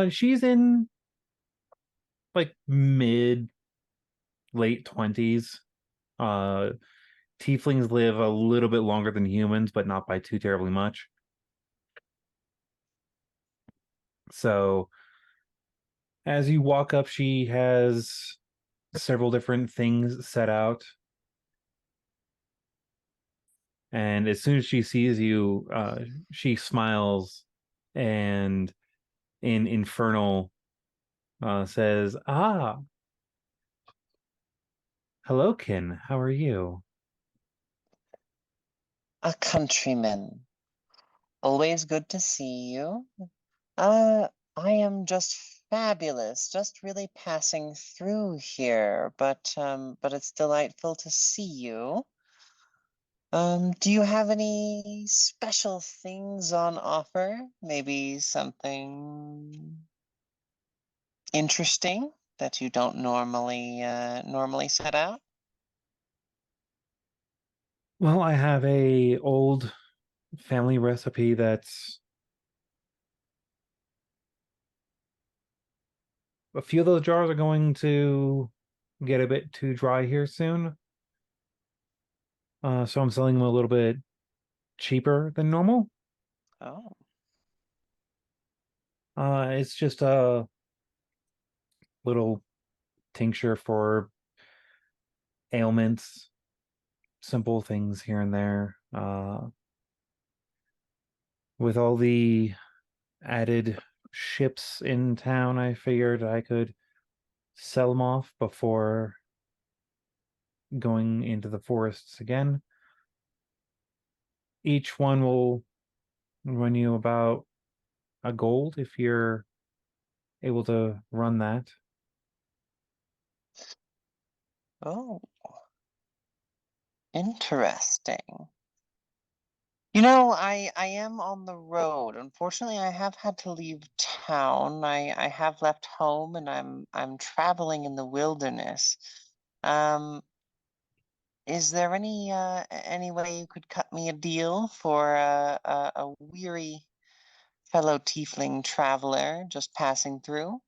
She's in like mid late 20s. Tieflings live a little bit longer than humans, but not by too terribly much. So as you walk up, she has several different things set out. And as soon as she sees you, she smiles and in Infernal says, "Ah, hello, kin. How are you?" A countryman. Always good to see you. I am just fabulous, just really passing through here, but it's delightful to see you. Do you have any special things on offer? Maybe something interesting that you don't normally set out? Well, I have a old family recipe that's a few of those jars are going to get a bit too dry here soon. So I'm selling them a little bit cheaper than normal. Oh, It's just little tincture for ailments, simple things here and there. With all the added ships in town, I figured I could sell them off before going into the forests again. Each one will run you about a gold if you're able to run that. Oh, interesting. You know, I am on the road. Unfortunately, I have had to leave town. I have left home and I'm traveling in the wilderness. Um, is there any way you could cut me a deal for a weary fellow tiefling traveler just passing through?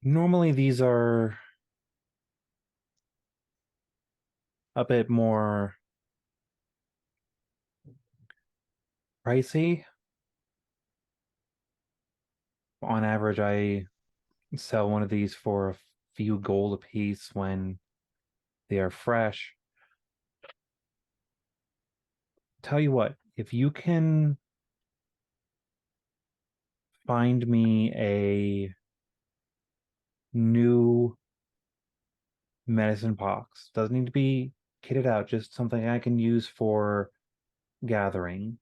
Normally, these are a bit more pricey. On average, I sell one of these for a few gold apiece when they are fresh. Tell you what, if you can find me a new medicine box, doesn't need to be kitted out, just something I can use for gathering,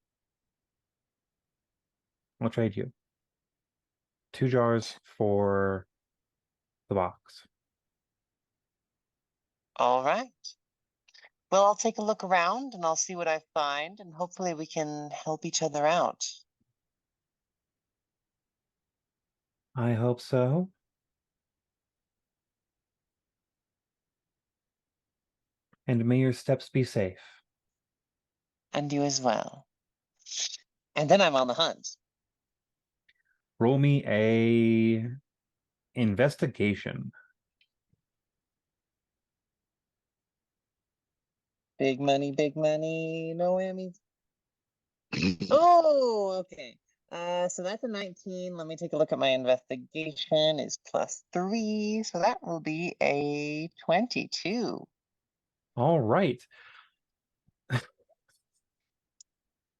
I'll trade you 2 jars for the box. All right. Well, I'll take a look around and I'll see what I find, and hopefully we can help each other out. I hope so. And may your steps be safe. And you as well. And then I'm on the hunt. Roll me a investigation. Big money, no whammies. Oh, okay. So that's a 19. Let me take a look at my investigation. Is +3, so that will be a 22. All right.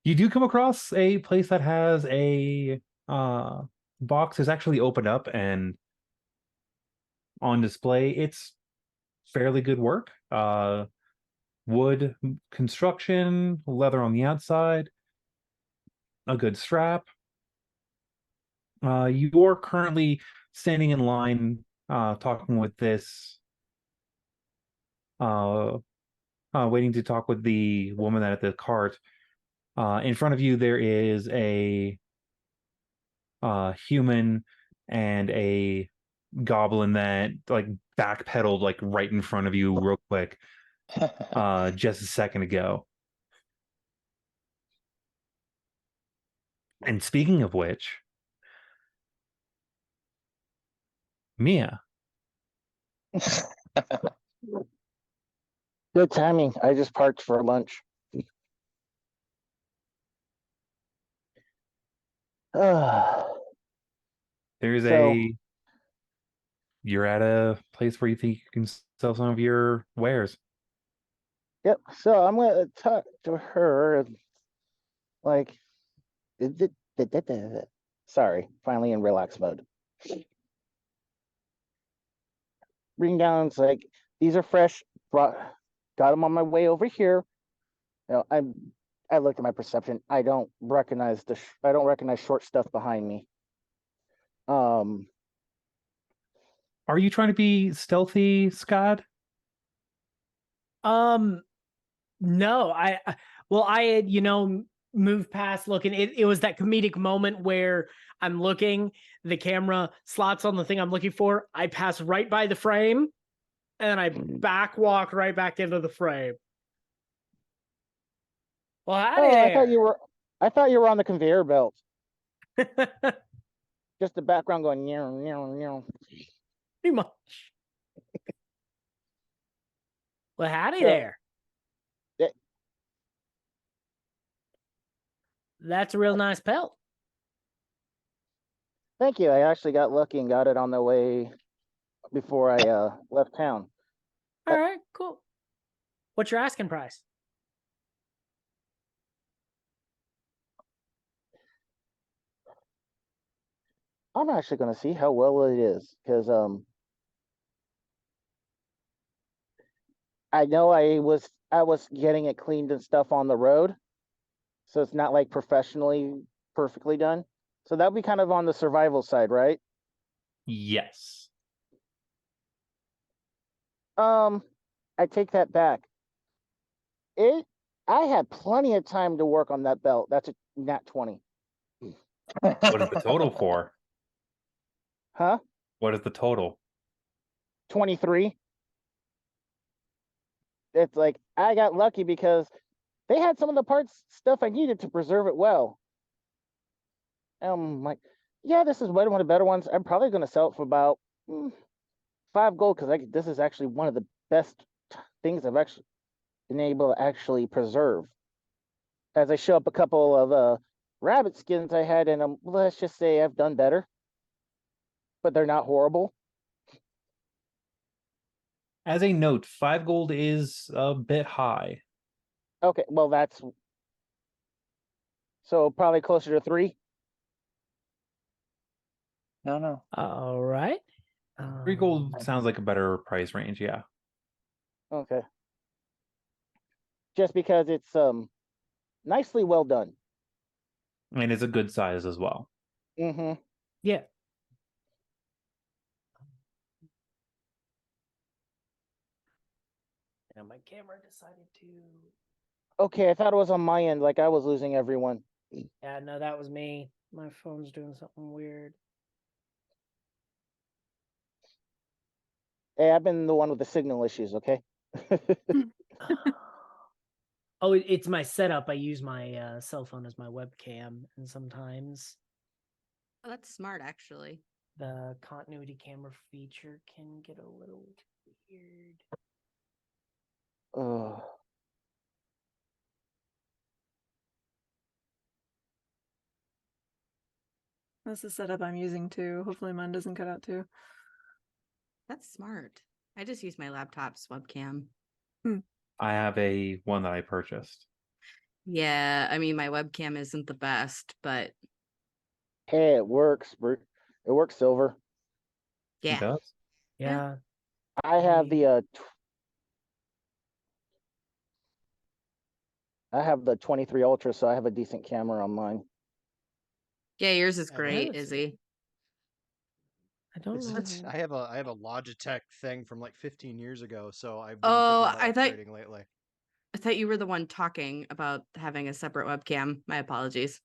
You do come across a place that has a box is actually opened up and on display. It's fairly good work. Wood construction, leather on the outside, a good strap. You're currently standing in line talking with this waiting to talk with the woman at the cart. In front of you there is a human and a goblin that like backpedaled like right in front of you real quick just a second ago. And speaking of which, Mia, Good timing. I just parked for lunch. there's So- you're at a place where you think you can sell some of your wares. Yep. So I'm gonna talk to her. Like, sorry, finally in relax mode. Bring down. It's like these are fresh. Got them on my way over here. I looked at my perception. I don't recognize short stuff behind me. Are you trying to be stealthy, Scott? No, I had, moved past looking. It was that comedic moment where I'm looking, the camera slots on the thing I'm looking for. I pass right by the frame and I back walk right back into the frame. Well, howdy there. I thought you were on the conveyor belt. Just the background going meow meow meow. Pretty much. Well, howdy there. That's a real nice belt. Thank you. I actually got lucky and got it on the way before I left town. All right, cool. What's your asking price? I'm actually going to see how well it is because I know I was getting it cleaned and stuff on the road, so it's not like professionally perfectly done. So that would be kind of on the survival side, right? Yes. I take that back. I had plenty of time to work on that belt. That's a nat 20. What is the total for? Huh? What is the total? 23. It's like I got lucky because they had some of the parts stuff I needed to preserve it well. I'm like, yeah, this is one of the better ones. I'm probably going to sell it for about 5 gold because this is actually one of the best things I've actually been able to actually preserve. As I show up a couple of rabbit skins I had in them, let's just say I've done better, but they're not horrible. As a note, 5 gold is a bit high. Okay, well that's so probably closer to 3. No. All right. 3 gold sounds like a better price range, yeah. Okay. Just because it's nicely well done. And it's a good size as well. Mm-hmm. Yeah. And my camera decided to. Okay, I thought it was on my end, like I was losing everyone. Yeah, no, that was me. My phone's doing something weird. Hey, I've been the one with the signal issues, okay? Oh, it's my setup. I use my cell phone as my webcam, and sometimes Oh, that's smart, actually. the continuity camera feature can get a little weird. Ugh. That's the setup I'm using too. Hopefully mine doesn't cut out too. That's smart. I just use my laptop's webcam. I have a one that I purchased. Yeah, I mean, my webcam isn't the best, but Hey, it works. It works, Silver. It yeah. does? Yeah. I have the I have the 23 Ultra, so I have a decent camera on mine. Yeah, yours is Yeah, great, that's- Izzy. I don't It's, know. I have a Logitech thing from like 15 years ago, so I've been Oh, thinking I about thought upgrading lately. I thought you were the one talking about having a separate webcam. My apologies.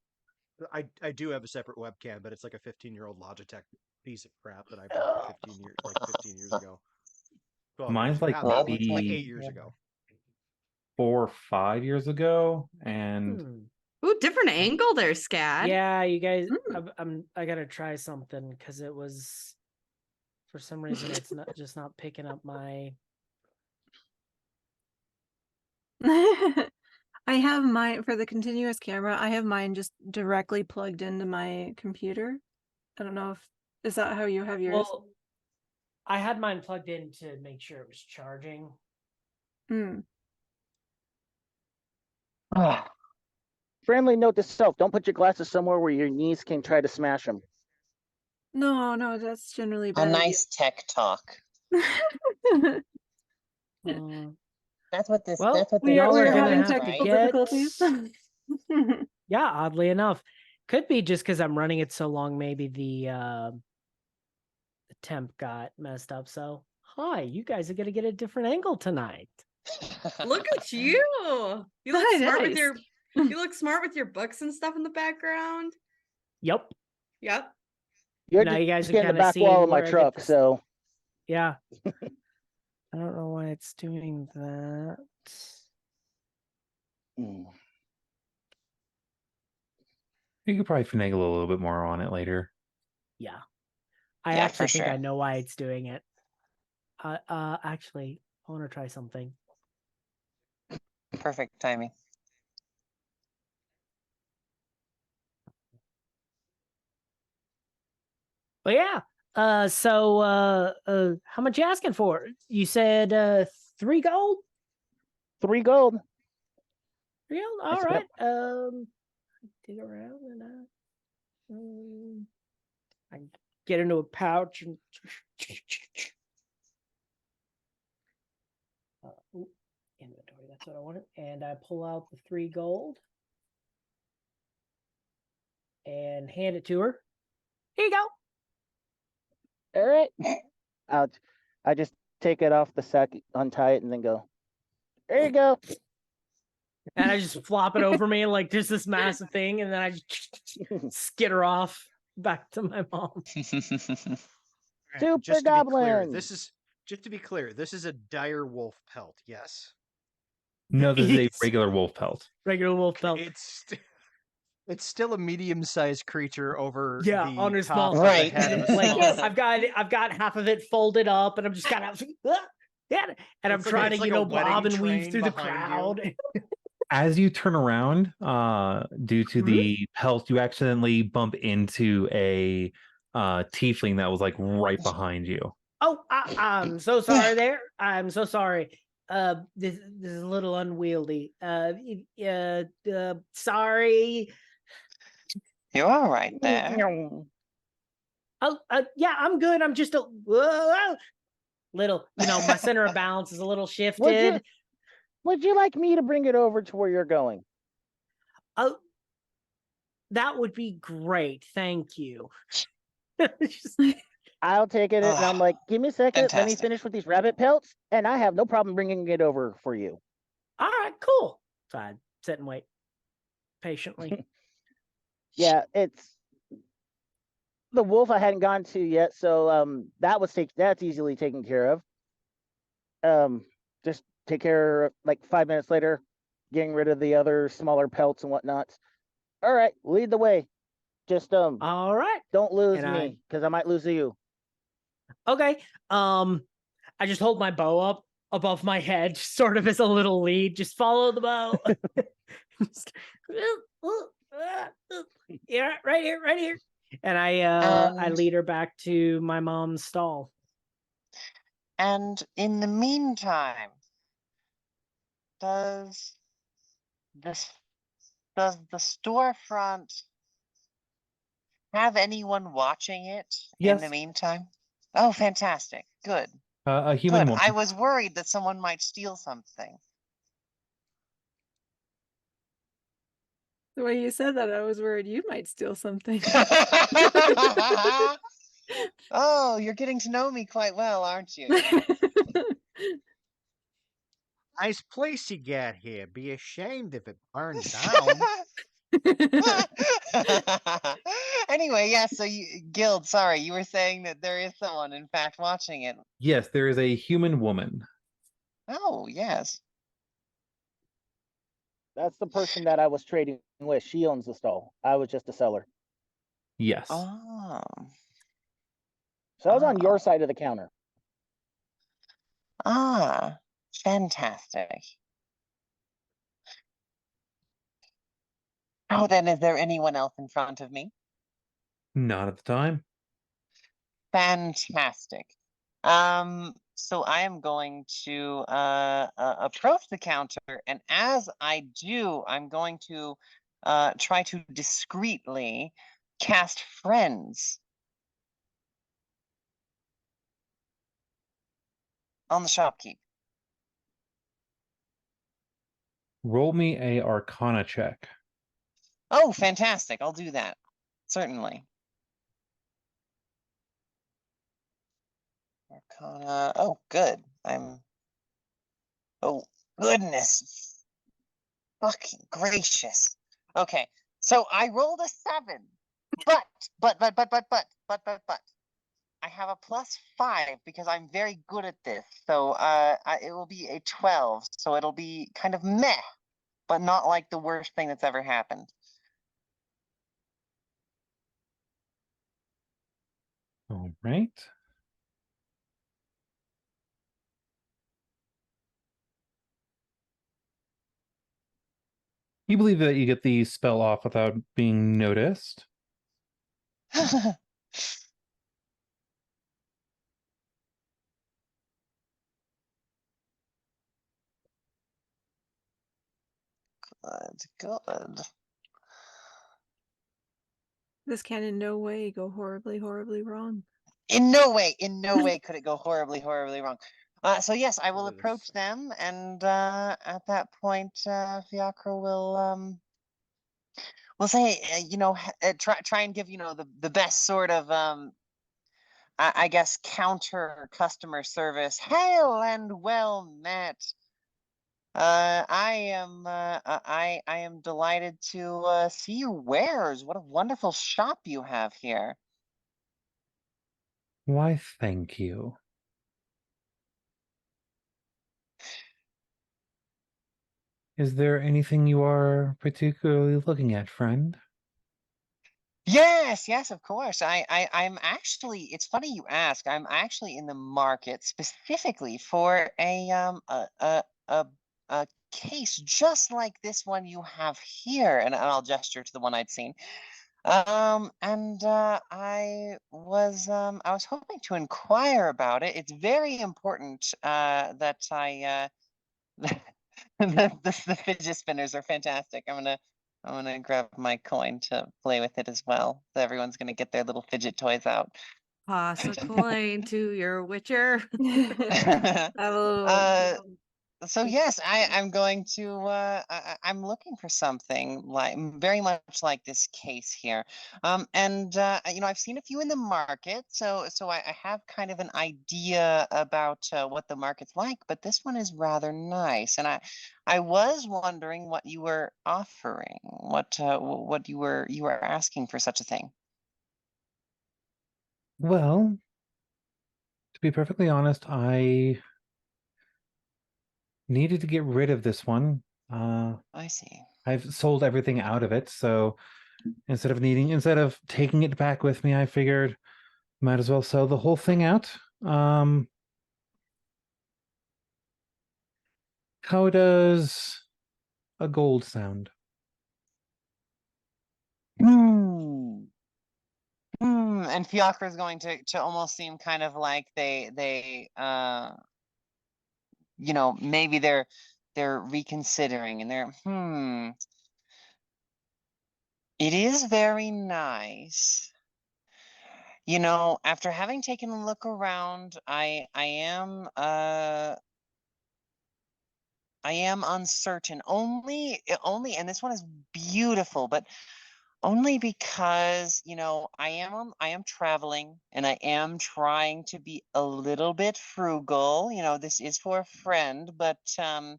I do have a separate webcam, but it's like a 15-year-old Logitech piece of crap that I bought 15 years ago. 12 Mine's years, like not that much, like maybe 8 years ago. 4 or 5 years ago, and Ooh, different angle there, Scad. Yeah, you guys, I gotta try something because it was, for some reason, it's not picking up my. I have mine for the continuous camera. I have mine just directly plugged into my computer. I don't know if is that how you have yours? Well, I had mine plugged in to make sure it was charging. Friendly note to self: don't put your glasses somewhere where your knees can try to smash them. No, that's generally A bad. nice tech talk. That's what this. Well, That's what we this are show having is, technical right? difficulties. Yeah, oddly enough, could be just because I'm running it so long. Maybe the temp got messed up. So, hi, you guys are gonna get a different angle tonight. Look at you. You look Hi, smart nice. with your you look smart with your books and stuff in the background. Yep. Yep. You're Now you guys are getting the kind of back wall seeing of my where I get truck, this. so Yeah. I don't know why it's doing that. you could probably finagle a little bit more on it later. Yeah. I Yeah, actually for think I sure. know why it's doing it. Actually, I want to try something. Perfect timing. But yeah. How much you asking for? You said 3 gold? 3 gold. 3 gold? I All spent- right. Dig around and I get into a pouch and inventory, that's what I wanted. And I pull out the 3 gold and hand it to her. Here you go. All right. I just take it off the sack, untie it, and then go. There you go. And I just flop it over me like just this massive thing, and then I just skitter off back to my mom. Alright, Super just to be clear, goblin. this is a dire wolf pelt. Yes, No, this is a It's regular wolf pelt. regular wolf pelt. it's still a medium-sized creature over Yeah, the on a top small of the Right. head of a like small. I've got half of it folded up, and I'm just kind of yeah, and I'm It's like trying to it's like a bob wedding and weave train through the behind you. crowd. As you turn around, due to the pelt, you accidentally bump into a tiefling that was like right behind you. Oh, I'm so sorry. I'm so sorry. This is a little unwieldy. Sorry. You're all right there. Oh, yeah, I'm good. I'm just a little, my center of balance is a little shifted. Would you like me to bring it over to where you're going? Oh, that would be great. Thank you. I'll take it, and I'm like, give me a second. Let me Fantastic. finish with these rabbit pelts, and I have no problem bringing it over for you. All right, cool. So I sit and wait patiently. Yeah, it's the wolf I hadn't gone to yet, so that's easily taken care of. Just take care like 5 minutes later, getting rid of the other smaller pelts and whatnot. All right, lead the way. Just All right. don't lose And me, because I might lose you. Okay. I just hold my bow up above my head, sort of as a little lead. Just follow the bow. Yeah, right here. And I lead her back to my mom's stall. And in the meantime, does the storefront have anyone watching it in the Yes. meantime? Oh, fantastic. Good. A human Good. woman. I was worried that someone might steal something. The way you said that, I was worried you might steal something. Oh, you're getting to know me quite well, aren't you? Nice place you got here. Be ashamed if it burned down. Anyway, yeah, so Guild, sorry, you were saying that there is someone, in fact, watching it. Yes, there is a human woman. Oh, yes. That's the person that I was trading with. She owns the stall. I was just a seller. Yes. Oh. So I was on your side of the counter. Ah, fantastic. Oh, then is there anyone else in front of me? Not at the time. Fantastic. So I am going to approach the counter, and as I do, I'm going to try to discreetly cast friends on the shopkeep. Roll me a Arcana check. Oh, fantastic. I'll do that. Certainly. Arcana. Oh, good. Oh, goodness. Fucking gracious. Okay. So I rolled a 7. But. I have a +5 because I'm very good at this. So it will be a 12. So it'll be kind of meh, but not like the worst thing that's ever happened. All right. You believe that you get the spell off without being noticed? good. This can in no way go horribly, horribly wrong. In no way could it go horribly, horribly wrong. So yes, I will approach them, and at that point, Fiacre will say, try and give the best sort of I guess counter customer service. Hail and well met. I am delighted to see your wares. What a wonderful shop you have here. Why, thank you. Is there anything you are particularly looking at, friend? Yes, of course. I'm actually, it's funny you ask. I'm actually in the market specifically for a case just like this one you have here, and I'll gesture to the one I'd seen. I was hoping to inquire about it. It's very important that I the fidget spinners are fantastic. I'm gonna grab my coin to play with it as well. So everyone's gonna get their little fidget toys out. Toss a coin to your witcher. Have a little. Uh, so yes, I'm going to I'm looking for something like very much like this case here. And I've seen a few in the market, so I have kind of an idea about what the market's like, but this one is rather nice, and I was wondering what you were offering, what you were asking for such a thing. Well, to be perfectly honest, I needed to get rid of this one. I see. I've sold everything out of it, so instead of taking it back with me, I figured might as well sell the whole thing out. How does a gold sound? And Fiacre is going to almost seem kind of like they maybe they're reconsidering, and it is very nice. After having taken a look around, I am uncertain. Only, and this one is beautiful, but only because I am traveling, and I am trying to be a little bit frugal. This is for a friend, but I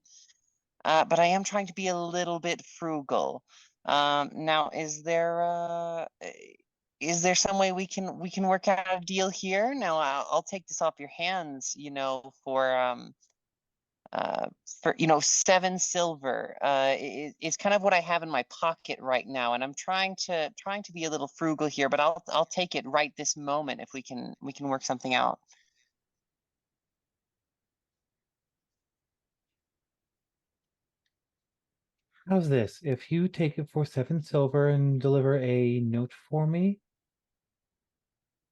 am trying to be a little bit frugal. Now, is there some way we can work out a deal here? Now, I'll take this off your hands, for 7 silver. It's kind of what I have in my pocket right now, and I'm trying to be a little frugal here, but I'll take it right this moment if we can work something out. How's this? If you take it for 7 silver and deliver a note for me,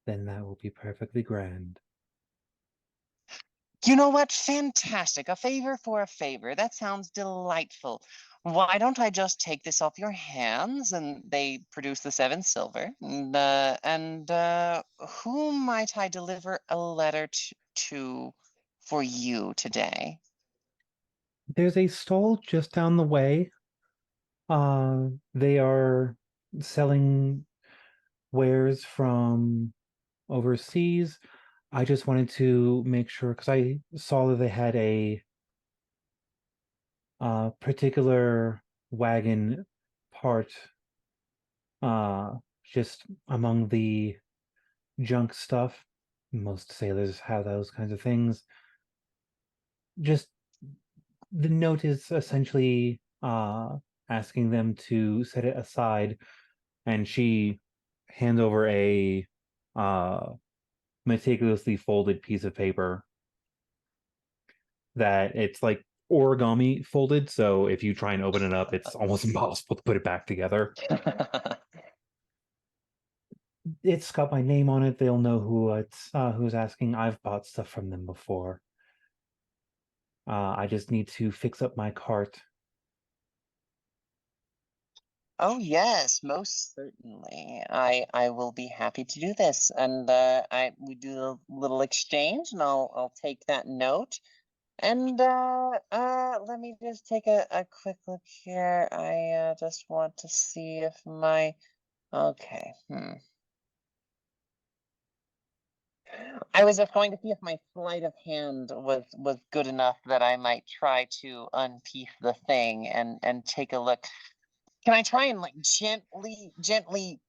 then that will be perfectly grand. You know what? Fantastic. A favor for a favor. That sounds delightful. Why don't I just take this off your hands? And they produce the 7 silver. And who might I deliver a letter to for you today? There's a stall just down the way. They are selling wares from overseas. I just wanted to make sure because I saw that they had a particular wagon part just among the junk stuff. Most sailors have those kinds of things. Just the note is essentially asking them to set it aside, and she hands over a meticulously folded piece of paper that it's like origami folded, so if you try and open it up, it's almost impossible to put it back together. It's got my name on it. They'll know who's asking. I've bought stuff from them before. I just need to fix up my cart. Oh yes, most certainly. I will be happy to do this. And we do a little exchange and I'll take that note. And let me just take a quick look here. I just want to see if my okay. I was just going to see if my sleight of hand was good enough that I might try to unpiece the thing and take a look. Can I try and like gently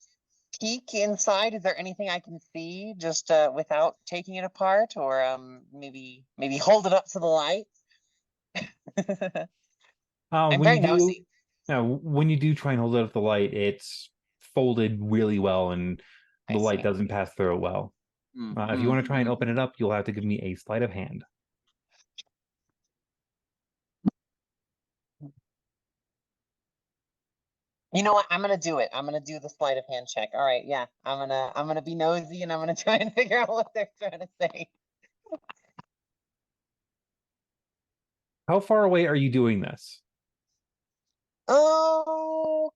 peek inside? Is there anything I can see just without taking it apart, or maybe hold it up to the light? I'm When you very do, nosy. when you do try and hold it up the light, it's folded really well, and I the light see. doesn't pass through it well. If you want to try and open it up, you'll have to give me a sleight of hand. You know what? I'm gonna do it. I'm gonna do the sleight of hand check. All right, yeah. I'm gonna be nosy and I'm gonna try and figure out what they're trying to say. How far away are you doing this? Oh,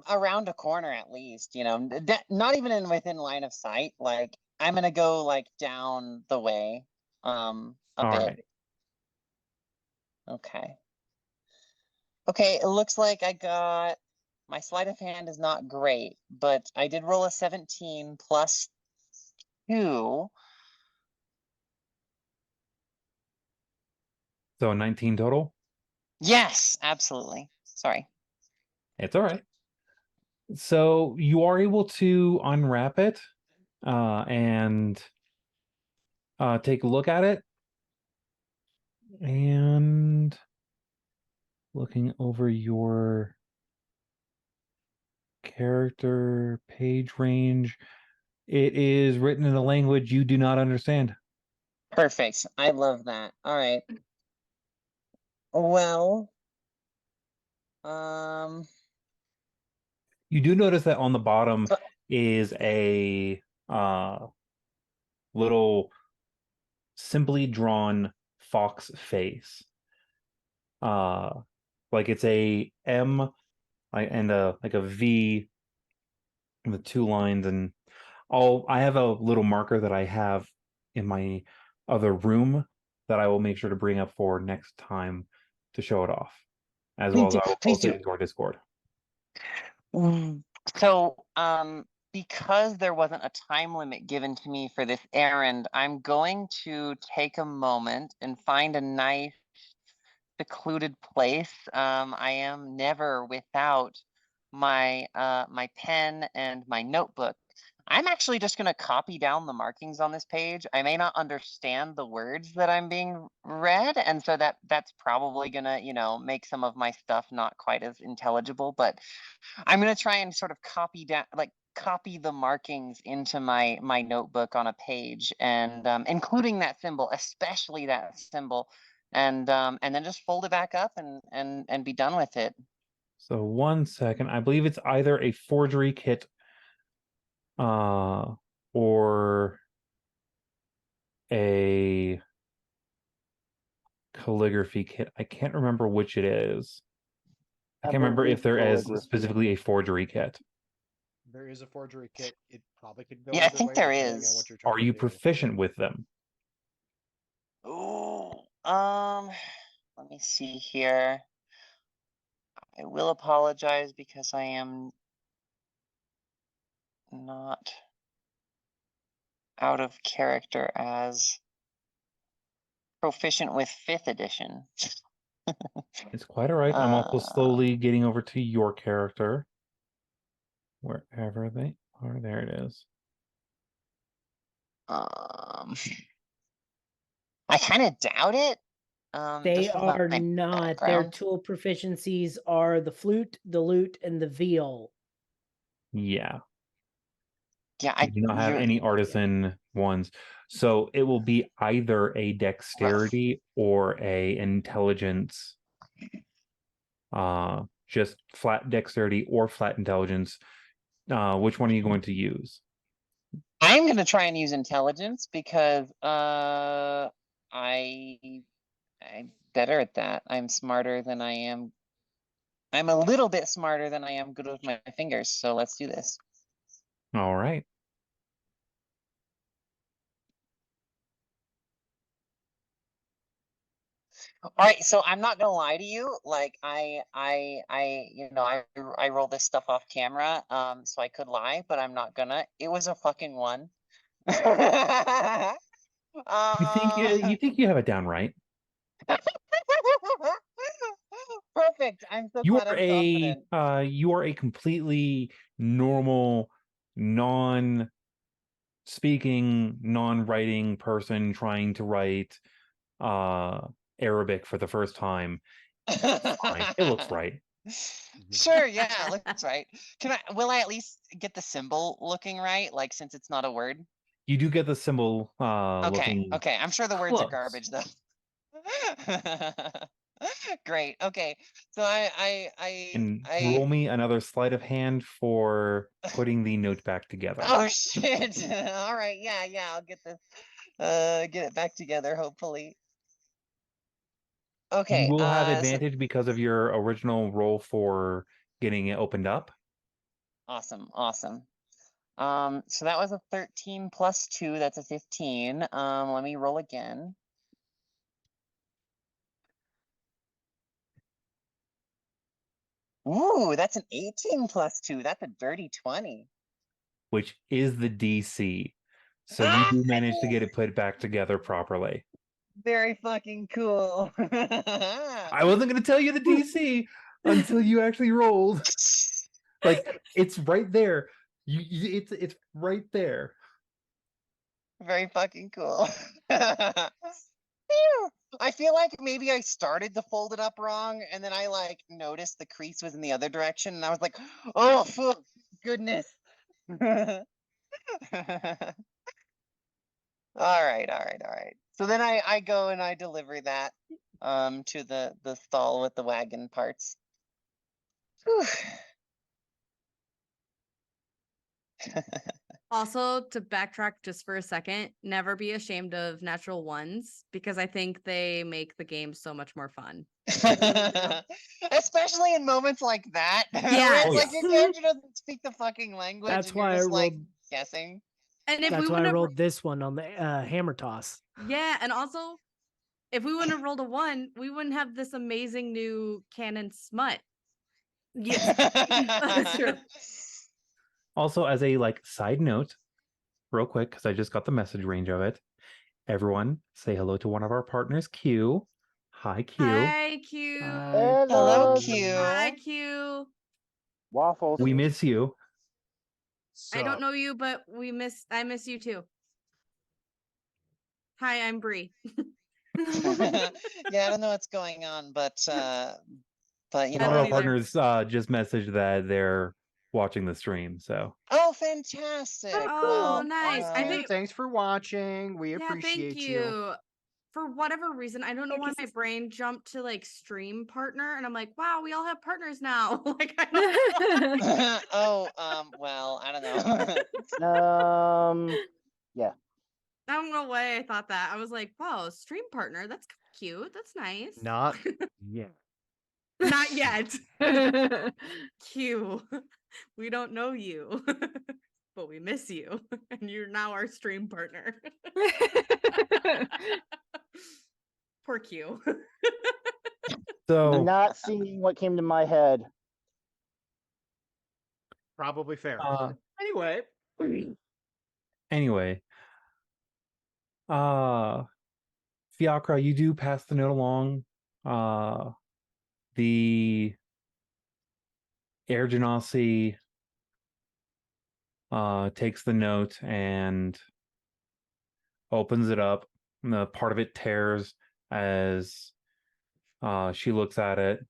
around a corner at least, you know, not even within line of sight. Like I'm gonna go like down the way, a All bit. right. Okay. Okay, it looks like I got my sleight of hand is not great, but I did roll a 17 plus 2. So 19 total? Yes, absolutely. Sorry. It's all right. So you are able to unwrap it and take a look at it. And looking over your character page range, it is written in a language you do not understand. Perfect. I love that. All right. Well, You do notice that on the bottom so- is a little simply drawn fox face. Like it's a M and a like a V with 2 lines, and I have a little marker that I have in my other room that I will make sure to bring up for next time to show it off, as well please as do. I will Please post it do. into our Discord. So, because there wasn't a time limit given to me for this errand, I'm going to take a moment and find a nice secluded place. I am never without my pen and my notebook. I'm actually just going to copy down the markings on this page. I may not understand the words that I'm being read, and so that's probably going to, make some of my stuff not quite as intelligible, but I'm going to try and sort of copy down, like copy the markings into my notebook on a page, and including that symbol, especially that symbol, and then just fold it back up and be done with it. So 1 second, I believe it's either a forgery kit or a calligraphy kit. I can't remember which it is. I can't remember if there is specifically a forgery kit. There is a forgery kit. It probably could go Yeah, I either think way, there depending on is. what you're trying Are to you do. proficient with them? Oh, let me see here. I will apologize because I am not out of character as proficient with 5th edition. It's quite all right. I'm also slowly getting over to your character. Wherever they are, there it is. I kind of doubt it. They Just with are my not. Their background. tool proficiencies are the flute, the lute, and the viol. Yeah. Yeah, You do not have any artisan ones. So it will be either a dexterity or a intelligence. Just flat dexterity or flat intelligence. Which one are you going to use? I'm gonna try and use intelligence because I'm better at that. I'm smarter than I am I'm a little bit smarter than I am good with my fingers, so let's do this. All right. All right, so I'm not gonna lie to you. Like I roll this stuff off camera, so I could lie, but I'm not gonna. It was a fucking one. You think you have it down right? Perfect. I'm so glad I'm confident. You are a completely normal, non-speaking, non-writing person trying to write Arabic for the first time. Fine. It looks right. Sure, yeah, looks right. Will I at least get the symbol looking right? Like, since it's not a word? You do get the symbol Okay, looking okay. I'm sure the words are close. garbage though. Great. Okay. So And roll me another sleight of hand for putting the note back together. Oh shit. All right. Yeah, I'll get this get it back together hopefully. You Okay. will have advantage because of your original roll for getting it opened up. Awesome. So that was a 13 plus 2, that's a 15. Let me roll again. Ooh, that's an 18 plus 2. That's a dirty 20. Which is the DC. So you do manage to get it put back together properly. Very fucking cool. I wasn't going to tell you the DC until you actually rolled. Like, it's right there. It's right there. Very fucking cool. Phew. I feel like maybe I started to fold it up wrong, and then I like noticed the crease was in the other direction, and I was like, "Oh, fuck, goodness!" All right. So then I go and I deliver that to the stall with the wagon parts. Whew. Also, to backtrack just for a second, never be ashamed of natural ones because I think they make the game so much more fun. Especially in moments like that. Where Yes. it's Oh, like yeah. your character doesn't speak the fucking language That's and you're why I just like rolled. guessing. And if we That's why I would have, rolled this one on the hammer toss. yeah, and also if we wouldn't have rolled a 1, we wouldn't have this amazing new cannon smut. Yes, that's true. Also, as a side note, real quick, because I just got the message range of it. Everyone, say hello to one of our partners, Q. Hi, Q. Hi, Q. Hi. Hello, Hello, Q. Hi, Q. waffles. We miss you. I don't So, know you, but I miss you too. Hi, I'm Bree. Yeah, I don't know what's going on, but you I One of don't know. our either. partners just messaged that they're watching the stream. So Oh, fantastic! Oh, Well, nice. I think thanks for watching. We yeah, thank appreciate you. For whatever reason, I don't know Yeah, why 'cause my it's- brain jumped to stream partner, and I'm like, wow, we all have partners now. I don't Oh, well, I don't know. Yeah. I don't know why I thought that. I was like, wow, stream partner, that's cute. That's nice. Not yeah. Not yet. Q. We don't know you, but we miss you, and you're now our stream partner. Poor Q. so Not seeing what came to my head. Probably fair. uh, Anyway, anyway, Fiacre, you do pass the note along. The Air Genasi takes the note and opens it up. And the part of it tears as she looks at it.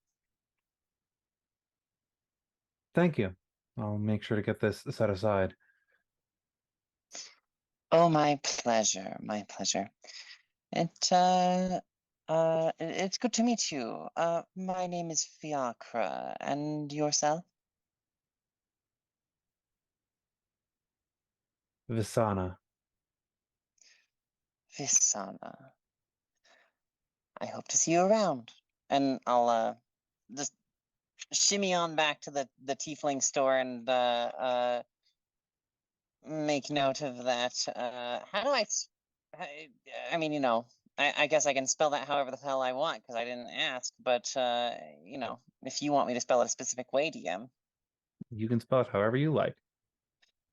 Thank you. I'll make sure to get this set aside. Oh, my pleasure. My pleasure. It's good to meet you. My name is Fiacre, and yourself? Visana. Visana. I hope to see you around. And I'll just shimmy on back to the tiefling store and make note of that. How do I mean, I guess I can spell that however the hell I want because I didn't ask, but if you want me to spell it a specific way, DM. You can spell it however you like.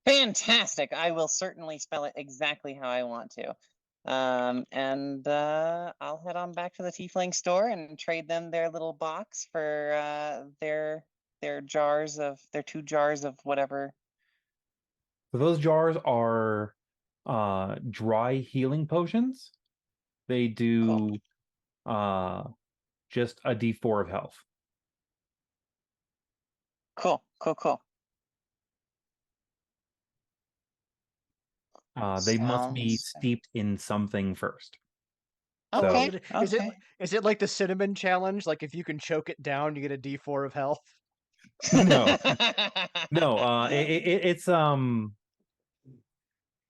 Fantastic. I will certainly spell it exactly how I want to. And I'll head on back to the tiefling store and trade them their little box for their 2 jars of whatever. So those jars are dry healing potions. They do just a D4 of health. Cool. They must be Sounds- steeped in something first. Okay. Is it like the cinnamon challenge? Like if you can choke it down, you get a D4 of health. No. No,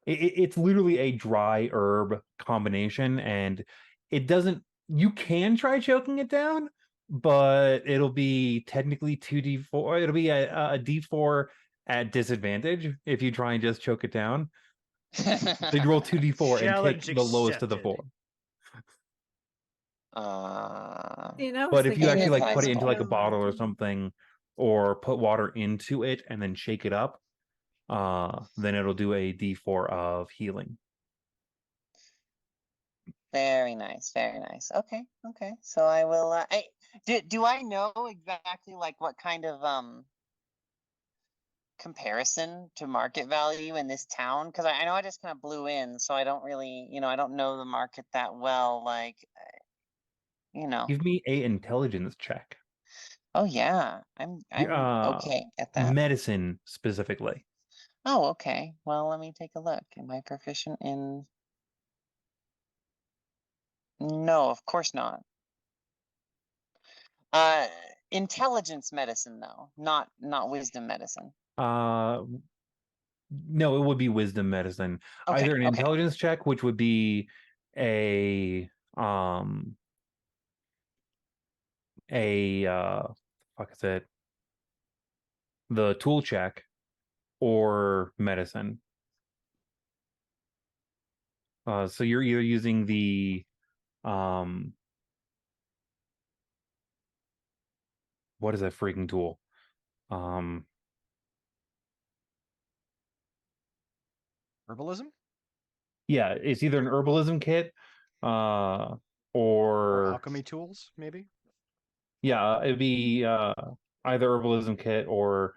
it's literally a dry herb combination, and it doesn't. You can try choking it down, but it'll be technically 2d4. It'll be a d4 at disadvantage if you try and just choke it down. So you roll 2d4 and take Challenge the lowest of the accepted. 4. You know, I was But if you thinking actually It like is put it into like a possible. bottle or something, or put water into it and then shake it up, then it'll do a d4 of healing. Very nice. Okay. So I will. Do I know exactly like what kind of comparison to market value in this town? Because I know I just kind of blew in, so I don't really, I don't know the market that well. Like, Give me a intelligence check. Oh yeah, I'm okay at that. Medicine specifically. Oh, okay. Well, let me take a look. Am I proficient in? No, of course not. Intelligence medicine though, not wisdom medicine. No, it would be wisdom medicine. Okay, Either an okay. intelligence check, which would be a fuck is it? The tool check, or medicine. So you're either using the what is that freaking tool? Herbalism? Yeah, it's either an herbalism kit, Or or alchemy tools, maybe? yeah, it'd be either herbalism kit or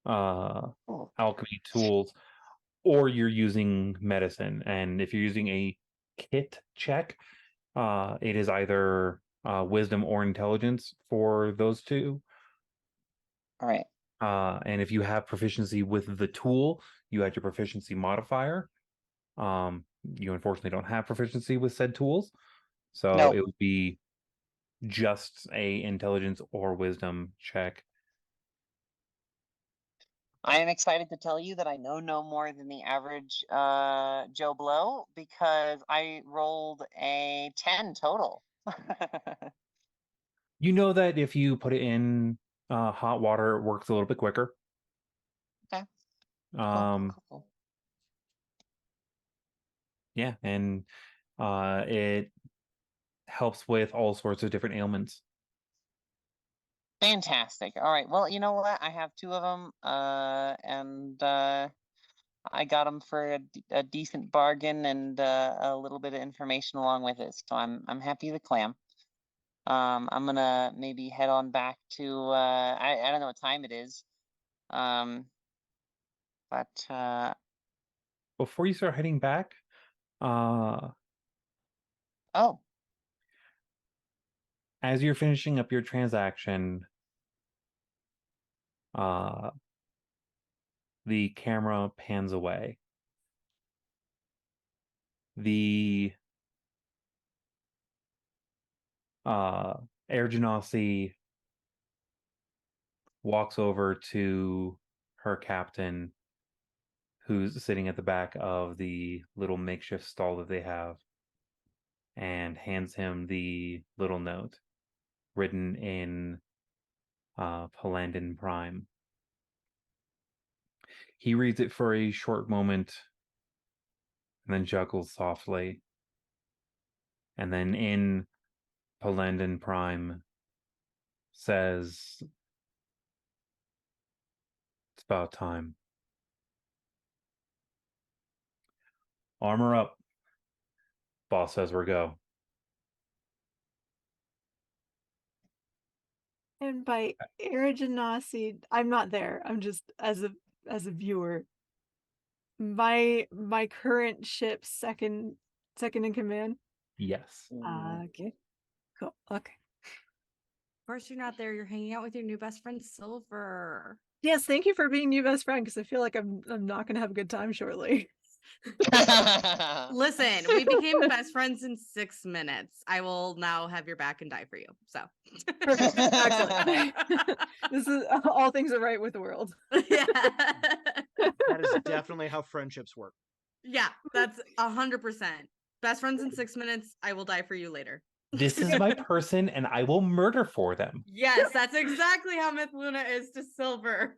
Oh. alchemy tools, or you're using medicine. And if you're using a kit check, it is either wisdom or intelligence for those two. All right. And if you have proficiency with the tool, you add your proficiency modifier. You unfortunately don't have proficiency with said tools, so Nope. it would be just a intelligence or wisdom check. I am excited to tell you that I know no more than the average Joe Blow because I rolled a 10 total. You know that if you put it in hot water, it works a little bit quicker. Okay. Cool. Yeah, and it helps with all sorts of different ailments. Fantastic. All right. Well, you know what? I have 2 of them, and I got them for a decent bargain and a little bit of information along with it. So I'm happy to clam. I'm gonna maybe head on back to I don't know what time it is. But Before you start heading back, oh, as you're finishing up your transaction, the camera pans away. The Air Genasi walks over to her captain, who's sitting at the back of the little makeshift stall that they have, and hands him the little note written in Palandin Prime. He reads it for a short moment and then chuckles softly. And then in Palandin Prime says, "It's about time. Armor up. Boss says we're go." And by Aragenasi, I'm not there. I'm just as a viewer. My current ship's second in command. Yes. Okay. Cool. Okay. Of course, you're not there. You're hanging out with your new best friend, Silver. Yes, thank you for being new best friend, because I feel like I'm not gonna have a good time shortly. Listen, we became best friends in 6 minutes. I will now have your back and die for you. So Perfect. Excellent. This is all things are right with the world. yeah. That is definitely how friendships work. Yeah, that's 100%. Best friends in 6 minutes. I will die for you later. This is my person, and I will murder for them. Yes, that's exactly how Myth Luna is to Silver.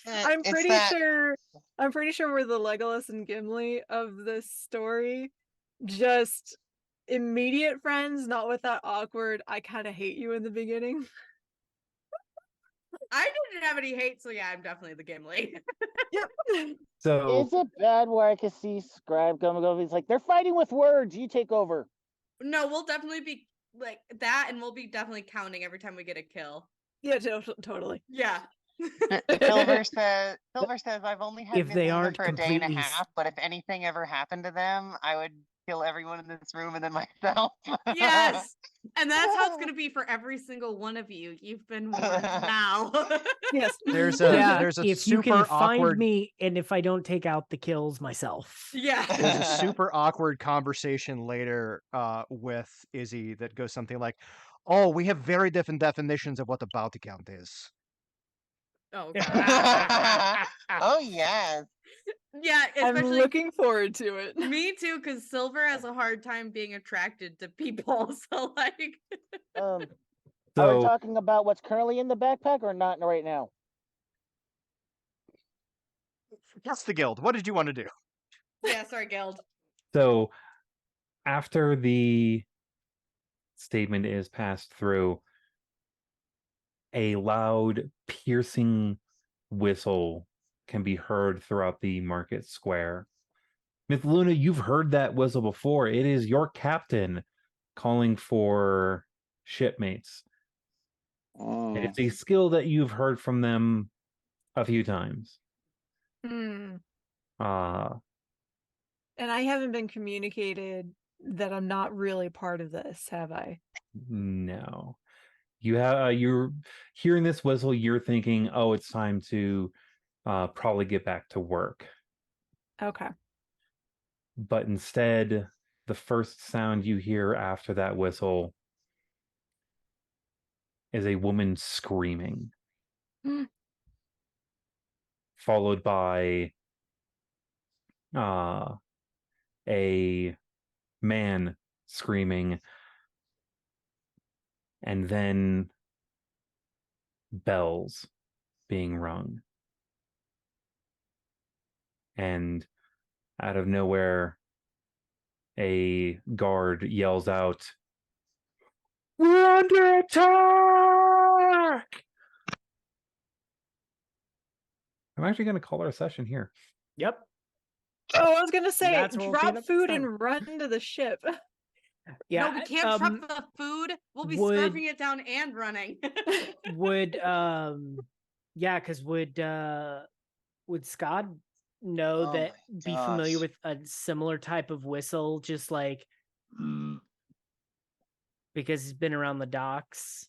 I'm It's pretty that- sure we're the Legolas and Gimli of this story. Just immediate friends, not with that awkward I kind of hate you in the beginning. I didn't have any hate, so yeah, I'm definitely the Gimli. Yep. So Is it bad where I can see Scribe coming over? He's like, they're fighting with words. You take over. No, we'll definitely be like that, and we'll be definitely counting every time we get a kill. Yeah, totally. Yeah. Silver says, I've only had If they Midluna aren't for a day and a completely half, but if anything ever happened to them, I would kill everyone in this room and then myself. Yes. And that's how it's going to be for every single one of you. You've been warned now. Yes. There's Yeah, a if you super can find awkward me, and if I don't take out the kills myself. Yeah. there's a super awkward conversation later with Izzy that goes something like, "Oh, we have very different definitions of what a bounty count is." Oh god. Oh yes. Yeah, I'm especially looking forward to it. me too, because Silver has a hard time being attracted to people. So like Are we So talking about what's currently in the backpack or not right now? That's the guild. What did you want to do? yeah, sorry, Geld. So after the statement is passed through, a loud, piercing whistle can be heard throughout the market square. Myth Luna, you've heard that whistle before. It is your captain calling for shipmates. It's a skill that you've heard from them a few times. Hmm. Uh, And I haven't been communicated that I'm not really part of this, have I? no. You're hearing this whistle, you're thinking, oh, it's time to probably get back to work. Okay. But instead, the first sound you hear after that whistle is a woman screaming, followed by a man screaming, and then bells being rung. And out of nowhere, a guard yells out, "We're under attack!" I'm actually going to call our session here. Yep. Oh, I was gonna say, That's where we'll pick it drop up food next time. and run to the ship. Yeah. No, we can't trap the food. We'll be would- scarfing it down and running. Would yeah, because would Scott know Oh that my be familiar gosh. with a similar type of whistle, just like because he's been around the docks?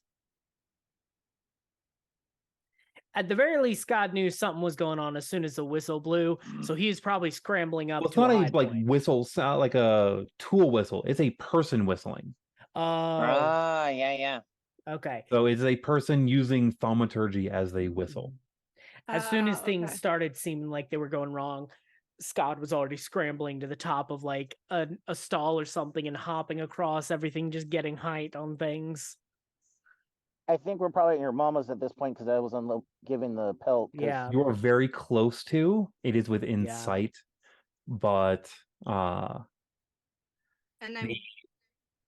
At the very least, Scott knew something was going on as soon as the whistle blew, so he was probably scrambling up Well, it's to not a a high like point. whistle sound, like a tool whistle. It's a person whistling. Oh, Yeah. okay. So it's a person using thaumaturgy as they whistle. As soon as things Okay. started seeming like they were going wrong, Scott was already scrambling to the top of like a stall or something and hopping across everything, just getting height on things. I think we're probably at your mama's at this point because I was giving the pelt. Yeah. You're very close to. It is within Yeah. sight, but And I'm the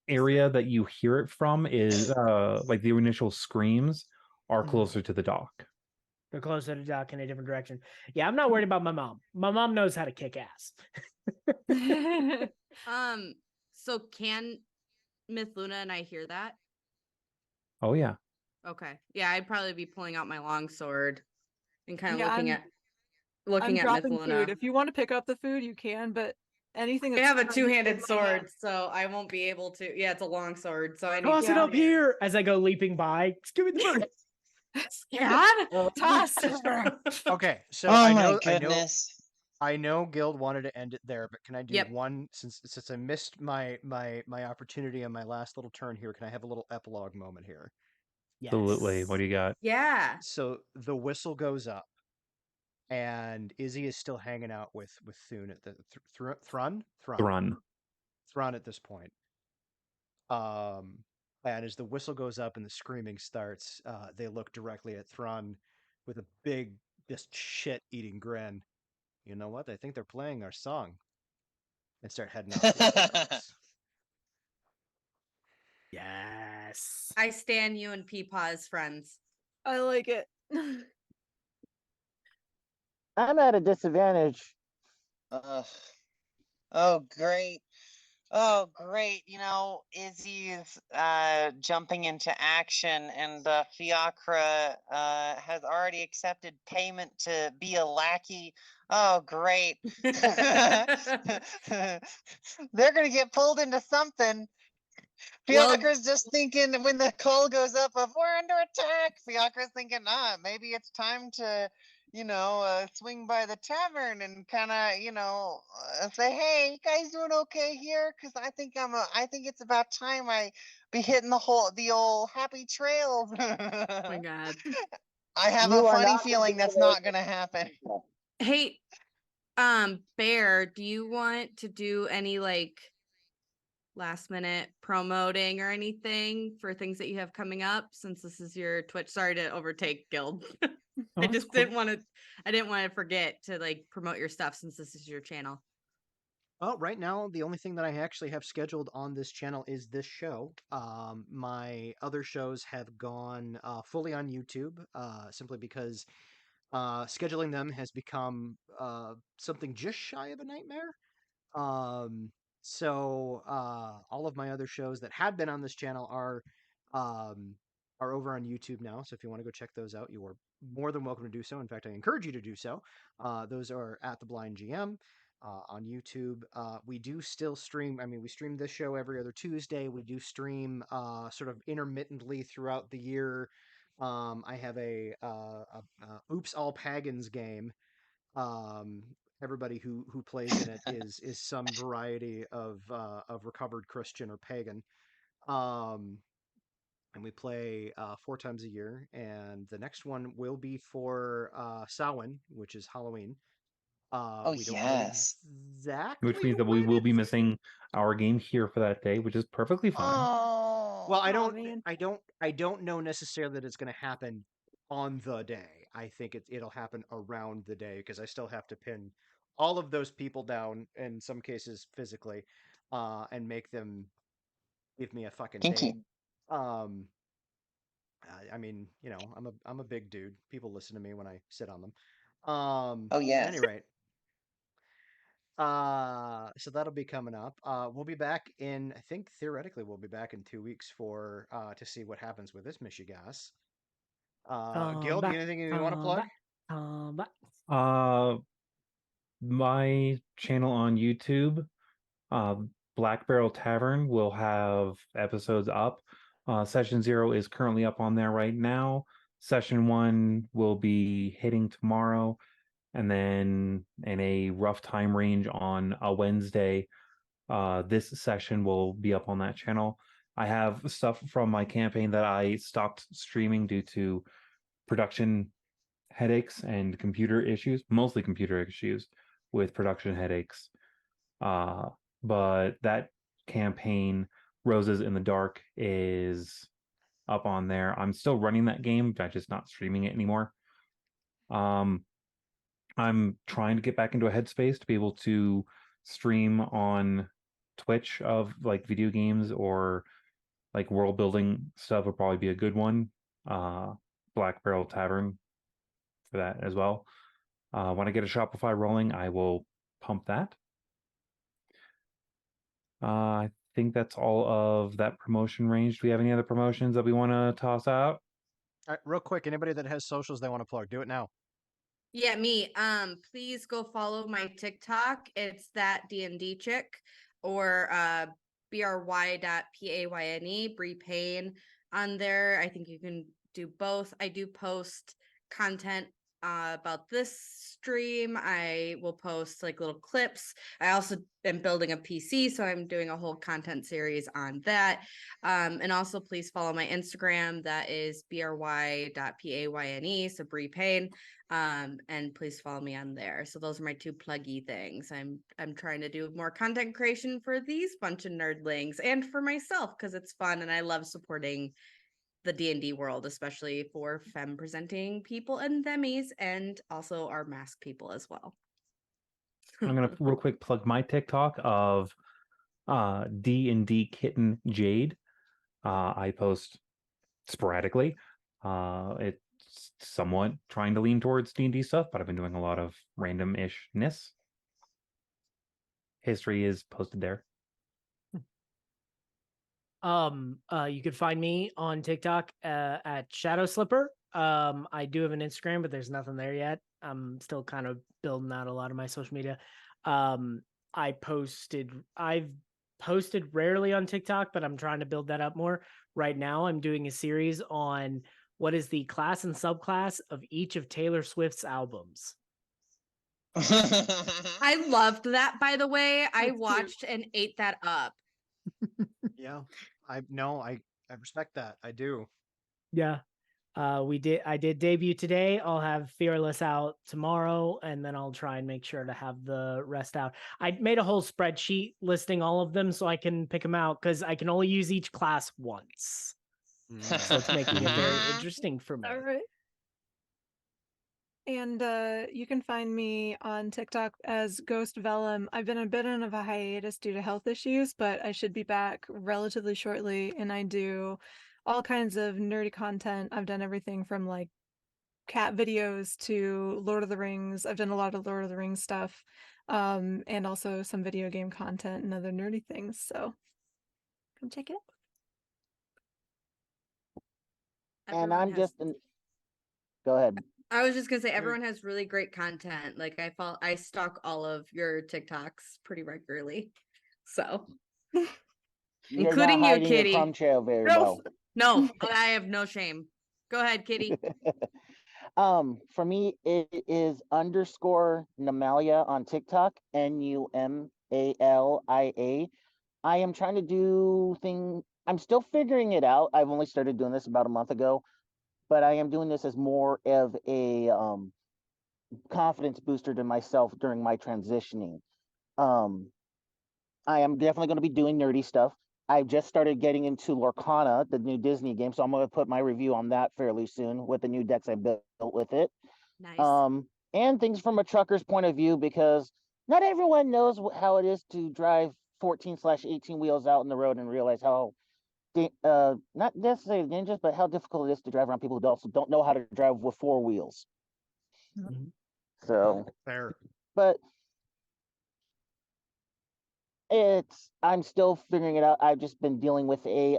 area that you hear it from is like the initial screams are Mhm. closer to the dock. They're closer to dock in a different direction. Yeah, I'm not worried about my mom. My mom knows how to kick ass. so can Myth Luna and I hear that? Oh yeah. Okay. Yeah, I'd probably be pulling out my longsword and kind of Yeah, looking I'm at Myth dropping Luna. food. If you want to pick up the food, you can, but anything I that's have a turned two-handed into my hand- sword, so I won't be able to. Yeah, it's a long sword, so I need Toss to it up here as I go leaping by. Give me the food. God. Toss. Okay, so Oh I my know, goodness. I know Guild wanted to end it there, but can I do Yep. one since I missed my opportunity on my last little turn here? Can I have a little epilogue moment here? Absolutely. What do you got? Yeah. So the whistle goes up, and Izzy is still hanging out with Thune at the Thrun at this point. And as the whistle goes up and the screaming starts, they look directly at Thrun with a big, just shit-eating grin. You know what? I think they're playing our song. And start heading off towards the docks. Yes. I stand you and Peepaw as friends. I like it. I'm at a disadvantage. Oh, great. Oh, great. You know, Izzy's jumping into action, and Fiacre has already accepted payment to be a lackey. Oh, great. They're going to get pulled into something. Well- Fiacre's just thinking when the call goes up of we're under attack. Fiacre's thinking, maybe it's time to, swing by the tavern and kind of, say, hey, you guys doing okay here? Because I think it's about time I be hitting the old happy trails. Oh my God. I have You a are funny not feeling that's not going to happen. Hey, Bear, do you want to do any last minute promoting or anything for things that you have coming up since this is your Twitch? Sorry to overtake Guild. I just didn't want to forget to promote your stuff since this is your channel. Oh, right now, the only thing that I actually have scheduled on this channel is this show. My other shows have gone fully on YouTube, simply because scheduling them has become something just shy of a nightmare. So all of my other shows that had been on this channel are over on YouTube now. So if you want to go check those out, you are more than welcome to do so. In fact, I encourage you to do so. Those are at the Blind GM on YouTube. We do still stream. I mean, we stream this show every other Tuesday. We do stream sort of intermittently throughout the year. I have a Oops All Pagans game. Everybody who plays in it is some variety of recovered Christian or pagan. And we play 4 times a year, and the next one will be for Samhain, which is Halloween. Oh, We don't yes. know exactly Which means that we when will be it's- missing our game here for that day, which is perfectly fine. Oh. Well, I man. don't know necessarily that it's going to happen on the day. I think it'll happen around the day because I still have to pin all of those people down, in some cases physically, and make them give me a fucking Kinky. date. I mean, I'm a big dude. People listen to me when I sit on them. Oh, yes. At any rate, so that'll be coming up. We'll be back I think theoretically we'll be back in 2 weeks for to see what happens with this Michigas. Guild, anything you want to plug? My channel on YouTube, Black Barrel Tavern, will have episodes up. Session 0 is currently up on there right now. Session 1 will be hitting tomorrow, and then in a rough time range on a Wednesday, this session will be up on that channel. I have stuff from my campaign that I stopped streaming due to production headaches and computer issues, mostly computer issues with production headaches. But that campaign, Roses in the Dark, is up on there. I'm still running that game, but I'm just not streaming it anymore. I'm trying to get back into a headspace to be able to stream on Twitch of like video games or like world building stuff would probably be a good one. Black Barrel Tavern for that as well. When I get a Shopify rolling, I will pump that. I think that's all of that promotion range. Do we have any other promotions that we want to toss out? All right, real quick, anybody that has socials they want to plug, do it now. Yeah, me. Please go follow my TikTok. It's that D&D chick, or bry.payne, Bree Payne on there. I think you can do both. I do post content about this stream. I will post like little clips. I also am building a PC, so I'm doing a whole content series on that. And also please follow my Instagram. That is bry.payne, so Bree Payne. And please follow me on there. So those are my two pluggy things. I'm trying to do more content creation for these bunch of nerdlings and for myself because it's fun and I love supporting the D&D world, especially for femme presenting people and themies, and also our mask people as well. I'm gonna real quick plug my TikTok of D&D Kitten Jade. I post sporadically. It's somewhat trying to lean towards D&D stuff, but I've been doing a lot of random-ishness. History is posted there. You can find me on TikTok at Shadow Slipper. I do have an Instagram, but there's nothing there yet. I'm still kind of building out a lot of my social media. I've posted rarely on TikTok, but I'm trying to build that up more. Right now, I'm doing a series on what is the class and subclass of each of Taylor Swift's albums. I loved that, by the way. I That's cute. watched and ate that up. Yeah, I respect that. I do. Yeah. I did debut today. I'll have Fearless out tomorrow, and then I'll try and make sure to have the rest out. I made a whole spreadsheet listing all of them so I can pick them out because I can only use each class once. So it's making it very interesting for me. All right. And you can find me on TikTok as Ghost Vellum. I've been a bit of a hiatus due to health issues, but I should be back relatively shortly. And I do all kinds of nerdy content. I've done everything from like cat videos to Lord of the Rings. I've done a lot of Lord of the Rings stuff, and also some video game content and other nerdy things. So come check it out. And Everyone I'm has- just go ahead. I was just gonna say everyone has really great content. Like I stalk all of your TikToks pretty regularly. So You're including not you, hiding your Kitty. crumb trail very No. well. No, I have no shame. Go ahead, Kitty. For me, it is _ Namalia on TikTok, NUMALIA. I am trying to do I'm still figuring it out. I've only started doing this about a month ago, but I am doing this as more of a confidence booster to myself during my transitioning. I am definitely going to be doing nerdy stuff. I just started getting into Lorcana, the new Disney game, so I'm going to put my review on that fairly soon with the new decks I built with it. Nice. And things from a trucker's point of view, because not everyone knows how it is to drive 14/18 wheels out in the road and realize how not necessarily ninjas, but how difficult it is to drive around people who also don't know how to drive with 4 wheels. So Fair. but I'm still figuring it out. I've just been dealing with a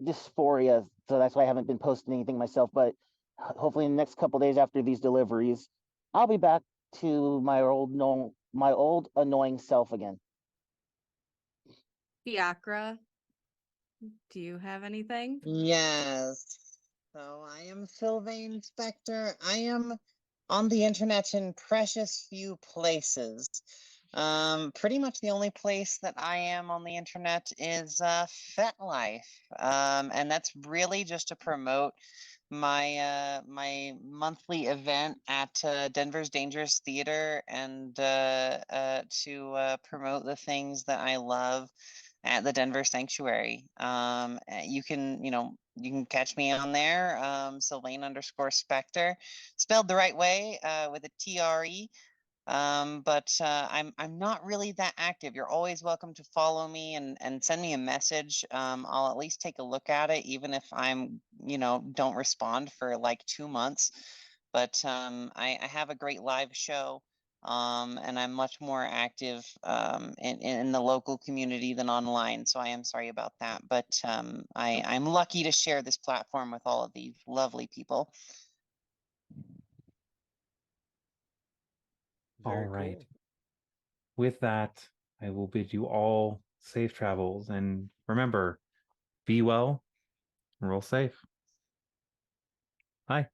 dysphoria, so that's why I haven't been posting anything myself. But hopefully in the next couple days after these deliveries, I'll be back to my old annoying self again. Fiacre, do you have anything? Yes. So I am Sylvane Spectre. I am on the internet in precious few places. Pretty much the only place that I am on the internet is FetLife. And that's really just to promote my my monthly event at Denver's Dangerous Theater and to promote the things that I love. at the Denver Sanctuary. You can, you can catch me on there, Sylvane_Spectre, spelled the right way, with a TRE. But I'm not really that active. You're always welcome to follow me and send me a message. I'll at least take a look at it, even if I'm, don't respond for like 2 months. But I have a great live show. And I'm much more active in the local community than online. So I am sorry about that. But I'm lucky to share this platform with all of these lovely people. All Very right. cool. With that, I will bid you all safe travels. And remember, be well and roll safe. Bye.